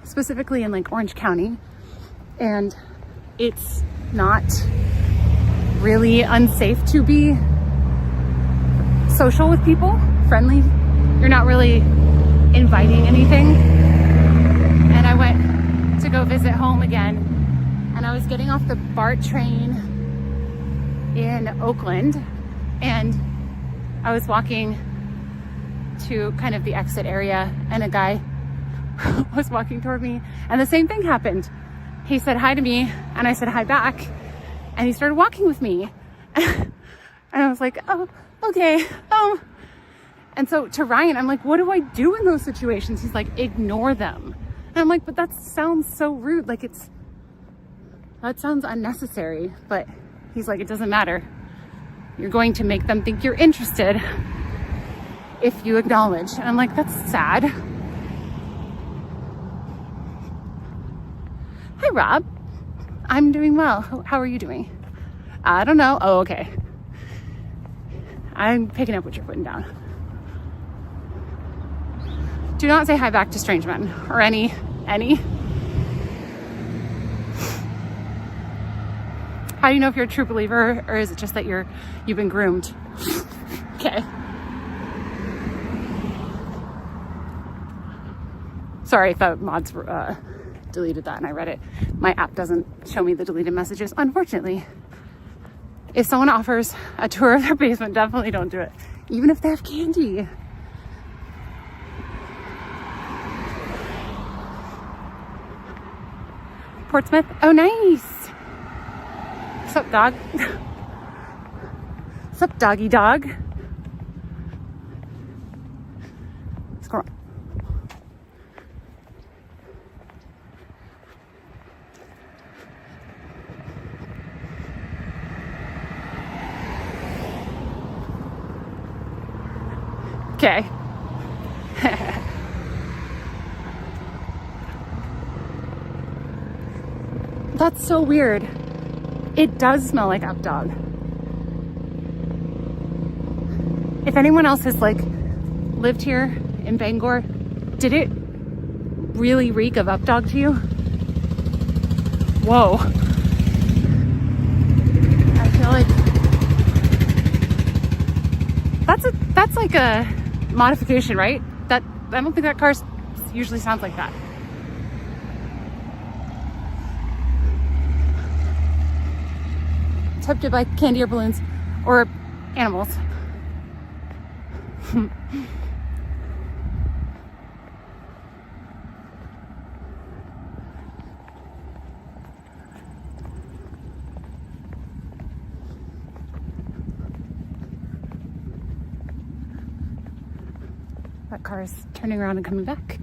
specifically in like Orange County. And it's not really unsafe to be social with people, friendly. You're not really inviting anything. And I went to go visit home again, and I was getting off the BART train in Oakland, and I was walking to kind of the exit area, and a guy was walking toward me, and the same thing happened. He said hi to me, and I said hi back, and he started walking with me. And I was like, oh, okay. And so to Ryan, I'm like, what do I do in those situations? He's like, ignore them. And I'm like, but that sounds so rude. Like that sounds unnecessary. But he's like, it doesn't matter. You're going to make them think you're interested if you acknowledge. And I'm like, that's sad. Hi, Rob. I'm doing well. How are you doing? I don't know. Oh, okay. I'm picking up what you're putting down. Do not say hi back to strange men or any. How do you know if you're a true believer, or is it just that you've been groomed? Okay. Sorry if the mods deleted that and I read it. My app doesn't show me the deleted messages, unfortunately. If someone offers a tour of their basement, definitely don't do it, even if they have candy. Portsmouth. Oh, nice. What's up, dog? What's up, doggy dog? Squirrel. Okay. That's so weird. It does smell like updog. If anyone else has like lived here in Bangor, did it really reek of updog to you? Whoa. I feel like that's like a modification, right? That I don't think that car usually sounds like that. Tempted by candy or balloons or animals. That car is turning around and coming back.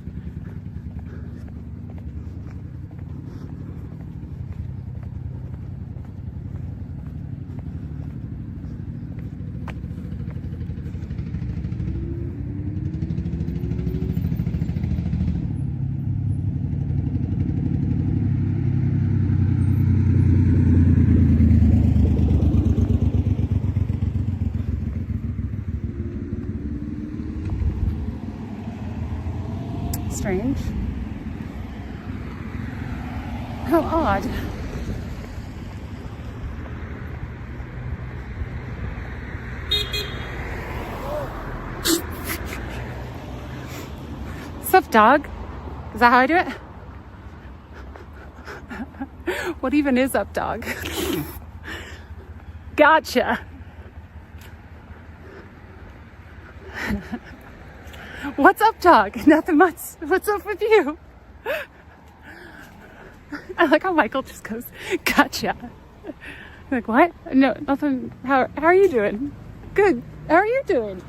Strange. How odd. Sup, dog? Is that how I do it? What even is up, dog? Gotcha. What's up, dog? Nothing much. What's up with you? I like how Michael just goes, gotcha. I'm like, what? No, nothing. How are you doing? Good. How are you doing?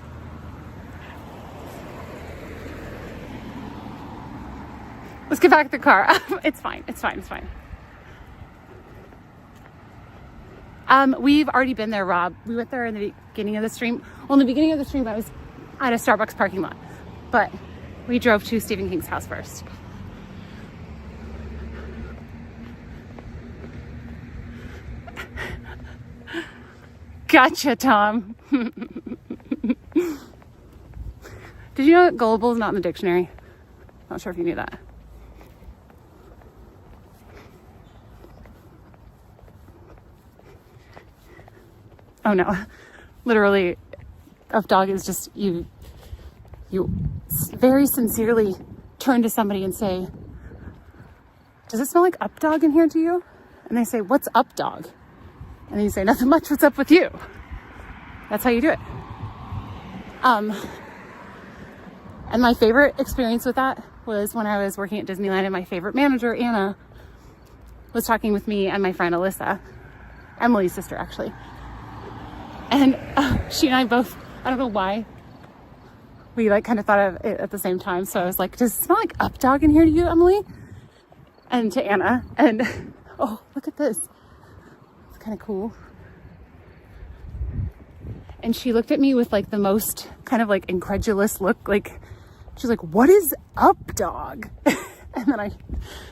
Let's get back to the car. It's fine. It's fine. It's fine. We've already been there, Rob. We went there in the beginning of the stream. Well, in the beginning of the stream, I was at a Starbucks parking lot. But we drove to Stephen King's house first. Gotcha, Tom. Did you know that gullible is not in the dictionary? Not sure if you knew that. Oh no. Literally, updog is just you very sincerely turn to somebody and say, does it smell like updog in here to you? And they say, what's updog? And then you say, nothing much, what's up with you? That's how you do it. And my favorite experience with that was when I was working at Disneyland and my favorite manager, Anna, was talking with me and my friend Alyssa, Emily's sister actually. And she and I both, I don't know why, we like kind of thought of it at the same time. So I was like, does it smell like updog in here to you, Emily? And to Anna, and oh, look at this. It's kind of cool. And she looked at me with like the most kind of like incredulous look. Like, she's like, what is updog? And then I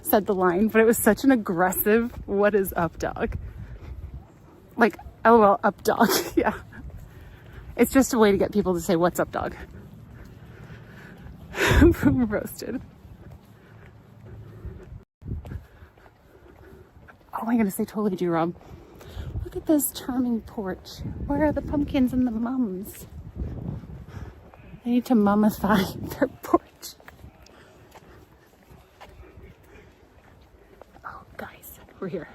said the line, but it was such an aggressive, what is updog? Like, LOL, updog. Yeah. It's just a way to get people to say, what's up, dog? Roasted. Oh my goodness, they totally do, Rob. Look at this charming porch. Where are the pumpkins and the mums? They need to mummify their porch. Oh, guys, we're here.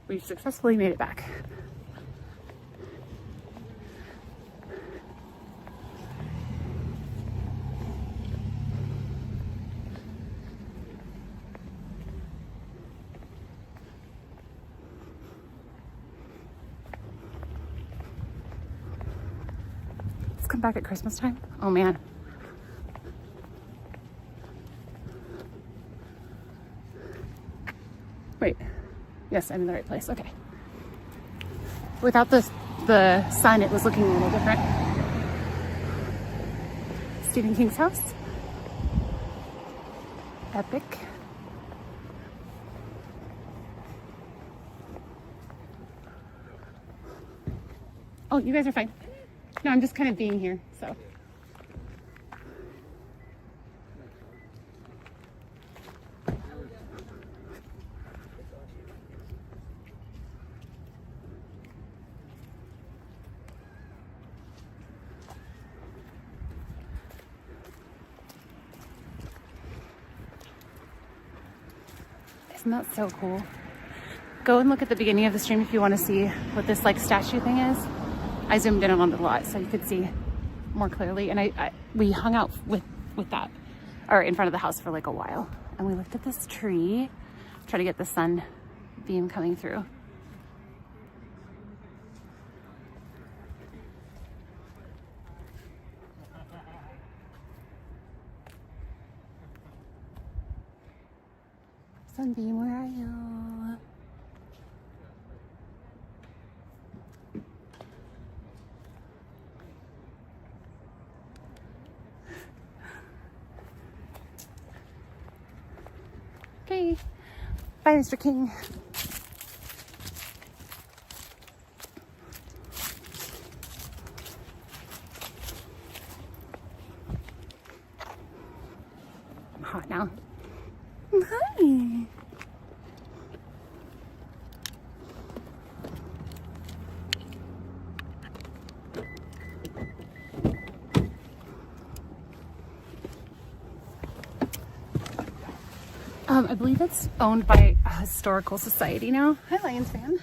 We've successfully made it back. Let's come back at Christmas time. Oh man. Wait. Yes, I'm in the right place. Okay. Without the the sun, it was looking a little different. Stephen King's house. Epic. Oh, you guys are fine. No, I'm just kind of being here, so. Isn't that so cool? Go and look at the beginning of the stream if you want to see what this like statue thing is. I zoomed in on it a lot so you could see more clearly. And we hung out with that, or in front of the house for like a while. And we looked at this tree, try to get the sun beam coming through. Sunbeam, where are you? Okay, bye, Mr. King. I'm hot now. Hi. I believe it's owned by a historical society now. Hi, Lions fan.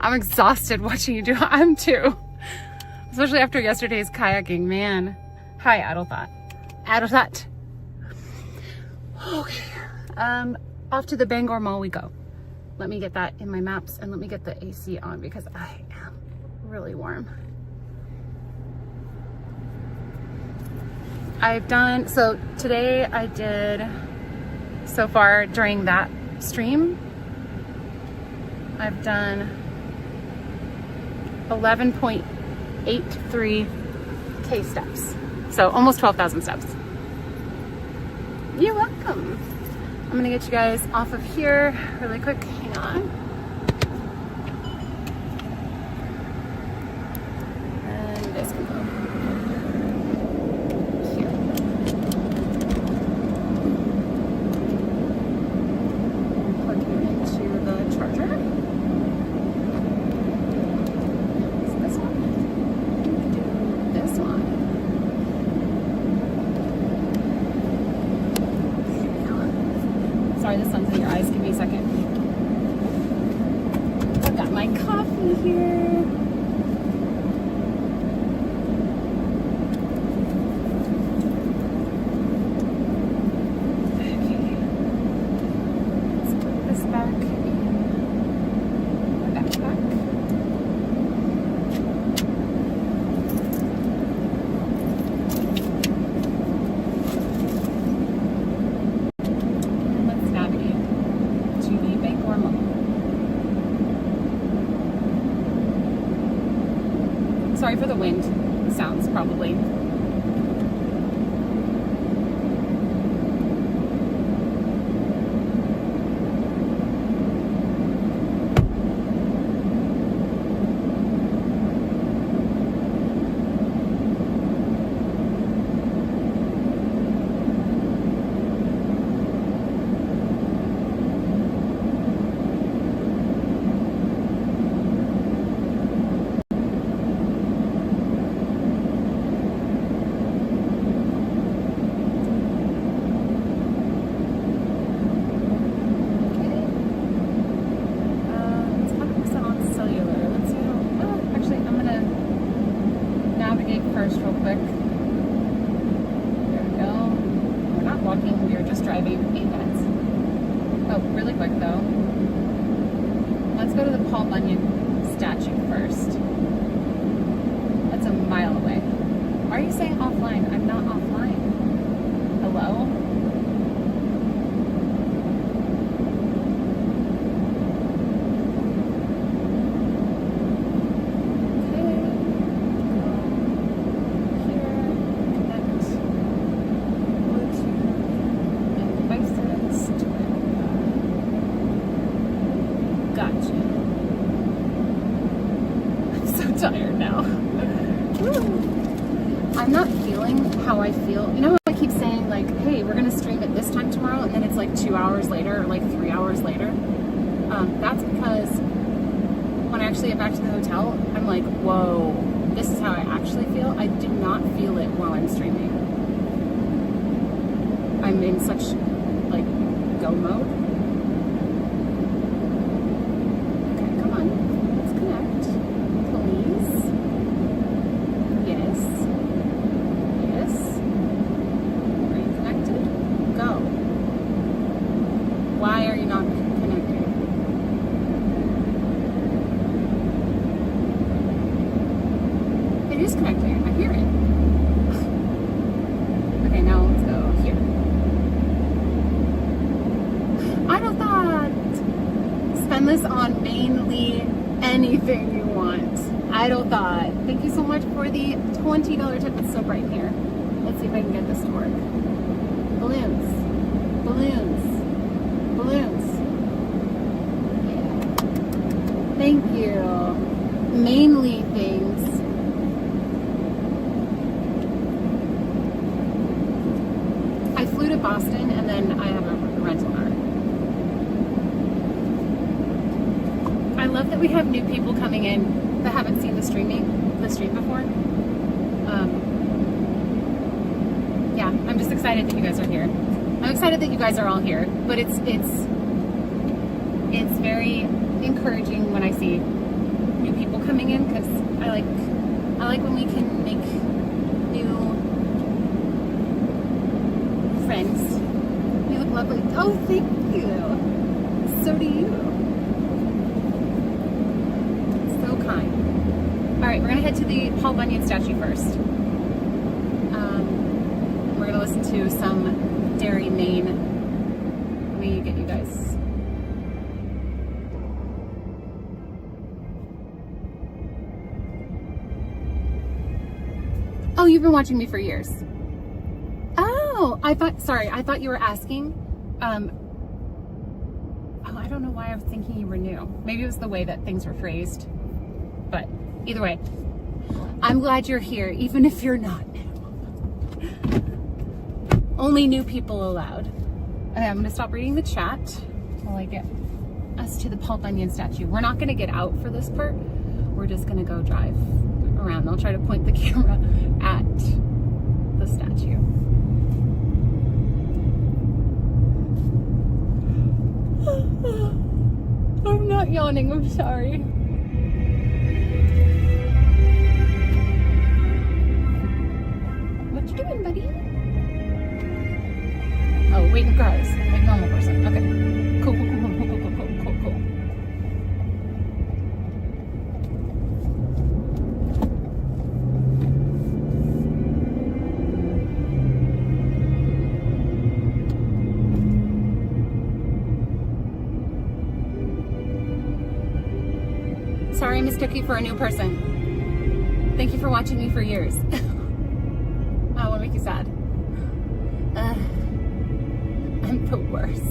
I'm exhausted watching you do it. I'm too. Especially after yesterday's kayaking, man. Hi, Adelthot. Adelthot. Okay. Off to the Bangor Mall we go. Let me get that in my maps and let me get the AC on because I am really warm. I've done, so today I did, so far during that stream, I've done 11.83K steps. So almost 12,000 steps. You're welcome. I'm gonna get you guys off of here really quick. Hang on. And you guys can go. Sorry, the sun's in your eyes. Give me a second. I've got my coffee here. Okay. Let's put this back in my backpack. Sorry for the wind sounds, probably. First real quick. There we go. We're not walking, we are just driving 8 minutes. Oh, really quick though. Let's go to the Paul Bunyan statue first. That's a mile away. Why are you saying offline? I'm not offline. Hello? how I feel. You know how I keep saying like, hey, we're gonna stream at this time tomorrow, and then it's like 2 hours later or like 3 hours later? That's because when I actually get back to the hotel, I'm like, whoa, this is how I actually feel. I do not feel it while I'm streaming. I'm in such like go mode. Okay, come on, let's connect, please. Yes. Yes. Are you connected? Go. Why are you not connecting? It is connecting. I hear it. Okay, now let's go here. I don't thought. Spend this on mainly anything you want. I don't thought. Thank you so much for the $20 tip. It's so bright here. Let's see if I can get this to work. Balloons. Balloons. Balloons. Yeah. Thank you. Mainly things. I flew to Boston and then I have a rental car. I love that we have new people coming in that haven't seen the stream before. Yeah, I'm just excited that you guys are here. I'm excited that you guys are all here, but it's very encouraging when I see new people coming in, because I like when we can make new friends. You look lovely. Oh, thank you. So do you. So kind. All right, we're gonna head to the Paul Bunyan statue first. We're gonna listen to some Dairy Maine. Let me get you guys. Oh, you've been watching me for years. Oh, I thought you were asking. Oh, I don't know why I was thinking you were new. Maybe it was the way that things were phrased. But either way, I'm glad you're here, even if you're not new. Only new people allowed. Okay, I'm gonna stop reading the chat while I get us to the Paul Bunyan statue. We're not gonna get out for this part. We're just gonna go drive around. I'll try to point the camera at the statue. I'm not yawning, I'm sorry. What you doing, buddy? Oh, waiting for cars, like normal person. Okay. Cool. Sorry, I mistook you for a new person. Thank you for watching me for years. I won't make you sad. I'm the worst.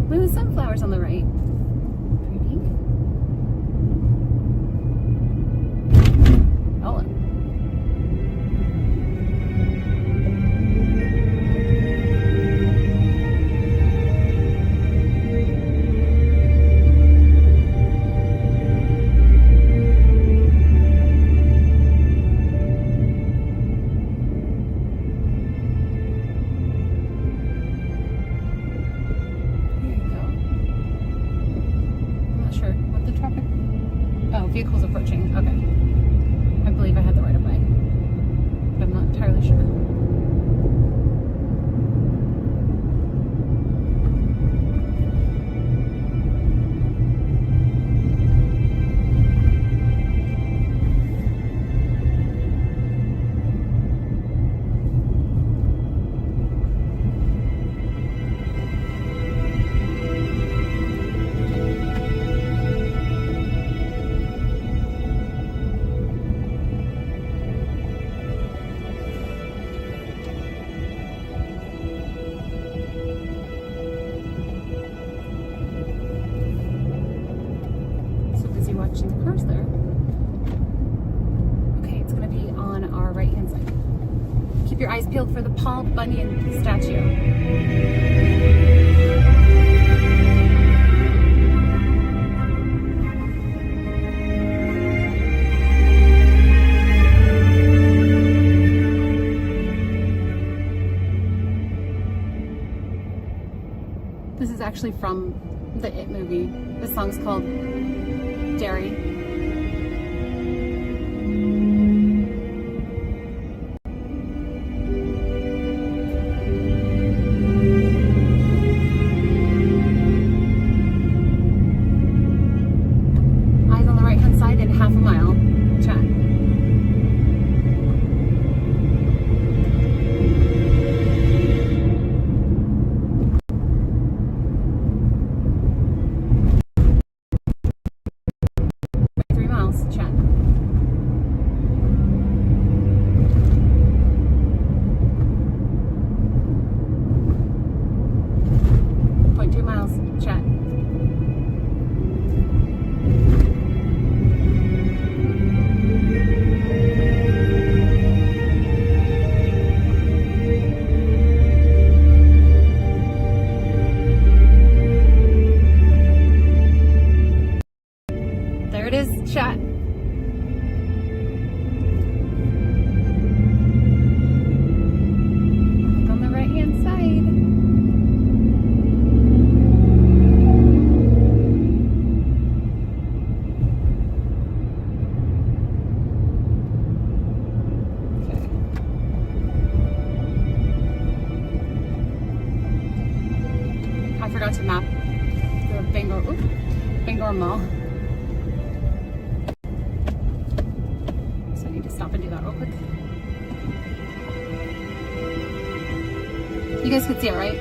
With sunflowers on the right. Pretty. Oh. Vehicles approaching. Okay. I believe I had the right of way, but I'm not entirely sure. watching the cars there. Okay, it's gonna be on our right-hand side. Keep your eyes peeled for the Paul Bunyan statue. This is actually from the It movie. This song's called Dairy. Eyes on the right-hand side in half a mile. Chat. Chat. 0.2 miles. Chat. There it is. Chat. I forgot to map the Bangor Mall. So I need to stop and do that real quick. You guys could see it, right?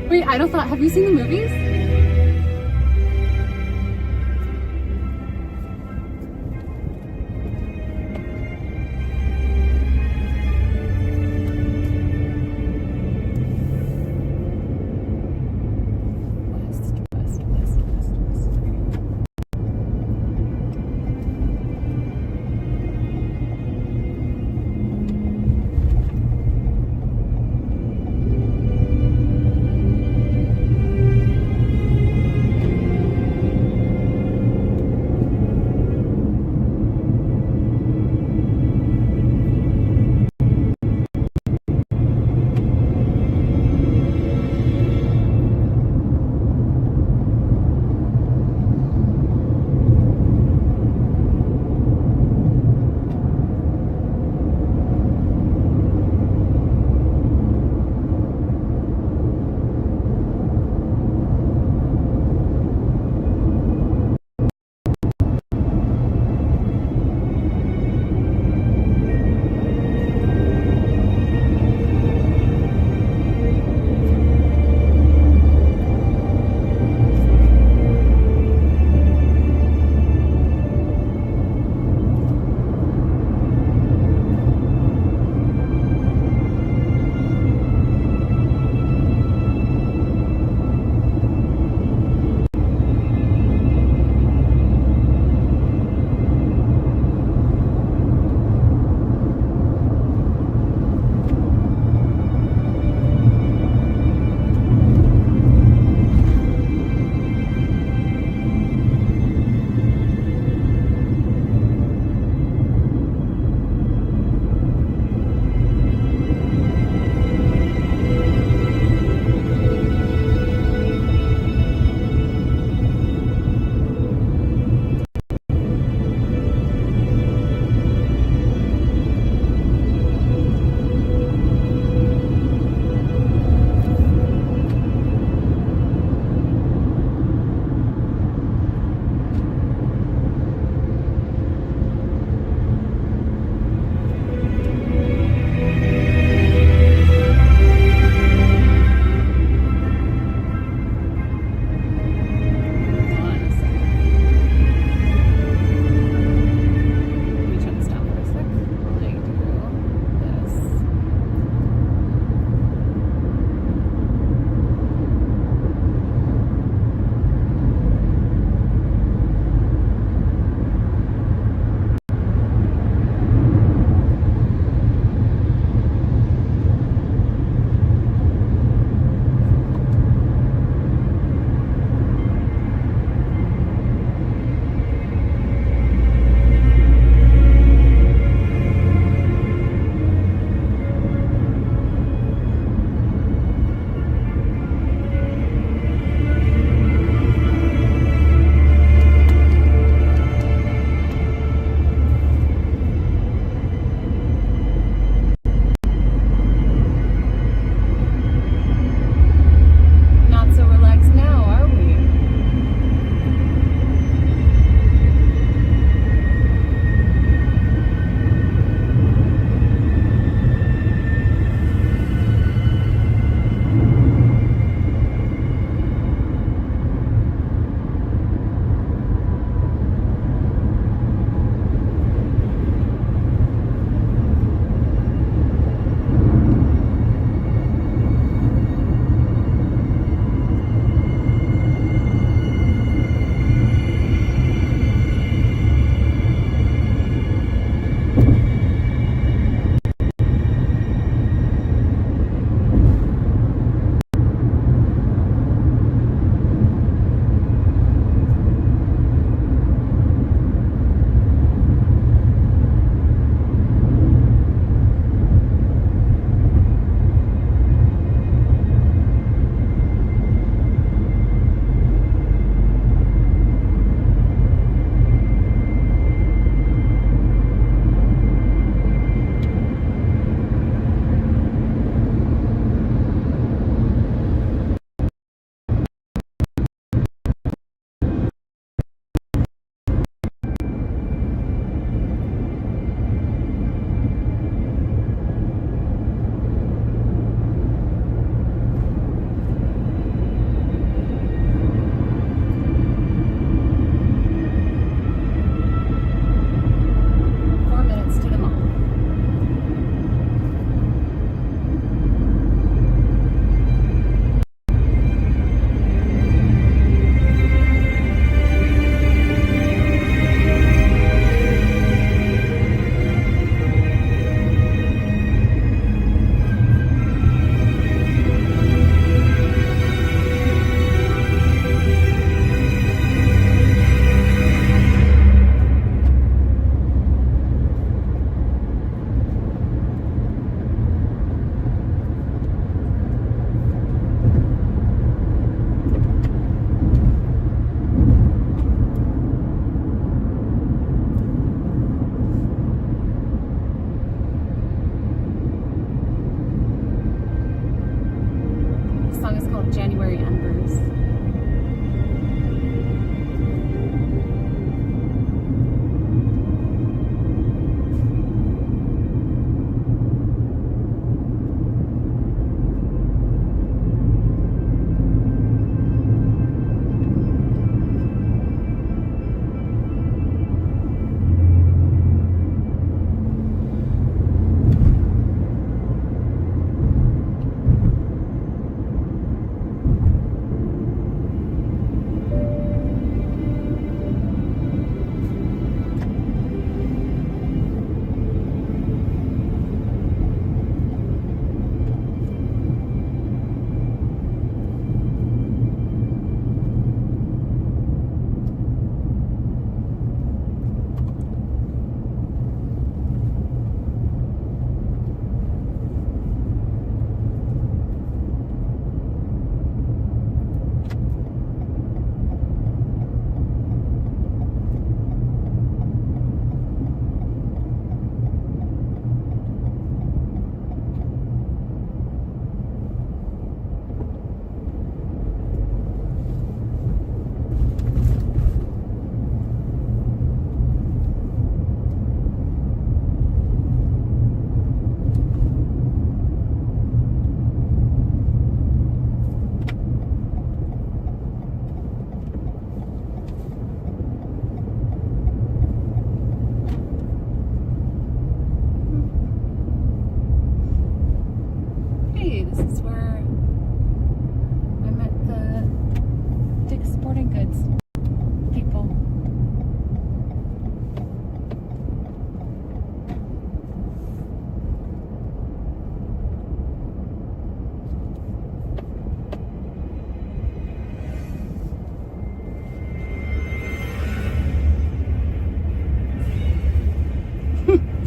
Wait, I don't thought, have you seen the movies?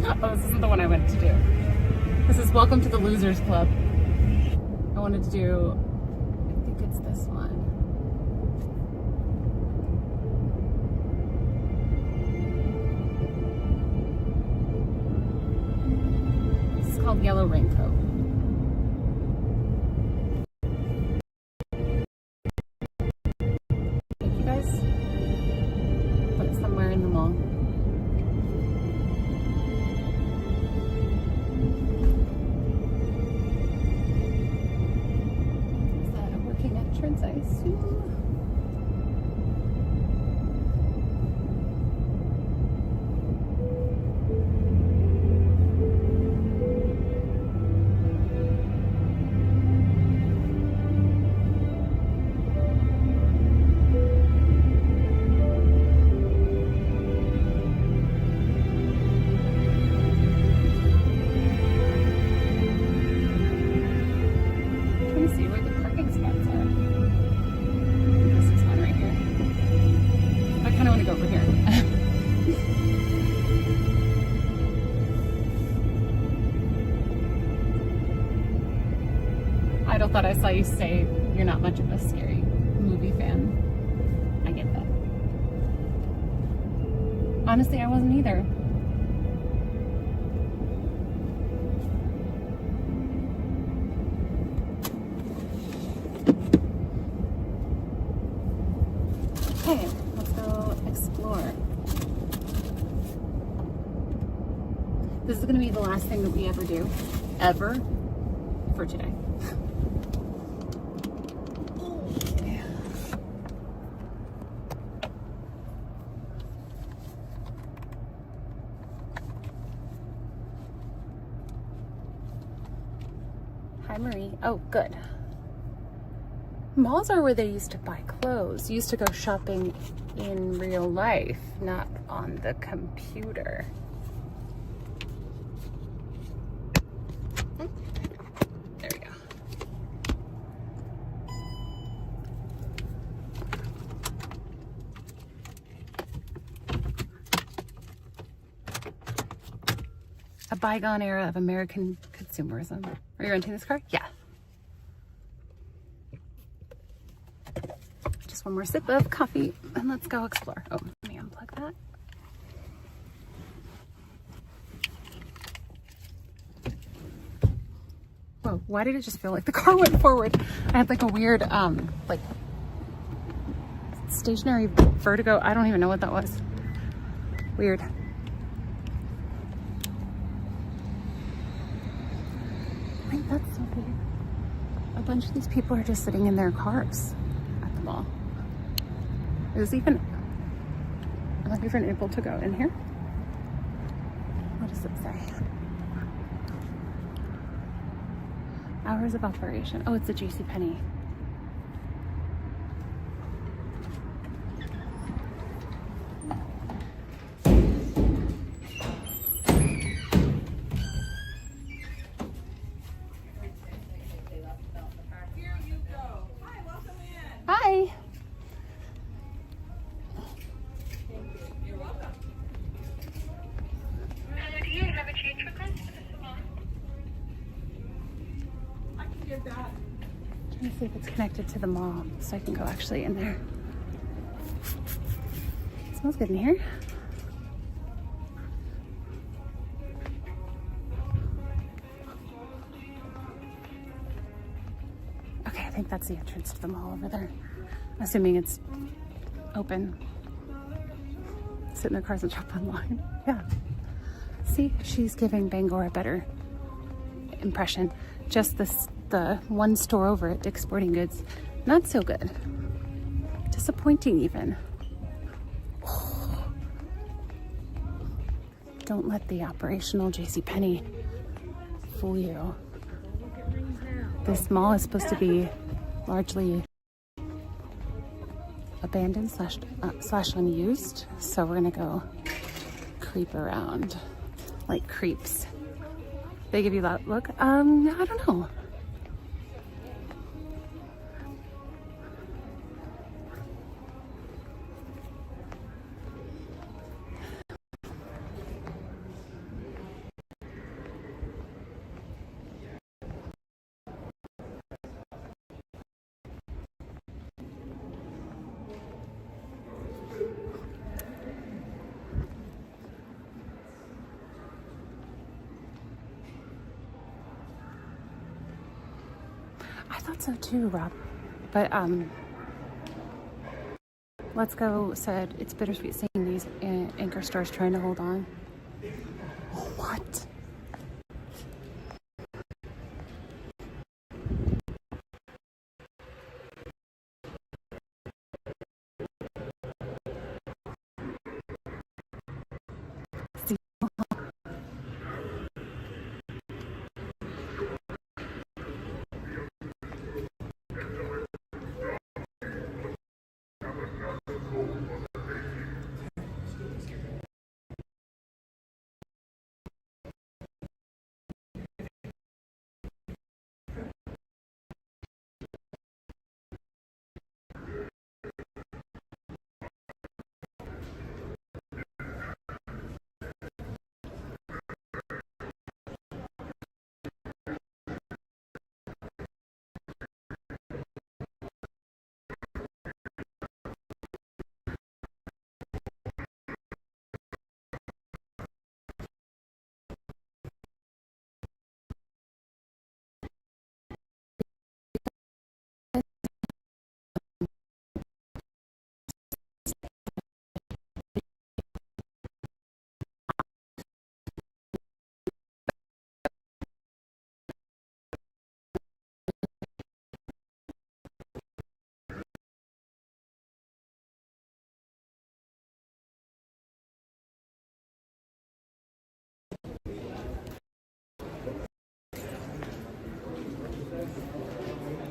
Oh, this isn't the one I went to do. This is Welcome to the Losers Club. I wanted to do, I think it's this one. This is called Yellow Raincoat. Thank you guys. Put it somewhere in the mall. Entrance, I assume. Trying to see where the parking spots are. This is one right here. I kind of want to go over here. I thought I saw you say you're not much of a scary movie fan. I get that. Honestly, I wasn't either. Okay, let's go explore. This is going to be the last thing that we ever do, ever, for today. Hi, Marie. Oh, good. Malls are where they used to buy clothes. You used to go shopping in real life, not on the computer. There we go. A bygone era of American consumerism. Are you renting this car? Yeah. Just one more sip of coffee and let's go explore. Oh, let me unplug that. Whoa, why did it just feel like the car went forward? I had like a weird, like stationary vertigo. I don't even know what that was. Weird. Wait, that's so weird. A bunch of these people are just sitting in their cars at the mall. Is even, am I even able to go in here? What does it say? Hours of operation. Oh, it's a JCPenney. Hi. Do you have a change request for the salon? I can get that. Trying to see if it's connected to the mall so I can go actually in there. It smells good in here. Okay, I think that's the entrance to the mall over there. Assuming it's open. Sit in their cars and shop online. Yeah. See, she's giving Bangor a better impression. Just the one store over at Dick's Sporting Goods, not so good. Disappointing even. Oh. Don't let the operational JCPenney fool you. This mall is supposed to be largely abandoned slash unused, so we're gonna go creep around like creeps. They give you that look? I don't know. thought so too, Rob. But Let's Go said it's bittersweet seeing these anchor stores trying to hold on. What?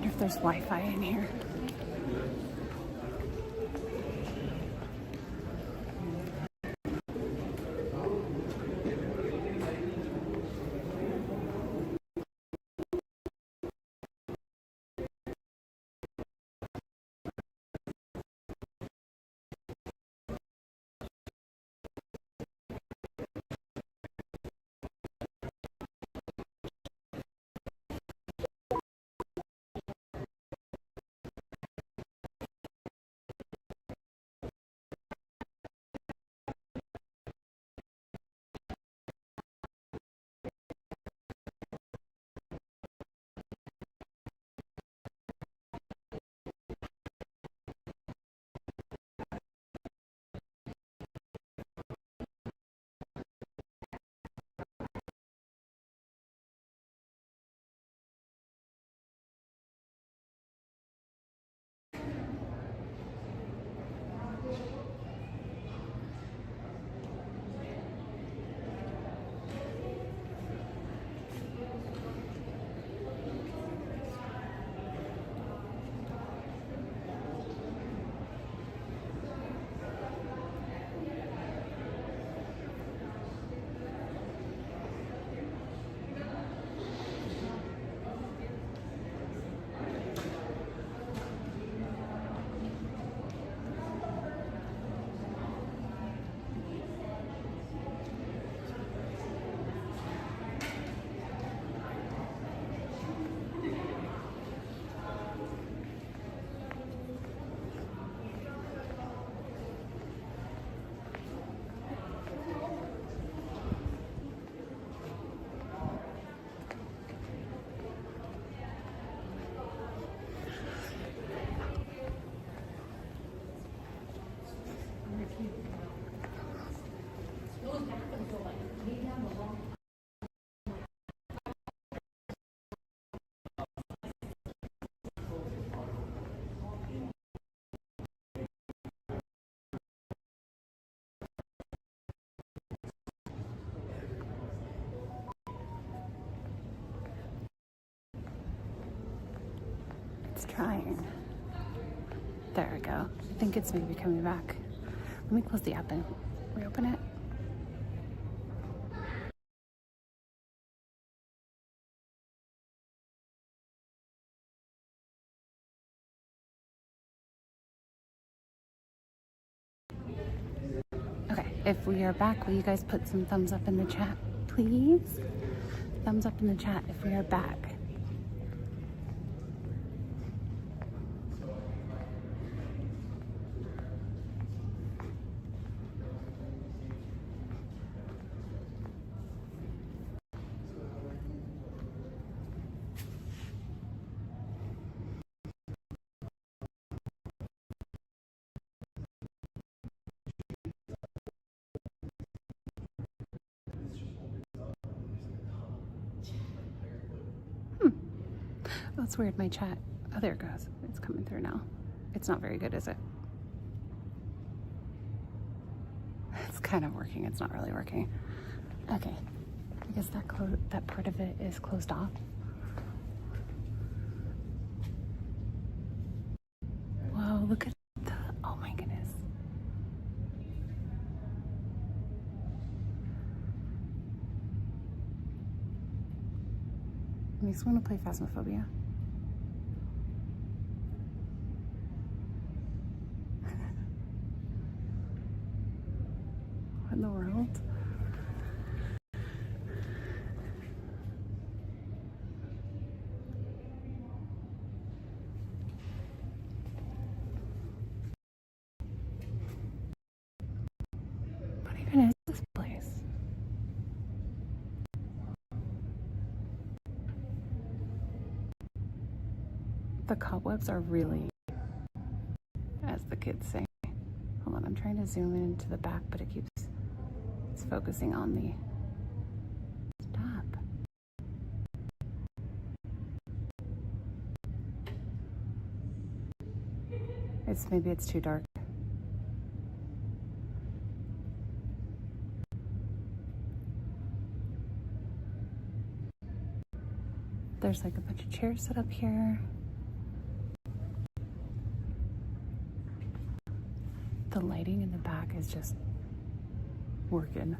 If there's Wi-Fi in here. Trying. There we go. I think it's maybe coming back. Let me close the app and reopen it. Okay, if we are back, will you guys put some thumbs up in the chat, please? Thumbs up in the chat if we are back. that's weird. My chat. Oh, there it goes. It's coming through now. It's not very good, is it? It's kind of working. It's not really working. Okay. I guess that part of it is closed off. Whoa, look at the, oh my goodness. Makes me want to play Phasmophobia. What in the world? What even is this place? The cobwebs are really, as the kids say. Hold on, I'm trying to zoom into the back, but it's focusing on the, stop. Maybe it's too dark. There's like a bunch of chairs set up here. The lighting in the back is just working.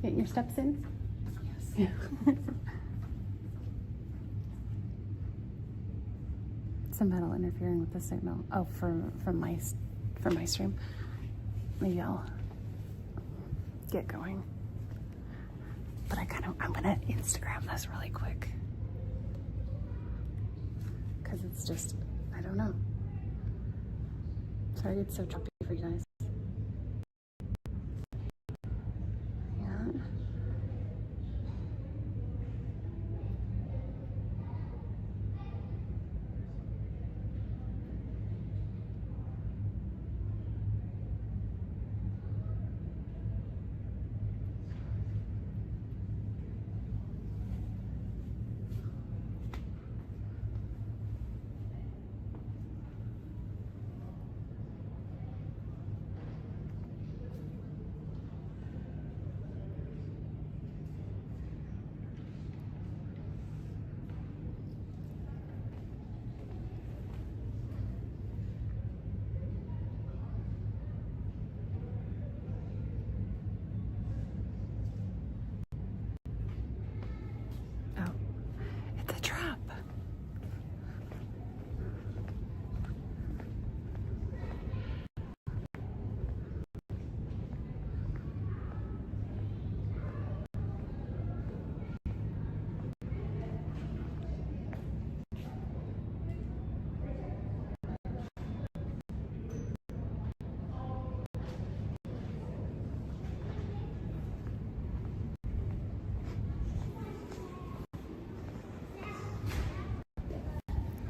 Get your steps in? Yes. Yeah. Some metal interfering with the signal. Oh, from my stream. Maybe I'll get going. But I'm gonna Instagram this really quick. Cause it's just, I don't know. Sorry it's so choppy for you guys. Yeah. Oh, it's a trap.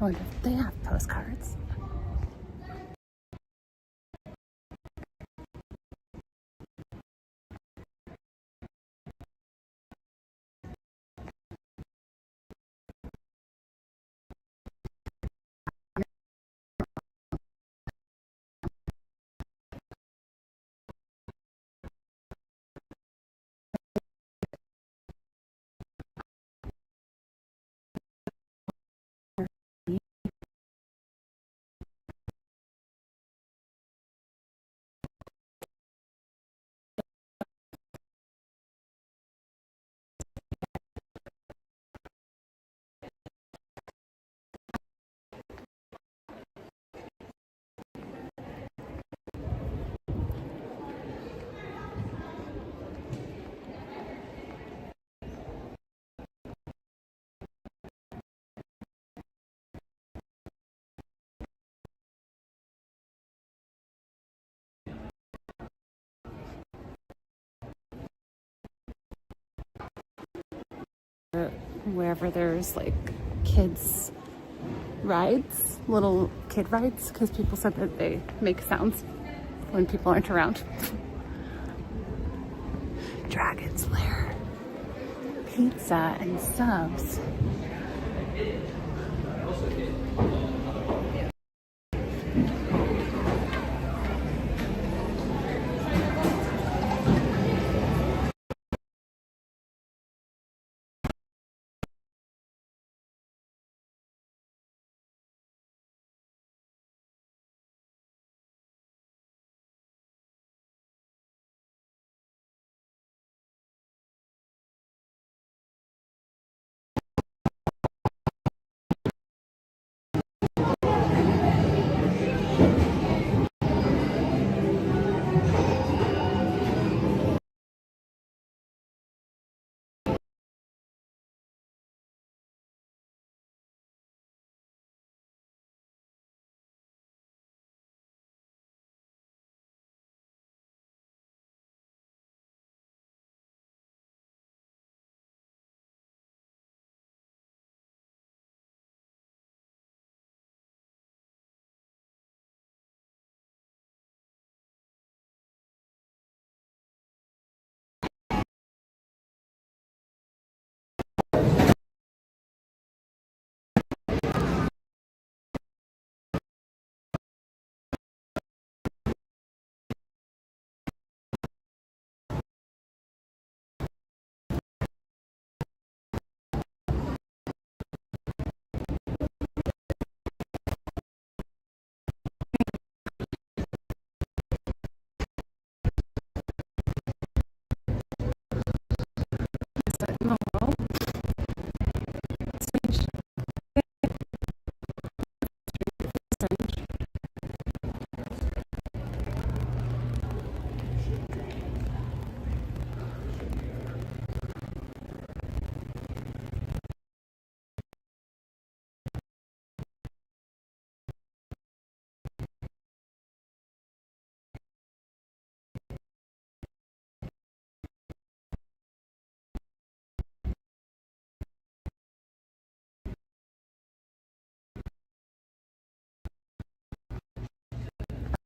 I wonder if they have postcards. Wherever there's like kids rides, little kid rides, because people said that they make sounds when people aren't around. Dragon's Lair. Pizza and subs.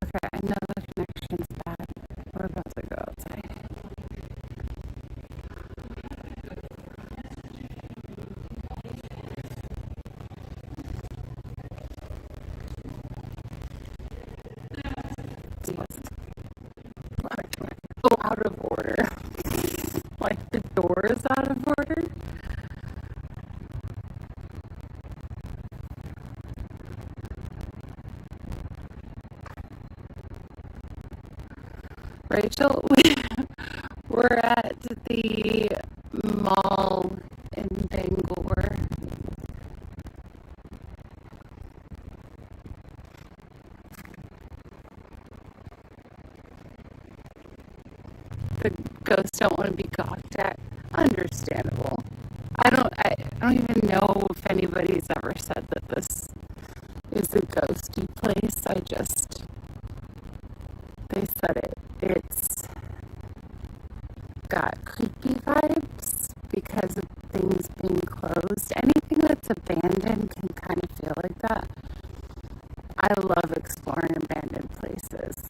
Okay, I know the connection's bad. We're about to go outside. Oh, out of order. Like the door is out of order. Rachel, we're at the mall in Bangor. The ghosts don't want to be gawked at. Understandable. I don't even know if anybody's ever said that this is a ghosty place. They said it's got creepy vibes because of things being closed. Anything that's abandoned can kind of feel like that. I love exploring abandoned places.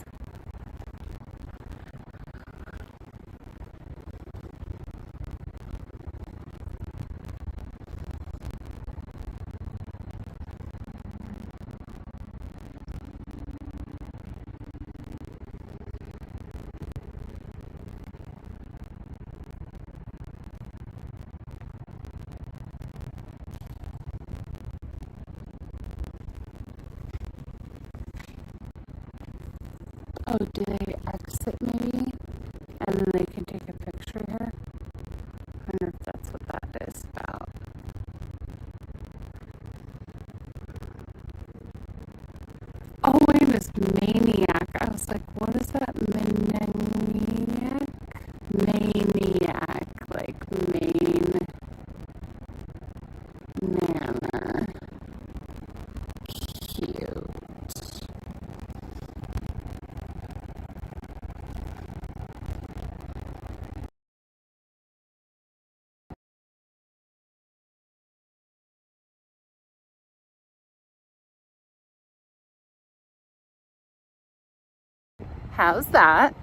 Oh, do they exit maybe? And then they can take a picture here? I wonder if that's what that is about. Oh, wait, this maniac. I was like, what is that? Maniac? Maniac. Like, main manor. Cute. How's that?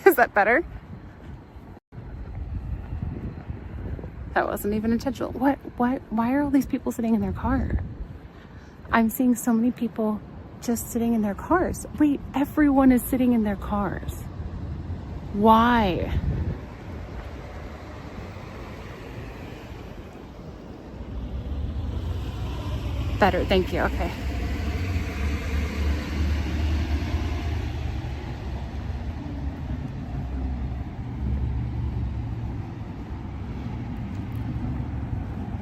Is that better? That wasn't even intentional. Why are all these people sitting in their car? I'm seeing so many people just sitting in their cars. Wait, everyone is sitting in their cars. Why? Better, thank you, okay.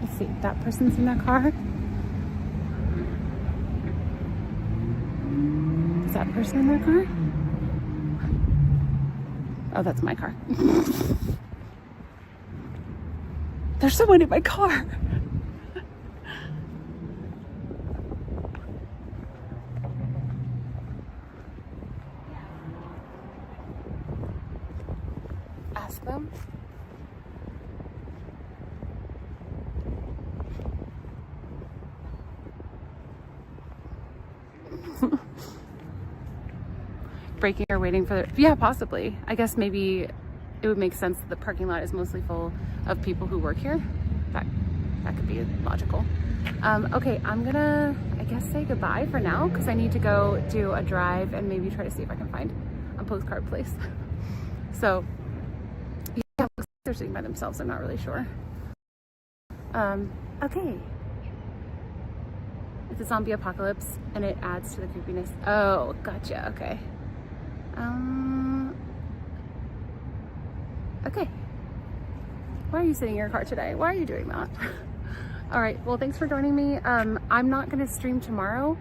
Let's see, that person's in their car. Is that person in their car? Oh, that's my car. There's someone in my car. Ask them. Braking or waiting for yeah, possibly. I guess maybe it would make sense that the parking lot is mostly full of people who work here. That could be logical. Okay, I'm gonna, I guess, say goodbye for now because I need to go do a drive and maybe try to see if I can find a postcard place. So yeah, they're sitting by themselves. I'm not really sure. Okay. It's a zombie apocalypse and it adds to the creepiness. Oh, gotcha. Okay. Okay. Why are you sitting in your car today? Why are you doing that? All right. Well, thanks for joining me. I'm not going to stream tomorrow.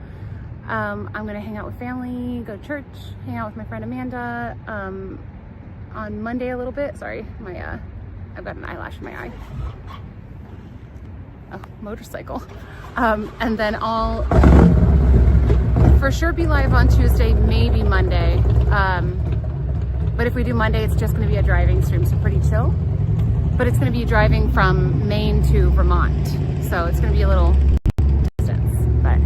I'm going to hang out with family, go to church, hang out with my friend Amanda. On Monday a little bit. Sorry, I've got an eyelash in my eye. Oh, motorcycle. And then I'll for sure be live on Tuesday, maybe Monday. But if we do Monday, it's just going to be a driving stream, so pretty chill. But it's going to be driving from Maine to Vermont, so it's going to be a little distance. But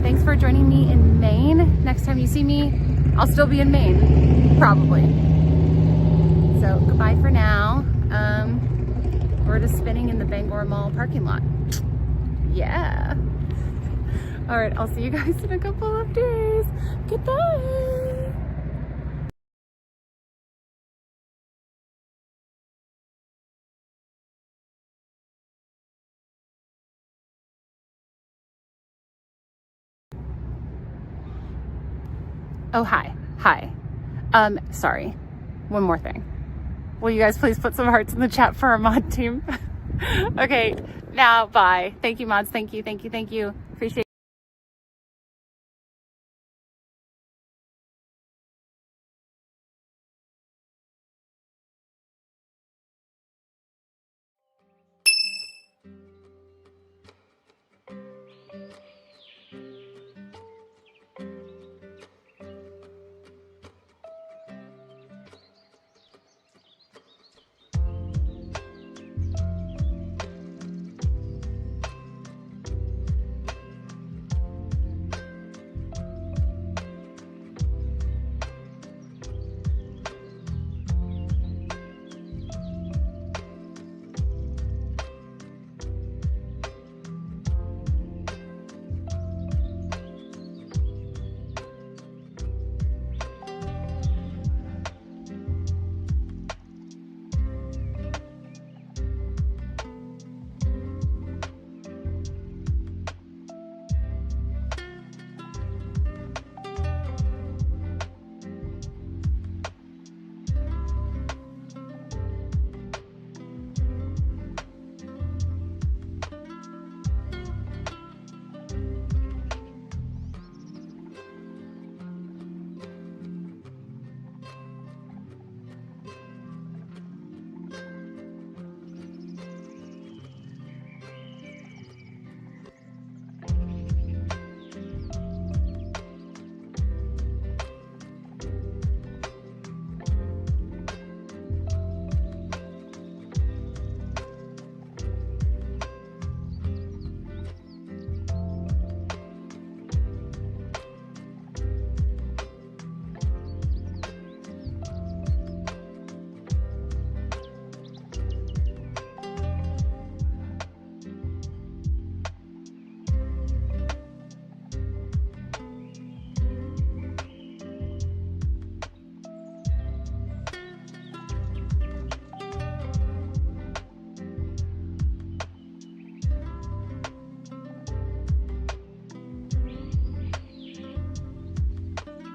thanks for joining me in Maine. Next time you see me, I'll still be in Maine, probably. So goodbye for now. We're just spinning in the Bangor Mall parking lot. Yeah. All right, I'll see you guys in a couple of days. Goodbye. Oh, hi. Sorry. One more thing. Will you guys please put some hearts in the chat for our mod team? Okay, now bye. Thank you, mods. Thank you.